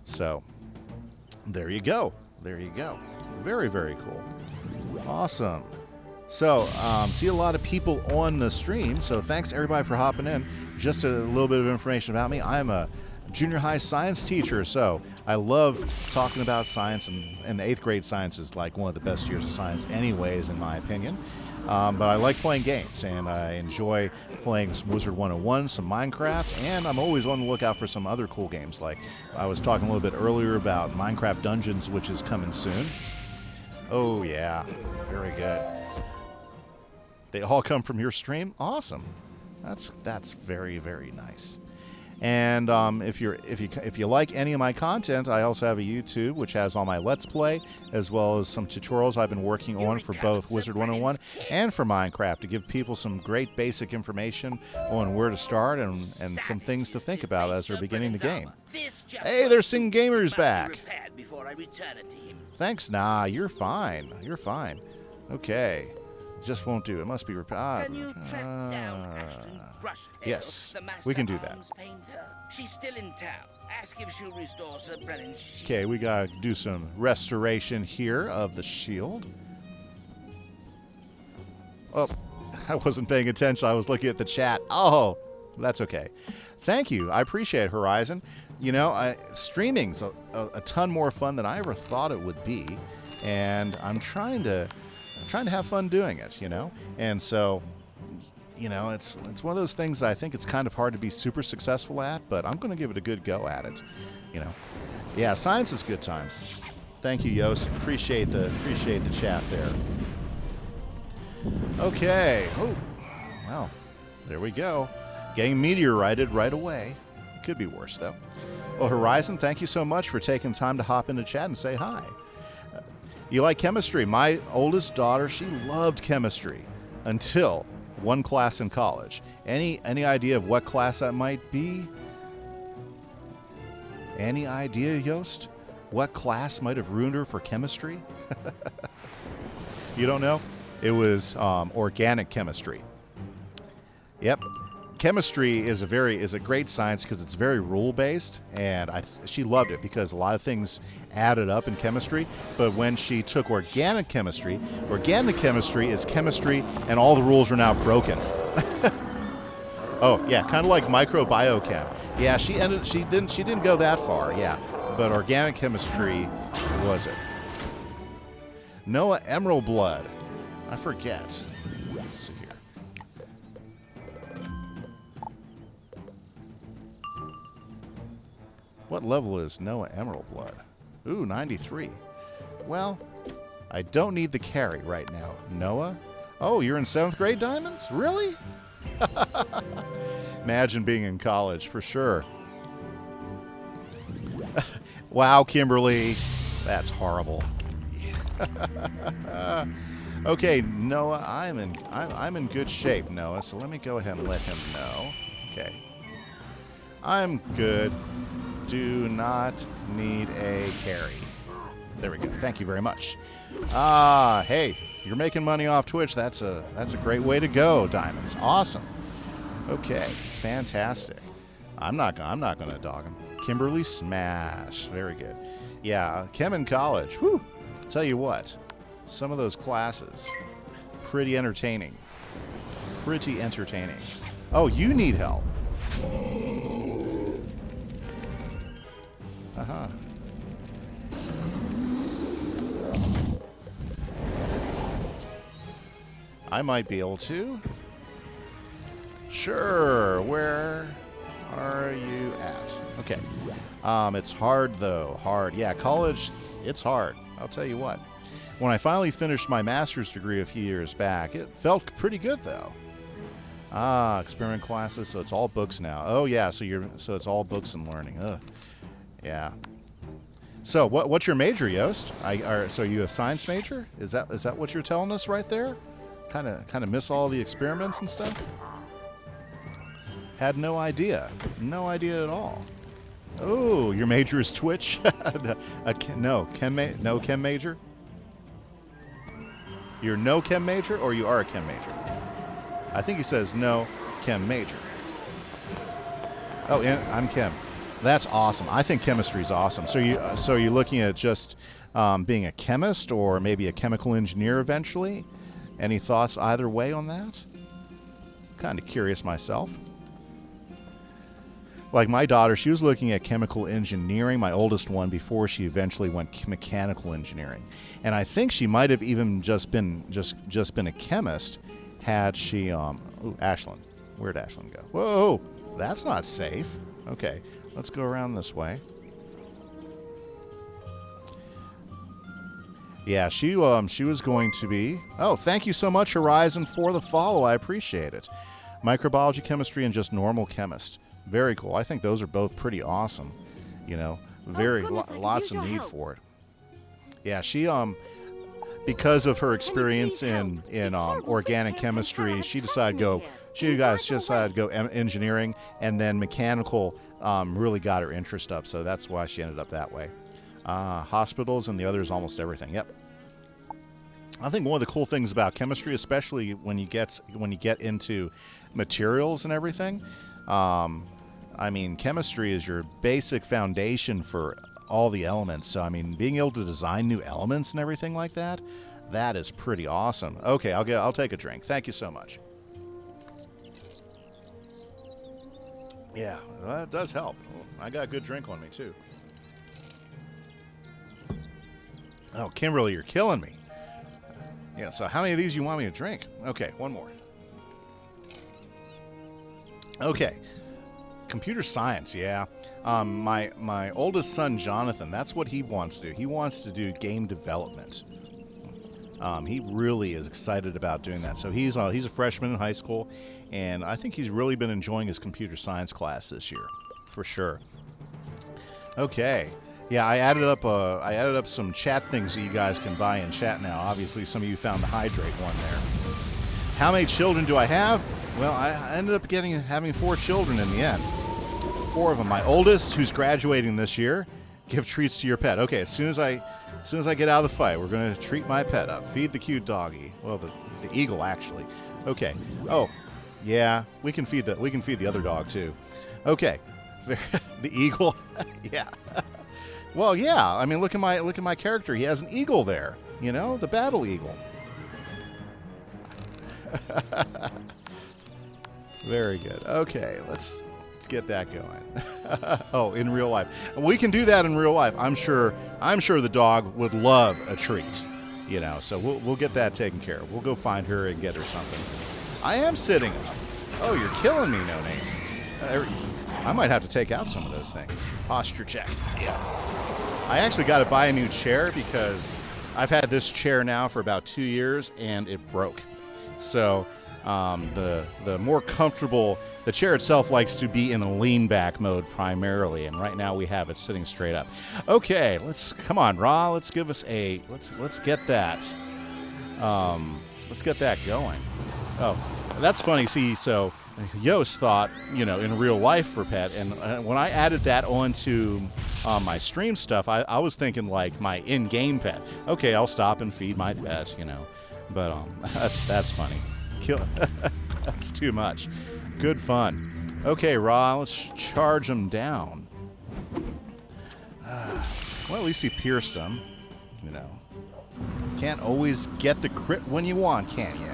So there you go. There you go. Very, very cool. Awesome. So, see a lot of people on the stream, so thanks everybody for hopping in. Just a little bit of information about me. I'm a junior high science teacher, so I love talking about science, and the 8th grade science is like one of the best years of science anyways, in my opinion. But I like playing games, and I enjoy playing some Wizard101, some Minecraft, and I'm always on the lookout for some other cool games. Like I was talking a little bit earlier about Minecraft Dungeons, which is coming soon. Oh yeah, very good. They all come from your stream? Awesome. That's very, very nice. And if you like any of my content, I also have a YouTube which has all my Let's Play, as well as some tutorials I've been working on for both Wizard101 and for Minecraft, to give people some great basic information on where to start and some things to think about as they're beginning the game. Hey, there's Sing Gamers back. Thanks. Nah, you're fine. You're fine. Okay. Just won't do. It must be repaired. Yes, we can do that. She's still in town. Ask if she'll restore Sir Brennan's shield. Okay, we gotta do some restoration here of the shield. Oh, I wasn't paying attention. I was looking at the chat. Oh, that's okay. Thank you. I appreciate it, Horizon. You know, streaming's a ton more fun than I ever thought it would be, and I'm trying to have fun doing it, you know? And so, you know, it's one of those things I think it's kind of hard to be super successful at, but I'm going to give it a good go at it, you know? Yeah, science is good times. Thank you, Yost. Appreciate the chat there. Okay. Oh, well, there we go. Getting meteorited right away. Could be worse, though. Well, Horizon, thank you so much for taking time to hop into chat and say hi. You like chemistry? My oldest daughter, she loved chemistry. until one class in college. Any idea of what class that might be? Any idea, Yost? What class might have ruined her for chemistry? You don't know? It was organic chemistry. Yep. Chemistry is a great science because it's very rule based, and she loved it because a lot of things added up in chemistry. But when she took organic chemistry is chemistry, and all the rules are now broken. Oh yeah, kind of like microbiochem. Yeah, she didn't go that far. Yeah, but organic chemistry was it. Noah Emerald Blood. I forget. Let's see here. What level is Noah Emerald Blood? Ooh, 93. Well, I don't need the carry right now. Noah? Oh, you're in 7th grade, Diamonds? Really? Imagine being in college, for sure. Wow, Kimberly. That's horrible. Okay, Noah, I'm in good shape, Noah, so let me go ahead and let him know. Okay. I'm good. Do not need a carry. There we go. Thank you very much. Hey, you're making money off Twitch. That's a great way to go, Diamonds. Awesome. Okay, fantastic. I'm not gonna dog him. Kimberly Smash. Very good. Yeah, Chem in college. Whew. Tell you what, some of those classes, pretty entertaining. Pretty entertaining. Oh, you need help. Uh-huh. I might be able to. Sure. Where are you at? Okay. It's hard, though. Hard. Yeah, college, it's hard. I'll tell you what. When I finally finished my master's degree a few years back, it felt pretty good, though. Experiment classes, so it's all books now. Oh, yeah, so it's all books and learning. Ugh. Yeah. So what's your major, Yost? So you a science major? Is that what you're telling us right there? Kind of miss all the experiments and stuff? Had no idea. No idea at all. Oh, your major is Twitch? No chem major? You're no chem major, or you are a chem major? I think he says no chem major. Oh, and I'm chem. That's awesome. I think chemistry is awesome. So you're looking at just being a chemist, or maybe a chemical engineer eventually? Any thoughts either way on that? Kind of curious myself. Like my daughter, she was looking at chemical engineering, my oldest one, before she eventually went mechanical engineering. And I think she might have even just been a chemist had she ooh, Ashlyn. Where'd Ashlyn go? Whoa, that's not safe. Okay, let's go around this way. Yeah, she was going to be. Oh, thank you so much, Horizon, for the follow. I appreciate it. Microbiology, chemistry, and just normal chemist. Very cool. I think those are both pretty awesome. You know, lots of need for it. Yeah, she because of her experience in organic chemistry, she decided to go engineering, and then mechanical really got her interest up. So that's why she ended up that way. Hospitals, and the others almost everything. Yep. I think one of the cool things about chemistry, especially when you get into materials and everything, I mean, chemistry is your basic foundation for all the elements. So, I mean, being able to design new elements and everything like that, that is pretty awesome. Okay, I'll take a drink. Thank you so much. Yeah, that does help. I got a good drink on me, too. Oh, Kimberly, you're killing me. Yeah, so how many of these you want me to drink? Okay, one more. Okay. Computer science, yeah. My oldest son, Jonathan, that's what he wants to do. He wants to do game development. He really is excited about doing that. So he's a freshman in high school, and I think he's really been enjoying his computer science class this year, for sure. Okay. Yeah, I added up some chat things that you guys can buy in chat now. Obviously, some of you found the hydrate one there. How many children do I have? Well, I ended up having 4 children in the end. 4 of them. My oldest, who's graduating this year, give treats to your pet. Okay, as soon as I get out of the fight, we're gonna treat my pet up. Feed the cute doggy. Well, the eagle actually. Okay. Oh, yeah. We can feed the other dog too. Okay. The eagle. Yeah. Well, yeah. I mean, look at my character. He has an eagle there. You know, the battle eagle. Very good. Okay, let's get that going. Oh, in real life. We can do that in real life. I'm sure the dog would love a treat. You know, so we'll get that taken care of. We'll go find her and get her something. I am sitting up. Oh, you're killing me, No Name. I might have to take out some of those things. Posture check. Yeah. I actually got to buy a new chair because I've had this chair now for about 2 years and it broke. So the more comfortable, the chair itself likes to be in a lean back mode primarily, and right now we have it sitting straight up. Okay, come on, Ra, let's get that going. Oh, that's funny. See, so Yost thought, you know, in real life for pet, and when I added that onto my stream stuff, I was thinking like my in-game pet. Okay, I'll stop and feed my pet, you know, but that's funny. That's too much. Good fun. Okay, Ra, let's charge him down. Well, at least he pierced him. You know, can't always get the crit when you want, can you?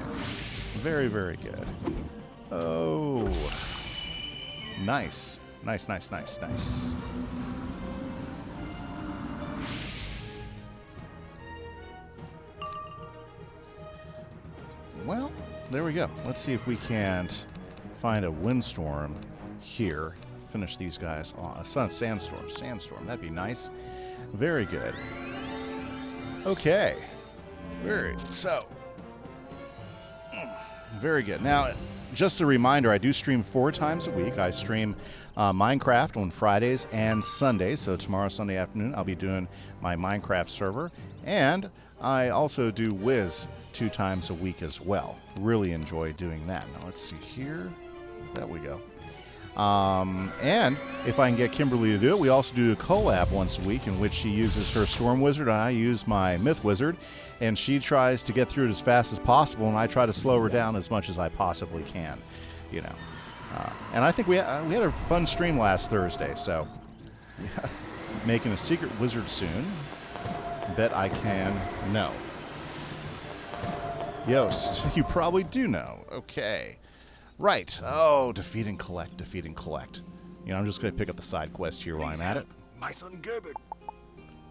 Very, very good. Oh, nice. Nice, nice, nice, nice. Well, there we go. Let's see if we can't find a windstorm here. Finish these guys off. Sandstorm. That'd be nice. Very good. Okay. Very good. Now, just a reminder, I do stream 4 times a week. I stream Minecraft on Fridays and Sundays. So tomorrow, Sunday afternoon, I'll be doing my Minecraft server. And I also do Wiz 2 times a week as well. Really enjoy doing that. Now, let's see here. There we go. And if I can get Kimberly to do it, we also do a collab once a week in which she uses her Storm Wizard and I use my Myth Wizard, and she tries to get through it as fast as possible, and I try to slow her down as much as I possibly can, you know. And I think we had a fun stream last Thursday, so making a secret wizard soon. Bet I can know. Yost, you probably do know. Okay. Right. Oh, defeat and collect. You know, I'm just going to pick up the side quest here while I'm at it. My son Gerbert.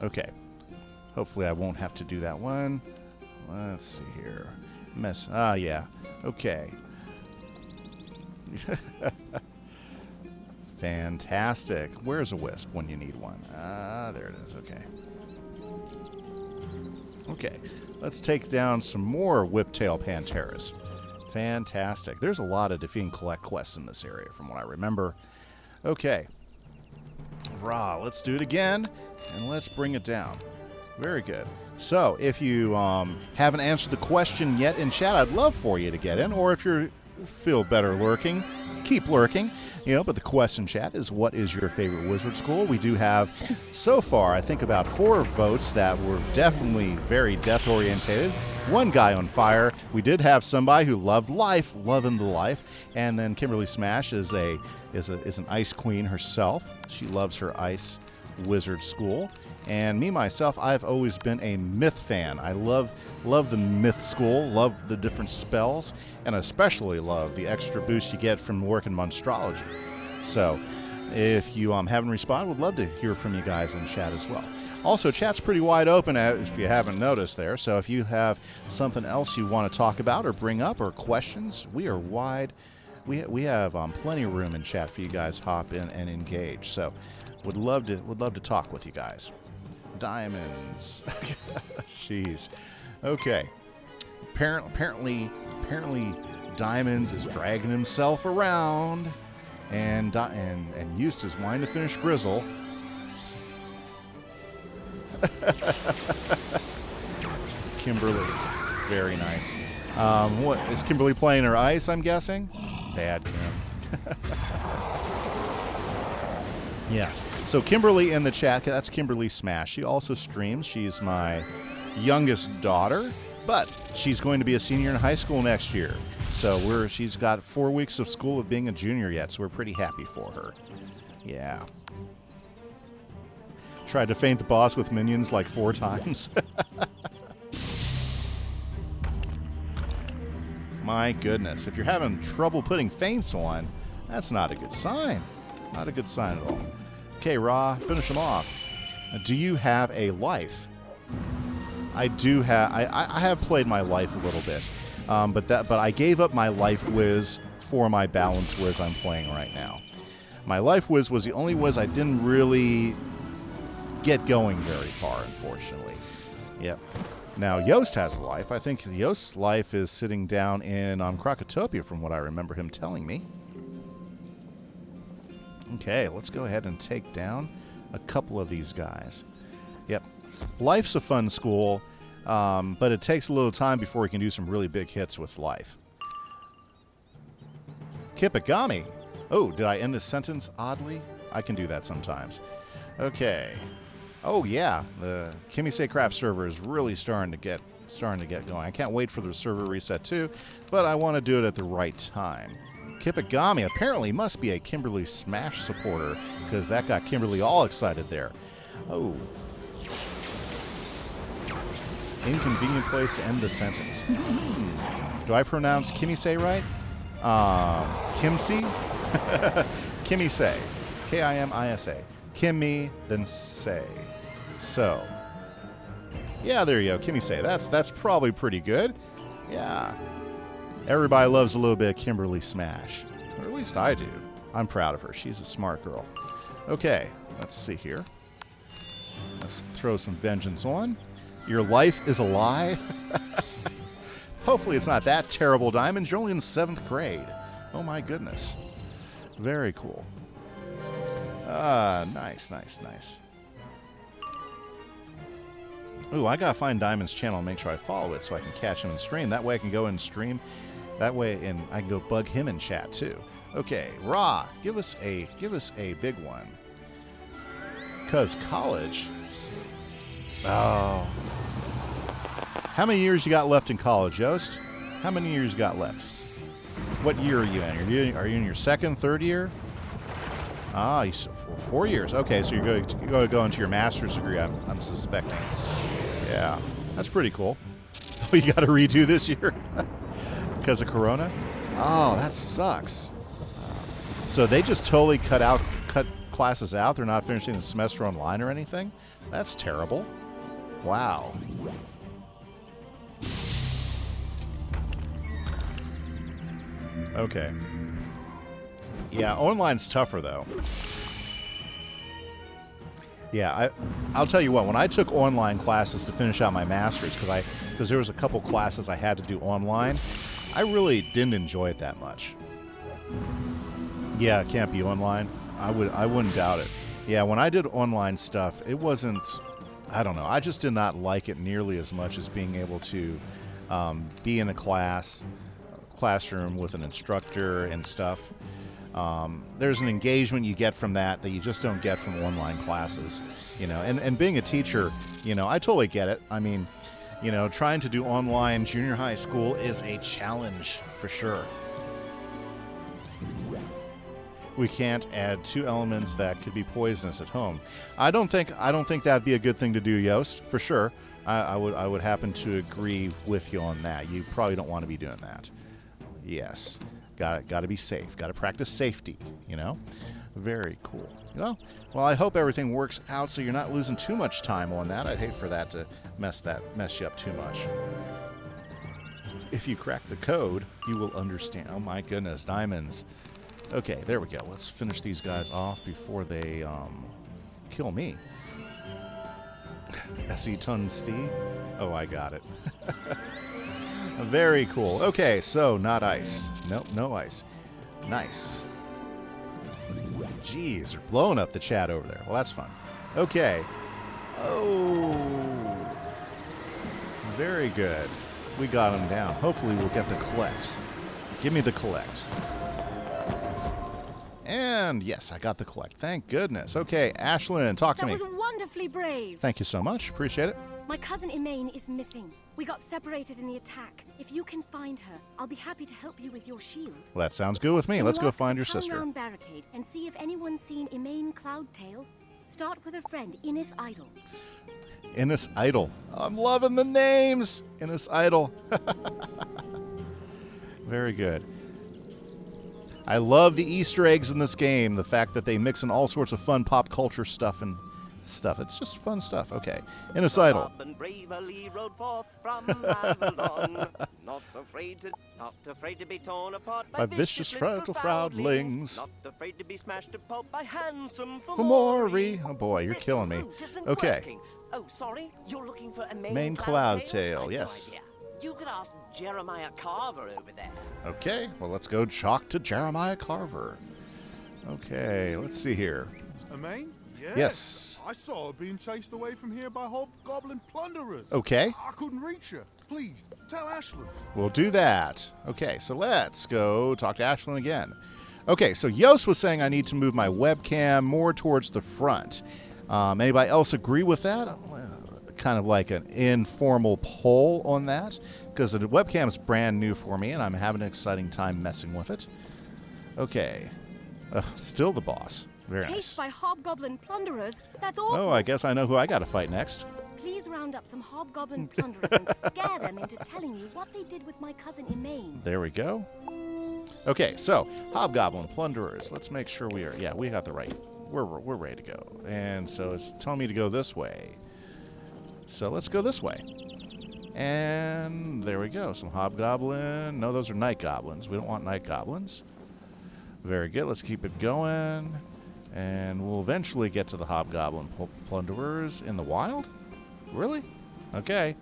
Okay. Hopefully I won't have to do that one. Let's see here. Yeah. Okay. Fantastic. Where's a wisp when you need one? There it is. Okay. Okay. Let's take down some more Whiptail Panteras. Fantastic. There's a lot of defeat and collect quests in this area from what I remember. Okay. Rah, let's do it again, and let's bring it down. Very good. So, if you haven't answered the question yet in chat, I'd love for you to get in, or if you feel better lurking, keep lurking. You know, but the question chat is, what is your favorite wizard school? We do have, so far, I think about 4 votes that were definitely very death-orientated. 1 guy on fire. We did have somebody who loved life, loving the life. And then Kimberly Smash is an ice queen herself. She loves her ice wizard school. And me, myself, I've always been a myth fan. I love the myth school, love the different spells, and especially love the extra boost you get from working Monstrology. So if you haven't responded, would love to hear from you guys in chat as well. Also, chat's pretty wide open, if you haven't noticed there. So if you have something else you want to talk about or bring up or questions, we are wide. We have plenty of room in chat for you guys to hop in and engage. So would love to talk with you guys. Diamonds. Jeez. Okay. Apparently Diamonds is dragging himself around, and Eustace wanting to finish Grizzle. Kimberly, very nice. What is Kimberly playing her ice? I'm guessing. Bad Kim. Yeah. So Kimberly in the chat. That's Kimberly Smash. She also streams. She's my youngest daughter, but she's going to be a senior in high school next year. So she's got 4 weeks of school of being a junior yet. So we're pretty happy for her. Yeah. Tried to feint the boss with minions like 4 times. My goodness. If you're having trouble putting feints on, that's not a good sign. Not a good sign at all. Okay, Ra, finish him off. Do you have a life? I do have. I have played my life a little bit. But I gave up my life whiz for my balance whiz I'm playing right now. My life whiz was the only whiz I didn't really get going very far, unfortunately. Yep. Now, Yost has a life. I think Yost's life is sitting down in Krakatopia, from what I remember him telling me. Okay, let's go ahead and take down a couple of these guys. Yep. Life's a fun school, but it takes a little time before we can do some really big hits with life. Kipagami. Oh, did I end a sentence oddly? I can do that sometimes. Okay. Oh yeah, the Kimise Craft server is really starting to get going. I can't wait for the server reset too, but I want to do it at the right time. Kipagami apparently must be a Kimberly Smash supporter, because that got Kimberly all excited there. Oh. Inconvenient place to end the sentence. Do I pronounce Kimise right? Kimse? Kimise. K-I-M-I-S-A. Kimmy, then say. So. Yeah, there you go. Kimise. That's probably pretty good. Yeah. Everybody loves a little bit of Kimberly Smash. Or at least I do. I'm proud of her. She's a smart girl. Okay. Let's see here. Let's throw some vengeance on. Your life is a lie? Hopefully it's not that terrible, Diamond. You're only in 7th grade. Oh my goodness. Very cool. Nice, nice, nice. Ooh, I gotta find Diamond's channel and make sure I follow it so I can catch him in stream. That way I can go and stream. That way, and I can go bug him in chat too. Okay, Ra, give us a big one. 'Cause college. Oh. How many years you got left in college, Yost? How many years you got left? What year are you in? Are you in your 2nd, 3rd year? Ah, 4 years. Okay, so you're going to go into your master's degree, I'm suspecting. Yeah, that's pretty cool. Oh, you got to redo this year? Because of Corona? Oh, that sucks. So they just totally cut classes out? They're not finishing the semester online or anything? That's terrible. Wow. Okay. Yeah, online's tougher, though. Yeah, I'll tell you what. When I took online classes to finish out my master's, because there was a couple classes I had to do online, I really didn't enjoy it that much. Yeah, it can't be online. I wouldn't doubt it. Yeah, when I did online stuff, it wasn't. I don't know. I just did not like it nearly as much as being able to be in a classroom with an instructor and stuff. There's an engagement you get from that you just don't get from online classes, you know. And being a teacher, you know, I totally get it. I mean, you know, trying to do online junior high school is a challenge for sure. We can't add 2 elements that could be poisonous at home. I don't think that'd be a good thing to do, Yost, for sure. I would happen to agree with you on that. You probably don't want to be doing that. Yes. Got to be safe. Got to practice safety, you know? Very cool. Well, I hope everything works out so you're not losing too much time on that. I'd hate for that to mess you up too much. If you crack the code, you will understand. Oh my goodness, diamonds. Okay, there we go. Let's finish these guys off before they kill me. S.E. Tunsti. Oh, I got it. Very cool. Okay, so not ice. Nope, no ice. Nice. Jeez, they're blowing up the chat over there. Well, that's fun. Okay. Oh. Very good. We got him down. Hopefully we'll get the collect. Give me the collect. And yes, I got the collect. Thank goodness. Okay, Ashlyn, talk to me. That was wonderfully brave. Thank you so much. Appreciate it. My cousin Emaine is missing. We got separated in the attack. If you can find her, I'll be happy to help you with your shield. Well, that sounds good with me. Let's go find your sister. Round barricade and see if anyone's seen Emaine Cloudtail. Start with her friend, Innis Idle. Innis Idle. I'm loving the names. Innis Idle. Very good. I love the Easter eggs in this game. The fact that they mix in all sorts of fun pop culture stuff and stuff. It's just fun stuff. Okay. Innis Idle. And bravely rode forth from Avalon, not afraid to be torn apart by vicious proudlings, not afraid to be smashed apart by handsome Fomori. Oh boy, you're killing me. Okay. Working. Oh, sorry, you're looking for a main Cloudtail. Yes. You could ask Jeremiah Carver over there. Okay, well, let's go chalk to Jeremiah Carver. Okay, let's see here. Emaine? Yes. I saw her being chased away from here by hobgoblin plunderers. Okay. I couldn't reach her. Please, tell Ashlyn. We'll do that. Okay, so let's go talk to Ashlyn again. Okay, so Yost was saying I need to move my webcam more towards the front. Anybody else agree with that? Kind of like an informal poll on that, because the webcam is brand new for me, and I'm having an exciting time messing with it. Okay. Still the boss. Very nice. Chased by hobgoblin plunderers? That's awful. Oh, I guess I know who I got to fight next. Please round up some hobgoblin plunderers and scare them into telling you what they did with my cousin Emaine. There we go. Okay, so hobgoblin plunderers. Let's make sure we are. Yeah, we got the right. We're ready to go. And so it's telling me to go this way. So let's go this way. And there we go. Some hobgoblin. No, those are night goblins. We don't want night goblins. Very good. Let's keep it going. And we'll eventually get to the hobgoblin plunderers in the wild? Really? Okay.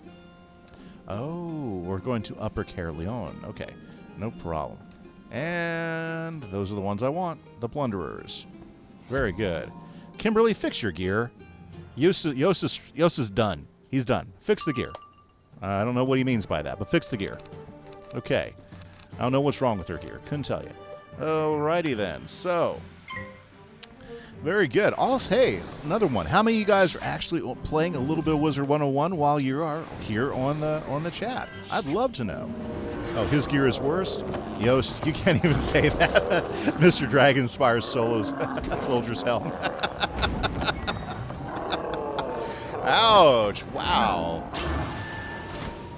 Oh, we're going to Upper Caerleon. Okay. No problem. And those are the ones I want. The plunderers. Very good. Kimberly, fix your gear. Yost is done. He's done. Fix the gear. I don't know what he means by that, but fix the gear. Okay. I don't know what's wrong with her gear. Couldn't tell you. Alrighty then. So, very good. Also, hey, another one. How many of you guys are actually playing a little bit of Wizard101 while you are here on the chat? I'd love to know. Oh, his gear is worst? Yost, you can't even say that. Mr. Dragonspire's soldier's helm. Ouch. Wow.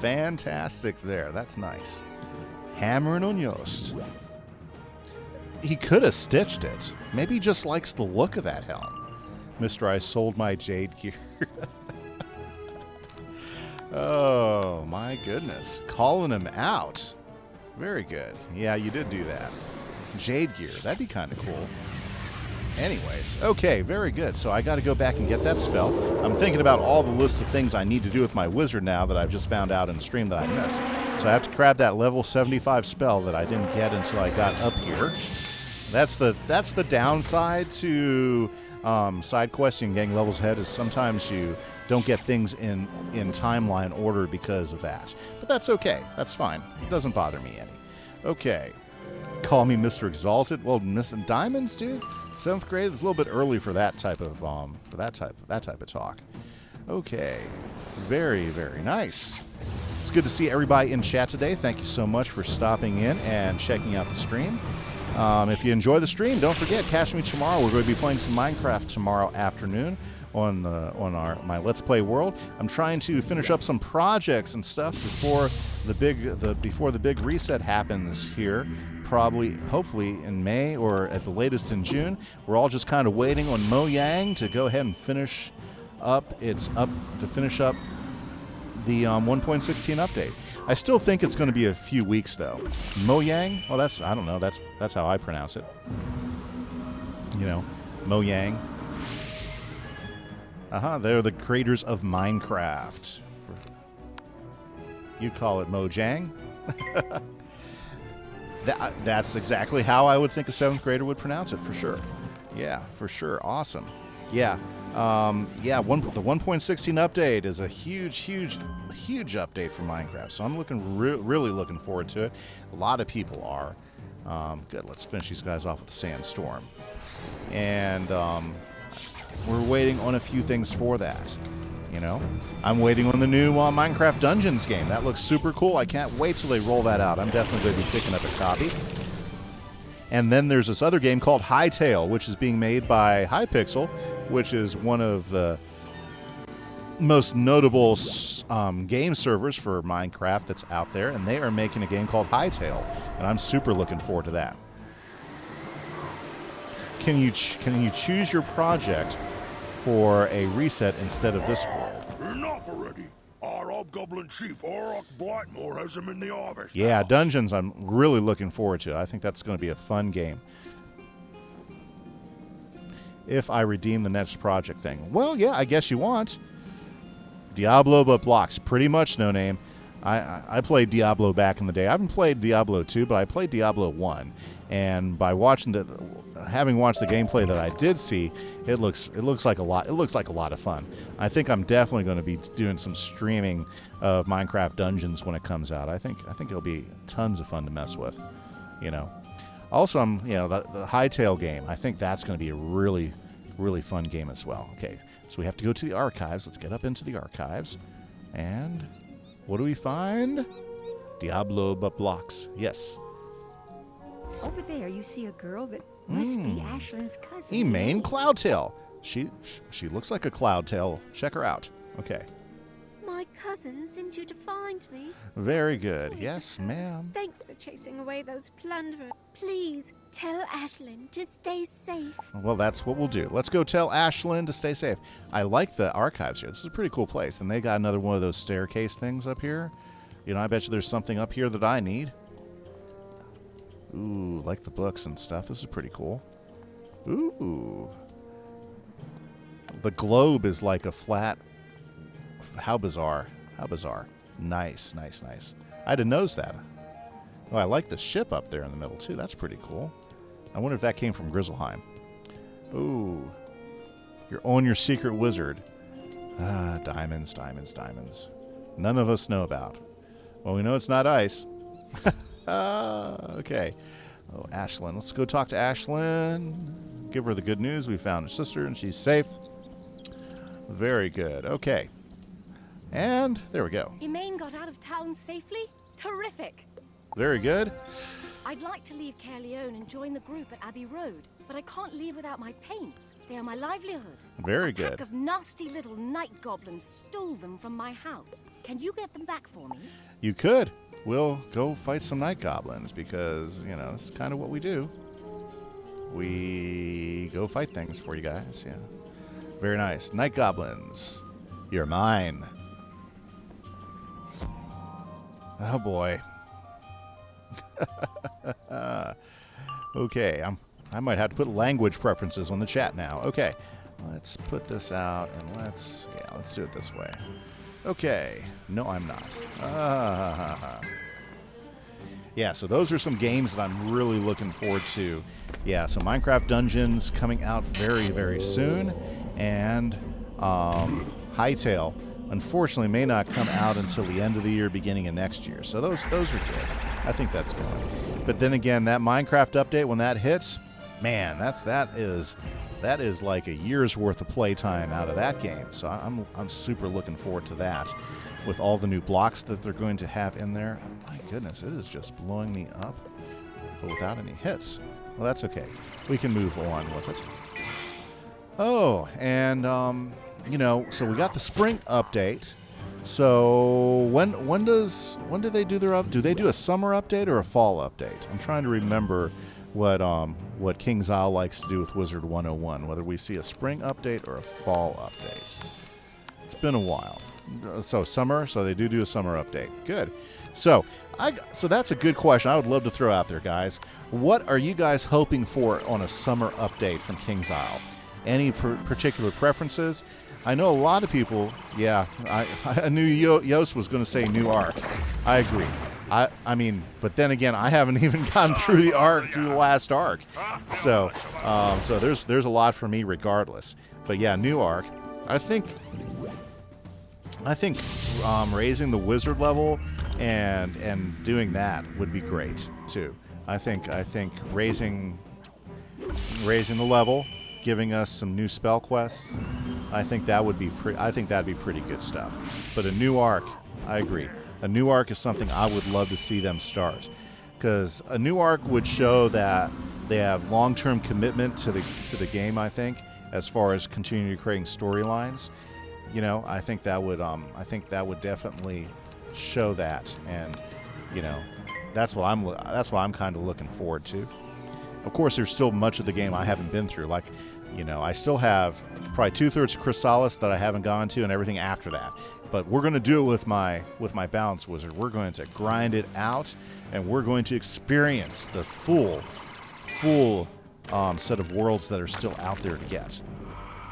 Fantastic there. That's nice. Hammering on Yost. He could have stitched it. Maybe he just likes the look of that helm. Mr. I sold my jade gear. Oh, my goodness. Calling him out. Very good. Yeah, you did do that. Jade gear. That'd be kind of cool. Anyways, okay, very good. So I got to go back and get that spell. I'm thinking about all the list of things I need to do with my wizard now that I've just found out in the stream that I missed. So I have to grab that level 75 spell that I didn't get until I got up here. That's the downside to side questing and getting levels ahead, is sometimes you don't get things in timeline order because of that. But that's okay. That's fine. It doesn't bother me any. Okay. Call me Mr. Exalted. Well, missing diamonds, dude. 7th grade is a little bit early for that type of talk. Okay. Very, very nice. It's good to see everybody in chat today. Thank you so much for stopping in and checking out the stream. If you enjoy the stream, don't forget, catch me tomorrow. We're going to be playing some Minecraft tomorrow afternoon on my Let's Play world. I'm trying to finish up some projects and stuff before the big reset happens here. Probably, hopefully in May or at the latest in June. We're all just kind of waiting on Mojang to go ahead and finish up. It's up to finish up the 1.16 update. I still think it's going to be a few weeks though. Mojang? Well, I don't know. That's how I pronounce it. You know, Mojang. They're the creators of Minecraft. You'd call it Mojang. That's exactly how I would think a 7th grader would pronounce it, for sure. Yeah, for sure. Awesome. Yeah. Yeah, the 1.16 update is a huge update for Minecraft. So I'm really looking forward to it. A lot of people are. Good. Let's finish these guys off with the sandstorm. And we're waiting on a few things for that. You know, I'm waiting on the new Minecraft Dungeons game. That looks super cool. I can't wait till they roll that out. I'm definitely going to be picking up a copy. And then there's this other game called Hytale, which is being made by Hypixel, which is one of the most notable game servers for Minecraft that's out there. And they are making a game called Hytale, and I'm super looking forward to that. Can you choose your project for a reset instead of this world? Enough already. Our Hobgoblin Chief, Auroch Blightmore, has him in the harvest. Yeah, Dungeons I'm really looking forward to. I think that's going to be a fun game. If I redeem the next project thing. Well, yeah, I guess you want. Diablo but blocks. Pretty much no name. I played Diablo back in the day. I haven't played Diablo 2, but I played Diablo 1. And by having watched the gameplay that I did see, it looks like a lot. It looks like a lot of fun. I think I'm definitely going to be doing some streaming of Minecraft Dungeons when it comes out. I think it'll be tons of fun to mess with. You know. Also, the Hytale game. I think that's going to be a really fun game as well. Okay, so we have to go to the archives. Let's get up into the archives, and what do we find? Diablo but blocks. Yes. Over there, you see a girl that must be Ashland's cousin. Emain Cloudtail. She looks like a Cloudtail. Check her out. Okay. My cousin sent you to find me. Very good. Yes, ma'am. Thanks for chasing away those plunderers. Please tell Ashlyn to stay safe. Well, that's what we'll do. Let's go tell Ashlyn to stay safe. I like the archives here. This is a pretty cool place. And they got another one of those staircase things up here. You know, I bet you there's something up here that I need. Ooh, like the books and stuff. This is pretty cool. Ooh. The globe is like a flat... How bizarre. How bizarre. Nice, nice, nice. I didn't notice that. Oh, I like the ship up there in the middle, too. That's pretty cool. I wonder if that came from Grizzleheim. Ooh. You're on your secret wizard. Ah, diamonds, diamonds, diamonds. None of us know about. Well, we know it's not ice. Okay. Oh, Ashlyn. Let's go talk to Ashlyn. Give her the good news. We found her sister, and she's safe. Very good. Okay. And there we go. Emain got out of town safely? Terrific. Very good. I'd like to leave Caerleon and join the group at Abbey Road, but I can't leave without my paints. They are my livelihood. Very A good. pack of nasty little night goblins stole them from my house. Can you get them back for me? You could. We'll go fight some night goblins because, you know, it's kind of what we do. We go fight things for you guys, yeah. Very nice. Night goblins. You're mine. Oh, boy. Okay, I might have to put language preferences on the chat now. Okay, let's put this out and let's do it this way. Okay, no, I'm not. Yeah, so those are some games that I'm really looking forward to. Yeah, so Minecraft Dungeons coming out very, very soon, and Hytale, unfortunately, may not come out until the end of the year, beginning of next year. So those are good. I think that's good. But then again, that Minecraft update, when that hits, man, that is like a year's worth of playtime out of that game. So I'm super looking forward to that, with all the new blocks that they're going to have in there. Oh my goodness, it is just blowing me up, but without any hits. Well, that's okay. We can move on with it. Oh, and you know, so we got the spring update. So when do they do their do they do a summer update or a fall update? I'm trying to remember what King's Isle likes to do with Wizard101, whether we see a spring update or a fall update. It's been a while. So summer, so they do a summer update. Good. So that's a good question I would love to throw out there, guys. What are you guys hoping for on a summer update from King's Isle? Any particular preferences? I know a lot of people, yeah, I knew Yost was going to say new arc. I agree. I mean, but then again, I haven't even gotten through the last arc. So there's a lot for me regardless. But yeah, new arc. I think raising the wizard level and doing that would be great too. I think raising the level, giving us some new spell quests. I think that'd be pretty good stuff. But a new arc, I agree. A new arc is something I would love to see them start, because a new arc would show that they have long-term commitment to the game. I think, as far as continuing to creating storylines, you know, I think that would definitely show that, and you know, that's what I'm kind of looking forward to. Of course, there's still much of the game I haven't been through. Like, you know, I still have probably 2/3 of Chrysalis that I haven't gone to, and everything after that. But we're going to do it with my Balance Wizard. We're going to grind it out, and we're going to experience the full set of worlds that are still out there to get.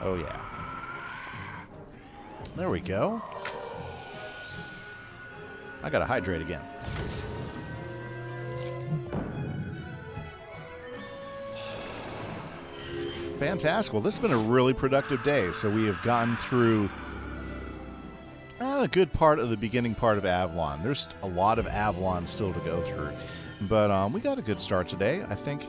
Oh yeah. There we go. I gotta hydrate again. Fantastic. Well, this has been a really productive day. So we have gotten through a good part of the beginning part of Avalon. There's a lot of Avalon still to go through. But we got a good start today. I think,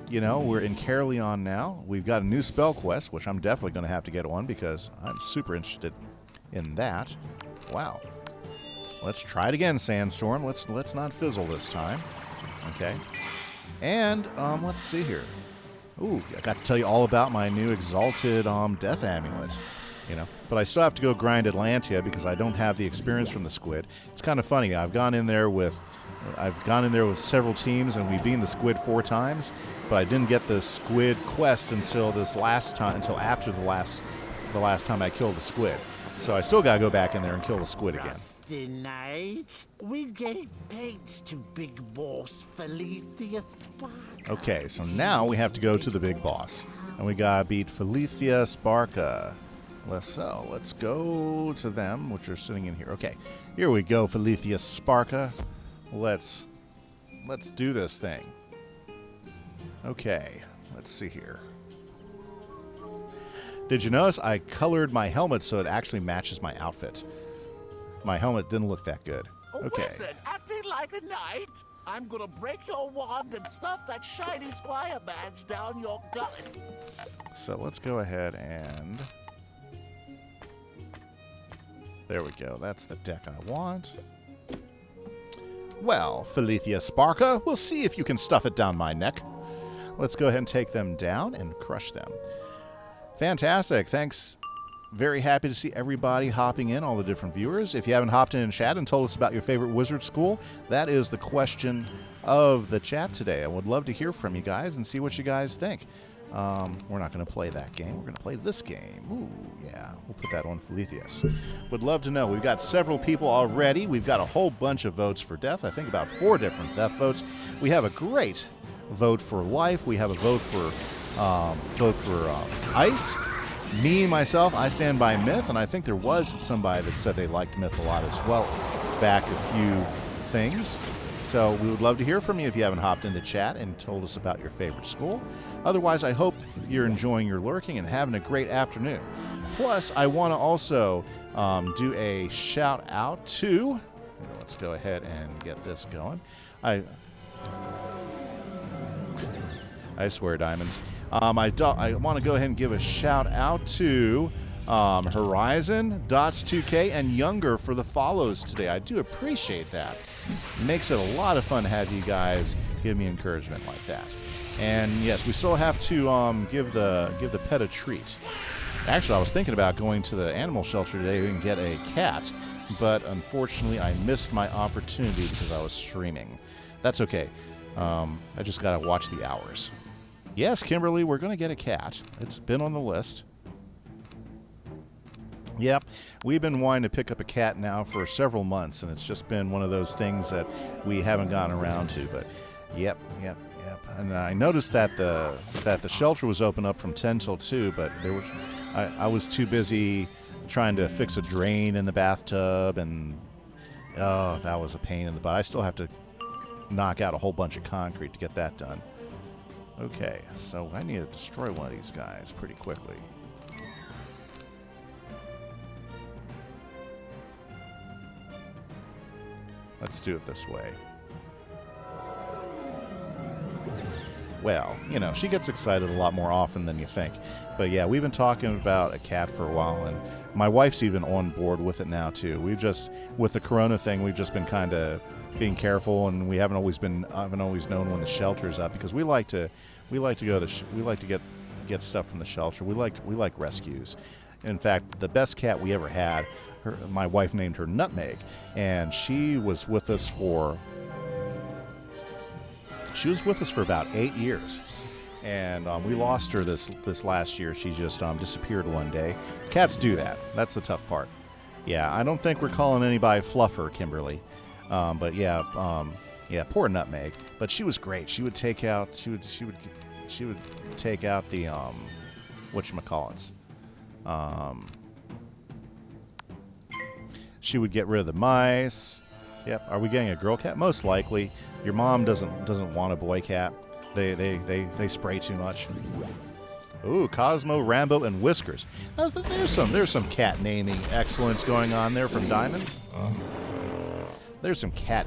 you know, we're in Caerleon now. We've got a new spell quest, which I'm definitely going to have to get on because I'm super interested in that. Wow. Let's try it again, Sandstorm. Let's not fizzle this time. Okay. And let's see here. Ooh, I got to tell you all about my new Exalted Death Amulet. You know, but I still have to go grind Atlantia because I don't have the experience from the squid. It's kind of funny. I've gone in there with several teams, and we've beaten the squid 4 times, but I didn't get the squid quest until after the last time I killed the squid. So I still gotta go back in there and kill the squid again. Tonight, we gave thanks to Big Boss Felicia Sparka. Okay, so now we have to go to the big boss, and we gotta beat Felicia Sparka. Let's go to them, which are sitting in here. Okay, here we go, Felicia Sparka. Let's do this thing. Okay, let's see here. Did you notice I colored my helmet so it actually matches my outfit? My helmet didn't look that good. Okay. Wizard, acting like a knight? I'm gonna break your wand and stuff that shiny squire badge down your gullet. So let's go ahead and... There we go. That's the deck I want. Well, Felicia Sparka, we'll see if you can stuff it down my neck. Let's go ahead and take them down and crush them. Fantastic. Thanks. Very happy to see everybody hopping in, all the different viewers. If you haven't hopped in chat and told us about your favorite wizard school, that is the question of the chat today. I would love to hear from you guys and see what you guys think. We're not going to play that game. We're going to play this game. Ooh, yeah. We'll put that on Felicius. Would love to know. We've got several people already. We've got a whole bunch of votes for death. I think about 4 different death votes. We have a great vote for life. We have a vote for ice. Me, myself, I stand by myth, and I think there was somebody that said they liked myth a lot as well back a few things. So we would love to hear from you if you haven't hopped into chat and told us about your favorite school. Otherwise, I hope you're enjoying your lurking and having a great afternoon. Plus, I want to also do a shout out to... Let's go ahead and get this going. I swear, Diamonds. I want to go ahead and give a shout out to Horizon, Dots2K, and Younger for the follows today. I do appreciate that. It makes it a lot of fun to have you guys give me encouragement like that. And yes, we still have to give the pet a treat. Actually, I was thinking about going to the animal shelter today and get a cat, but unfortunately, I missed my opportunity because I was streaming. That's okay. I just gotta watch the hours. Yes, Kimberly, we're going to get a cat. It's been on the list. Yep, we've been wanting to pick up a cat now for several months, and it's just been one of those things that we haven't gotten around to. But yep. And I noticed that the shelter was open up from 10 till 2, but I was too busy trying to fix a drain in the bathtub and Oh, that was a pain in the butt. I still have to knock out a whole bunch of concrete to get that done. Okay, so I need to destroy one of these guys pretty quickly. Let's do it this way. Well, you know, she gets excited a lot more often than you think. But yeah, we've been talking about a cat for a while, and my wife's even on board with it now too. We've just, with the corona thing, we've just been kind of being careful, and I haven't always known when the shelter's up, because we like to get stuff from the shelter. We like rescues. In fact, the best cat we ever had, my wife named her Nutmeg, and she was with us for about 8 years, and we lost her this last year. She just disappeared one day. Cats do that. That's the tough part. Yeah, I don't think we're calling anybody Fluffer, Kimberly, but yeah, poor Nutmeg. But she was great. She would take out the whatchamacallits. She would get rid of the mice. Yep. Are we getting a girl cat? Most likely. Your mom doesn't want a boy cat. They spray too much. Ooh, Cosmo, Rambo, and Whiskers. Now, there's some cat naming excellence going on there from Diamond. There's some cat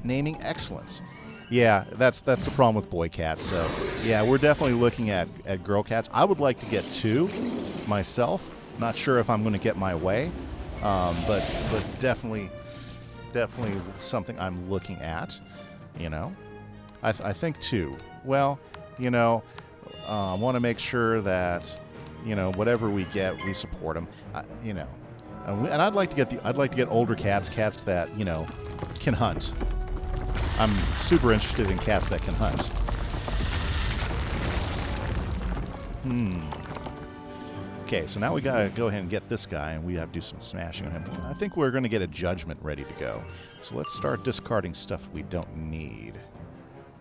naming excellence. Yeah, that's the problem with boy cats. So yeah, we're definitely looking at girl cats. I would like to get 2 myself. Not sure if I'm going to get my way, but it's definitely something I'm looking at. You know, I think 2. Well, you know, I want to make sure that, you know, whatever we get, we support them. You know, and I'd like to get older cats that, you know, can hunt. I'm super interested in cats that can hunt. Okay, so now we gotta go ahead and get this guy, and we have to do some smashing on him. I think we're gonna get a judgment ready to go. So let's start discarding stuff we don't need.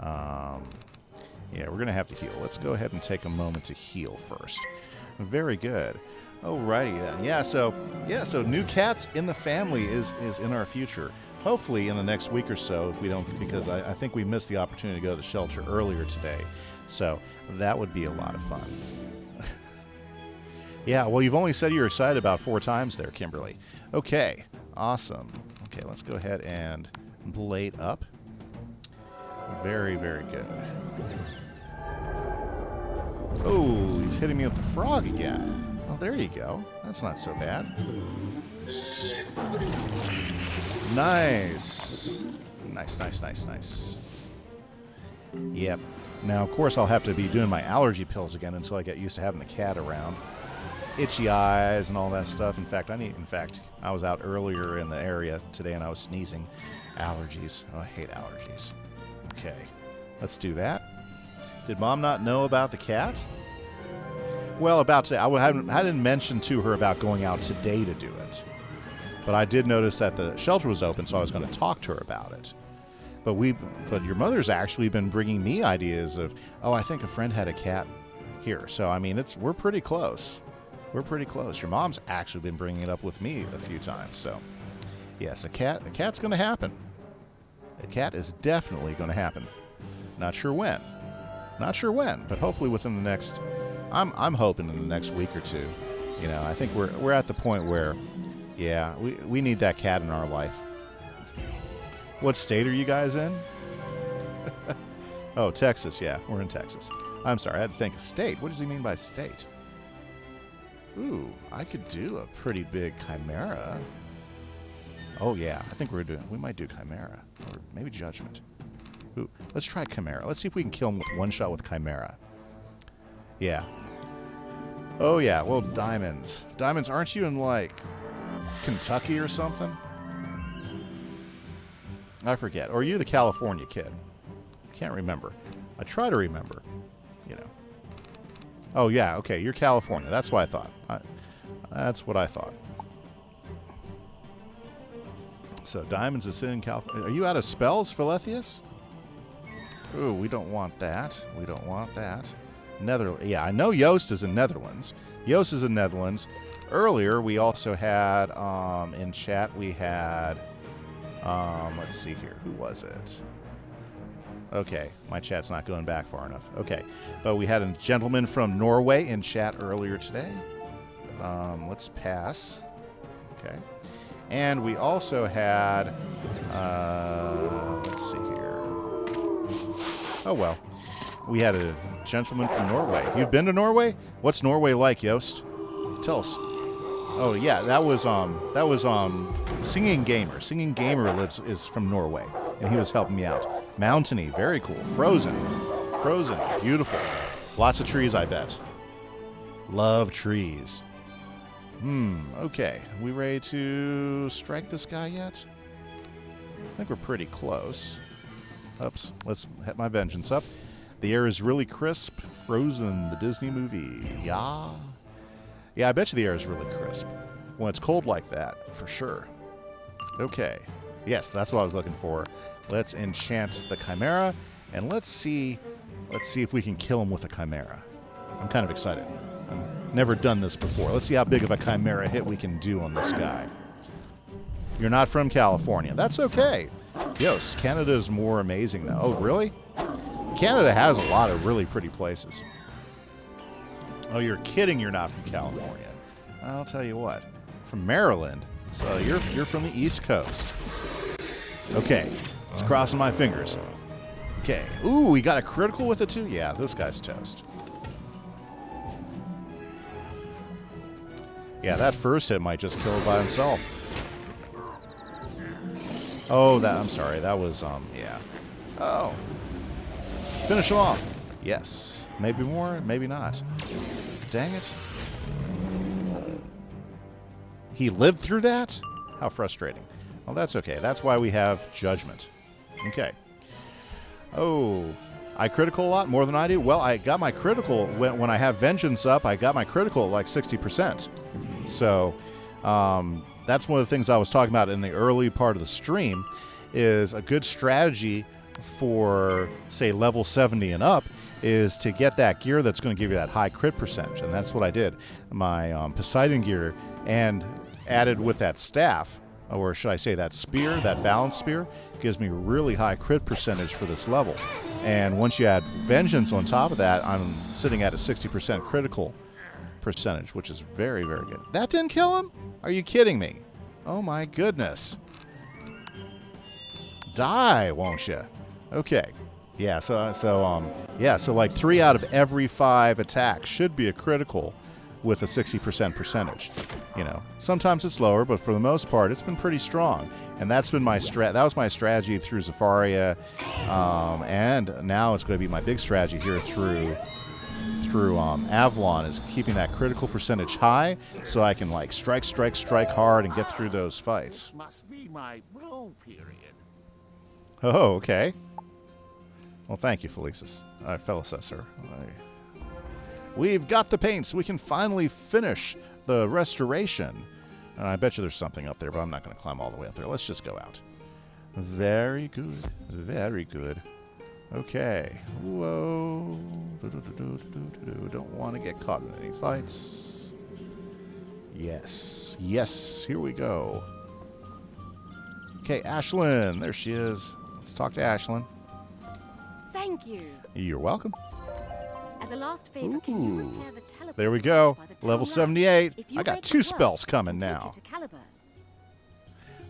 Yeah, we're gonna have to heal. Let's go ahead and take a moment to heal first. Very good. Alrighty then. Yeah, so new cats in the family is in our future. Hopefully in the next week or so, if we don't, because I think we missed the opportunity to go to the shelter earlier today. So that would be a lot of fun. Yeah, well, you've only said you're excited about 4 times there, Kimberly. Okay, awesome. Okay, let's go ahead and blade up. Very, very good. Oh, he's hitting me with the frog again. Well, there you go. That's not so bad. Nice. Nice. Yep. Now, of course, I'll have to be doing my allergy pills again until I get used to having the cat around. Itchy eyes and all that stuff. In fact, I was out earlier in the area today and I was sneezing. Allergies. Oh, I hate allergies. Okay, let's do that. Did Mom not know about the cat? Well, about today, I hadn't mentioned to her about going out today to do it. But I did notice that the shelter was open, so I was going to talk to her about it. But your mother's actually been bringing me ideas of, oh, I think a friend had a cat here. So I mean, we're pretty close. We're pretty close. Your mom's actually been bringing it up with me a few times. So, yes, a cat's going to happen. A cat is definitely going to happen. Not sure when, but hopefully within the next. I'm hoping in the next week or 2. You know, I think we're at the point where, yeah, we need that cat in our life. What state are you guys in? Oh, Texas. Yeah, we're in Texas. I'm sorry, I had to think of state. What does he mean by state? Ooh, I could do a pretty big chimera. Oh yeah, I think we might do chimera. Or maybe judgment. Ooh, let's try chimera. Let's see if we can kill him with one shot with chimera. Yeah. Oh yeah, well, diamonds. Diamonds, aren't you in, like, Kentucky or something? I forget. Or are you the California kid? I can't remember. I try to remember, you know. Oh, yeah, okay, you're California. That's what I thought. That's what I thought. So, Diamonds is in California. Are you out of spells, Philethius? Ooh, we don't want that. We don't want that. Yeah, I know Joost is in Netherlands. Joost is in Netherlands. Earlier, we also had, in chat, we had Let's see here. Who was it? Okay, my chat's not going back far enough. Okay, but we had a gentleman from Norway in chat earlier today. Let's pass. Okay. And we also had, let's see here. Oh, well. We had a gentleman from Norway. You've been to Norway? What's Norway like, Yost? Tell us. Oh, yeah, that was Singing Gamer. Singing Gamer is from Norway, and he was helping me out. Mountainy, very cool. Frozen, beautiful. Lots of trees, I bet. Love trees. Okay. We ready to strike this guy yet? I think we're pretty close. Oops. Let's hit my vengeance up. The air is really crisp. Frozen, the Disney movie. Yeah. Yeah, I bet you the air is really crisp. When it's cold like that, for sure. Okay. Yes, that's what I was looking for. Let's enchant the Chimera, and let's see if we can kill him with a Chimera. I'm kind of excited. I've never done this before. Let's see how big of a Chimera hit we can do on this guy. You're not from California. That's okay. Yost, Canada is more amazing, though. Oh, really? Canada has a lot of really pretty places. Oh, you're kidding you're not from California. I'll tell you what. From Maryland. So you're from the East Coast. Okay. It's crossing my fingers. Okay. Ooh, we got a critical with it, too? Yeah, this guy's toast. Yeah, that first hit might just kill it by himself. Oh, I'm sorry. That was, yeah. Oh. Finish him off. Yes. Maybe more, maybe not. Dang it. He lived through that? How frustrating. Well, that's okay. That's why we have Judgment. Okay. Oh, I critical a lot more than I do? Well, I got my critical, when I have Vengeance up, I got my critical at like 60%. So, that's one of the things I was talking about in the early part of the stream, is a good strategy for, say, level 70 and up, is to get that gear that's going to give you that high crit percentage. And that's what I did. My Poseidon gear, and added with that staff, or should I say that spear, that balance spear, gives me really high crit percentage for this level. And once you add Vengeance on top of that, I'm sitting at a 60% critical percentage, which is very, very good. That didn't kill him? Are you kidding me? Oh my goodness. Die, won't you? Okay. Yeah, so like 3 out of every 5 attacks should be a critical with a 60% percentage. You know, sometimes it's lower, but for the most part, it's been pretty strong. And that's been my that was my strategy through Zafaria, and now it's going to be my big strategy here through Avalon, is keeping that critical percentage high, so I can like strike hard and get through those fights. This must be my blue period. Oh, okay. Well, thank you, Felicis. Felicessor. We've got the paint, so we can finally finish the restoration. And I bet you there's something up there, but I'm not going to climb all the way up there. Let's just go out. Very good. Very good. Okay. Whoa. Don't want to get caught in any fights. Yes. Yes. Here we go. Okay, Ashlyn. There she is. Let's talk to Ashlyn. Thank you. You're welcome. As a last favor, can you repair the teleport? There we go. The Level 78. I got 2 spells coming now.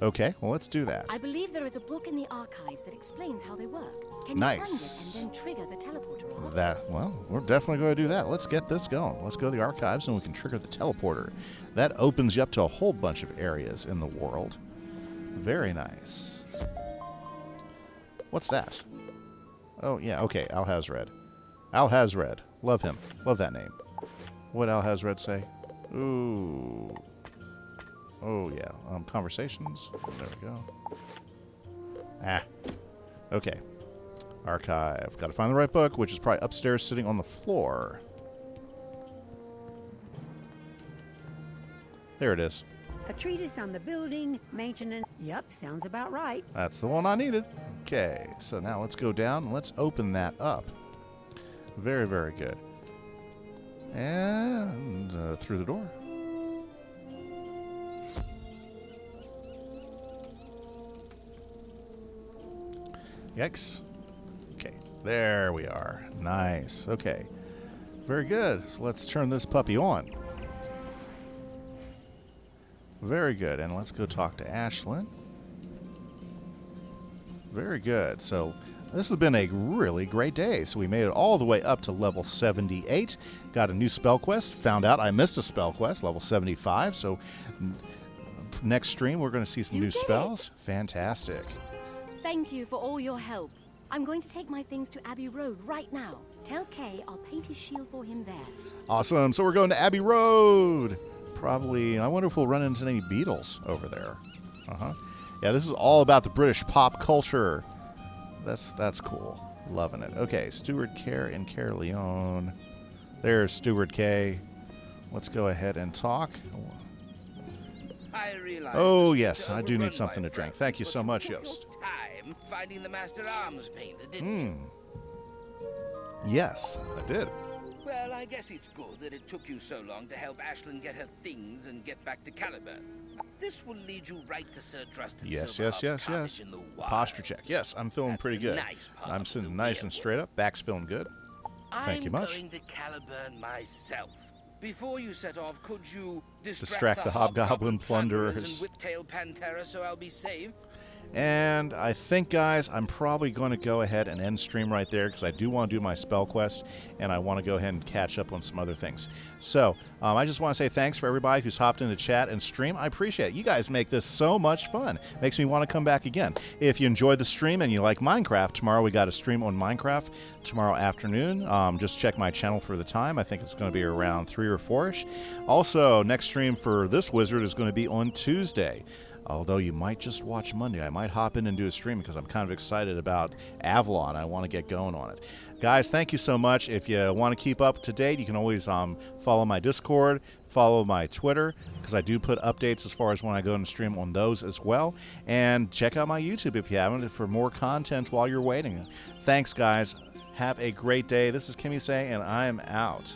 Okay, well, let's do that. I believe there is a book in the archives that explains how they work. Can nice. you find it and then trigger the teleporter off? Well, we're definitely going to do that. Let's get this going. Let's go to the archives and we can trigger the teleporter. That opens you up to a whole bunch of areas in the world. Very nice. What's that? Oh, yeah, okay, Alhazred. Alhazred. Love him. Love that name. What'd Alhazred say? Ooh. Oh, yeah. Conversations. There we go. Ah. Okay. Archive. Got to find the right book, which is probably upstairs sitting on the floor. There it is. A treatise on the building, maintenance. Yep, sounds about right. That's the one I needed. Okay, so now let's go down and let's open that up. Very, very good. And through the door. Yikes. Okay, there we are. Nice. Okay. Very good. So let's turn this puppy on. Very good. And let's go talk to Ashlyn. Very good. So this has been a really great day. So we made it all the way up to level 78. Got a new spell quest. Found out I missed a spell quest, level 75. So next stream, we're going to see some new spells. Fantastic. Thank you for all your help. I'm going to take my things to Abbey Road right now. Tell Kay I'll paint his shield for him there. Awesome. So we're going to Abbey Road. Probably, I wonder if we'll run into any beetles over there. Yeah, this is all about the British pop culture. That's cool. Loving it. Okay, Steward Care and Care Leone. There's Steward K. Let's go ahead and talk. I realize Yes, I do need something to drink. Thank you so much, Yost. Time finding the Master Arms painter, didn't you? Yes, I did. Well, I guess it's good that it took you so long to help Ashlyn get her things and get back to Caliburn. This will lead you right to Sir Trusted Yes. in the wild. Posture check. Yes, I'm feeling pretty good. I'm sitting nice and straight up. Back's feeling good. Thank you much. I'm going to Caliburn myself. Before you set off, could you distract the Hobgoblin plunderers and Whiptail Pantera so I'll be safe? And I think, guys, I'm probably going to go ahead and end stream right there because I do want to do my spell quest, and I want to go ahead and catch up on some other things. So I just want to say thanks for everybody who's hopped into chat and stream. I appreciate it. You guys make this so much fun. Makes me want to come back again. If you enjoyed the stream and you like Minecraft, tomorrow we got a stream on Minecraft tomorrow afternoon. Just check my channel for the time. I think it's going to be around 3 or 4-ish. Also, next stream for this wizard is going to be on Tuesday. Although you might just watch Monday. I might hop in and do a stream because I'm kind of excited about Avalon. I want to get going on it. Guys, thank you so much. If you want to keep up to date, you can always follow my Discord, follow my Twitter, because I do put updates as far as when I go and stream on those as well. And check out my YouTube if you haven't for more content while you're waiting. Thanks, guys. Have a great day. This is Kimmy Say, and I'm out.